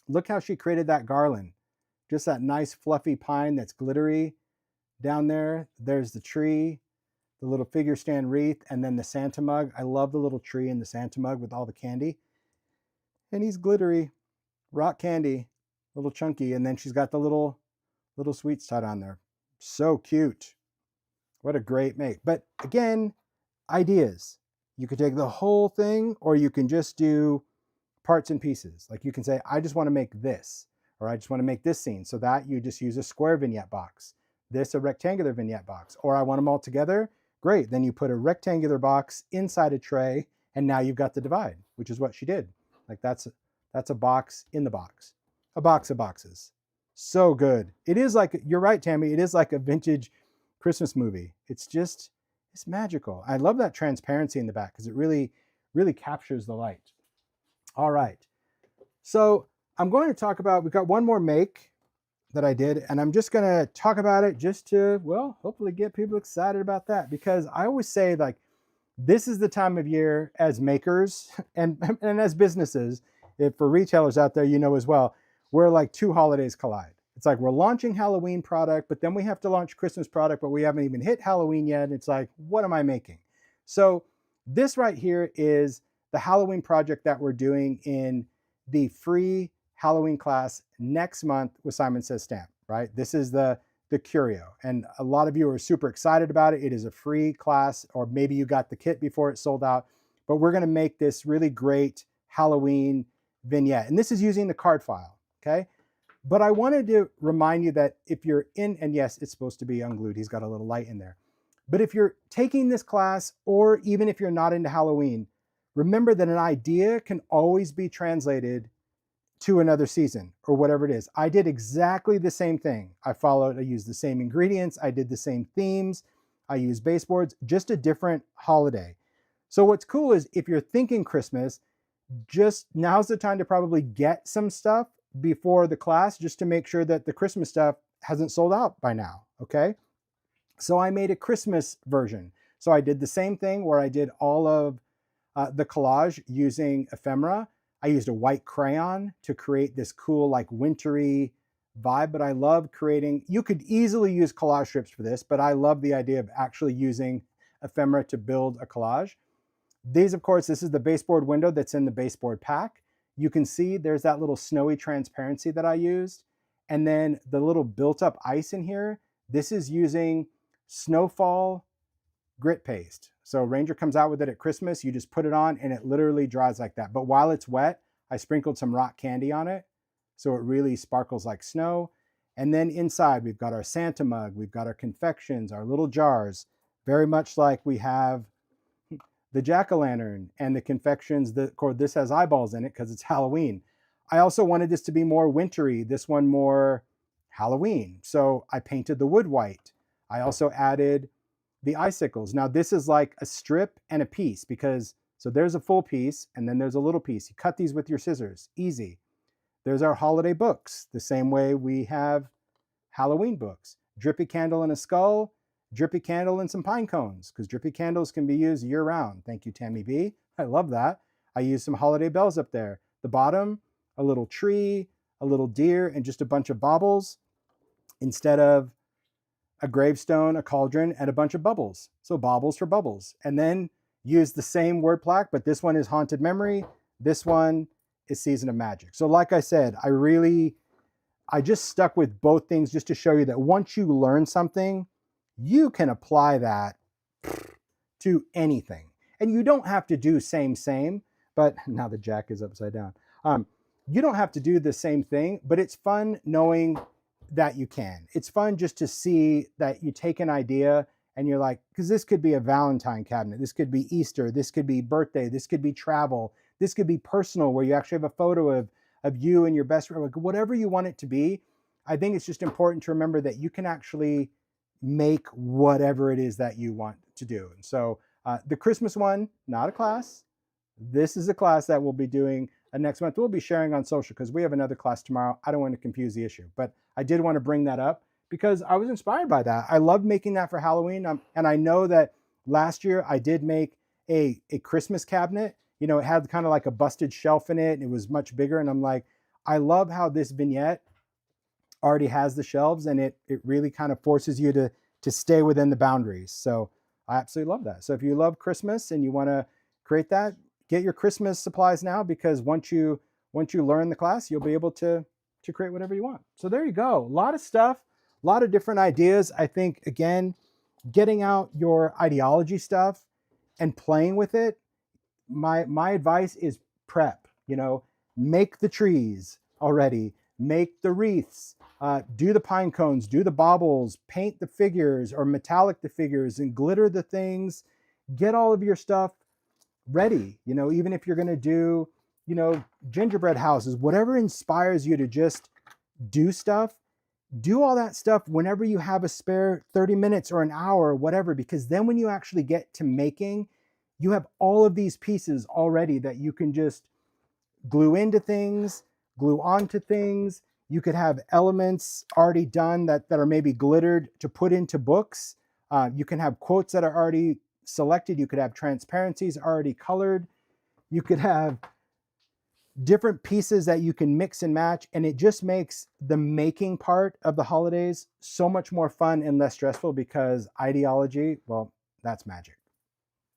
Look how she created that garland. Just that nice fluffy pine that's glittery down there. There's the tree, the little figure stand wreath, and then the Santa mug. I love the little tree in the Santa mug with all the candy. And he's glittery, rock candy, little chunky. And then she's got the little sweets tied on there. So cute. What a great make. But again, ideas. You could take the whole thing, or you can just do parts and pieces. Like you can say, I just want to make this, or I just want to make this scene. So that you just use a square vignette box, this a rectangular vignette box, or I want them all together. Great. Then you put a rectangular box inside a tray, and now you've got the divide, which is what she did. Like that's a box in the box, a box of boxes. So good. It is like, you're right, Tammy. It is like a vintage Christmas movie. It's magical. I love that transparency in the back because it really, really captures the light. All right. So I'm going to talk about, we've got one more make that I did, and I'm just going to talk about it just to, well, hopefully get people excited about that, because I always say, like, this is the time of year as makers and as businesses, if for retailers out there, you know as well, where like two holidays collide. It's like we're launching Halloween product, but then we have to launch Christmas product, but we haven't even hit Halloween yet. And it's like, what am I making? So this right here is the Halloween project that we're doing in the free Halloween class next month with Simon Says Stamp, right? This is the Curio. And a lot of you are super excited about it. It is a free class, or maybe you got the kit before it sold out, but we're going to make this really great Halloween vignette. And this is using the card file, okay? But I wanted to remind you that if you're in, and yes, it's supposed to be unglued. He's got a little light in there. But if you're taking this class, or even if you're not into Halloween, remember that an idea can always be translated to another season or whatever it is. I did exactly the same thing. I used the same ingredients. I did the same themes. I used baseboards, just a different holiday. So what's cool is if you're thinking Christmas, just now's the time to probably get some stuff before the class, just to make sure that the Christmas stuff hasn't sold out by now, okay? So I made a Christmas version. So I did the same thing where I did all of the collage using ephemera. I used a white crayon to create this cool, like, wintry vibe, but I love creating, you could easily use collage strips for this, but I love the idea of actually using ephemera to build a collage. These, of course, this is the baseboard window that's in the baseboard pack. You can see there's that little snowy transparency that I used. And then the little built up ice in here, this is using snowfall grit paste. So Ranger comes out with it at Christmas. You just put it on and it literally dries like that. But while it's wet, I sprinkled some rock candy on it, so it really sparkles like snow. And then inside, we've got our Santa mug, we've got our confections, our little jars, very much like we have the jack-o'-lantern and the confections. Of course, this has eyeballs in it because it's Halloween. I also wanted this to be more wintry, this one more Halloween. So I painted the wood white. I also added the icicles. Now this is like a strip and a piece because, so there's a full piece and then there's a little piece. You cut these with your scissors, easy. There's our holiday books, the same way we have Halloween books. Drippy candle and a skull, drippy candle and some pine cones, because drippy candles can be used year round. Thank you, Tammy B. I love that. I used some holiday bells up there. The bottom, a little tree, a little deer, and just a bunch of baubles instead of a gravestone, a cauldron, and a bunch of bubbles. So baubles for bubbles. And then use the same word plaque, but this one is Haunted Memory. This one is Season of Magic. So like I said, I just stuck with both things just to show you that once you learn something, you can apply that to anything. And you don't have to do same, but now the jack is upside down. You don't have to do the same thing, but it's fun knowing that you can. It's fun just to see that you take an idea and you're like, because this could be a Valentine cabinet, this could be Easter, this could be birthday, this could be travel, this could be personal where you actually have a photo of you and your best friend, whatever you want it to be. I think it's just important to remember that you can actually make whatever it is that you want to do. And so the Christmas one, not a class. This is a class that we'll be doing next month. We'll be sharing on social because we have another class tomorrow. I don't want to confuse the issue, but I did want to bring that up because I was inspired by that. I loved making that for Halloween. And I know that last year I did make a Christmas cabinet. You know, it had kind of like a busted shelf in it. And it was much bigger. And I'm like, I love how this vignette already has the shelves and it really kind of forces you to stay within the boundaries. So I absolutely love that. So if you love Christmas and you want to create that, get your Christmas supplies now, because once you learn the class, you'll be able to create whatever you want. So there you go. A lot of stuff, a lot of different ideas. I think, again, getting out your ideology stuff and playing with it. My advice is prep, you know, make the trees already, make the wreaths, do the pine cones, do the baubles, paint the figures or metallic the figures and glitter the things, get all of your stuff ready. You know, even if you're going to do, you know, gingerbread houses, whatever inspires you to just do stuff, do all that stuff whenever you have a spare 30 minutes or an hour or whatever, because then when you actually get to making, you have all of these pieces already that you can just glue into things, glue onto things. You could have elements already done that are maybe glittered to put into books. You can have quotes that are already selected. You could have transparencies already colored. You could have different pieces that you can mix and match. And it just makes the making part of the holidays so much more fun and less stressful, because ideology, well, that's magic.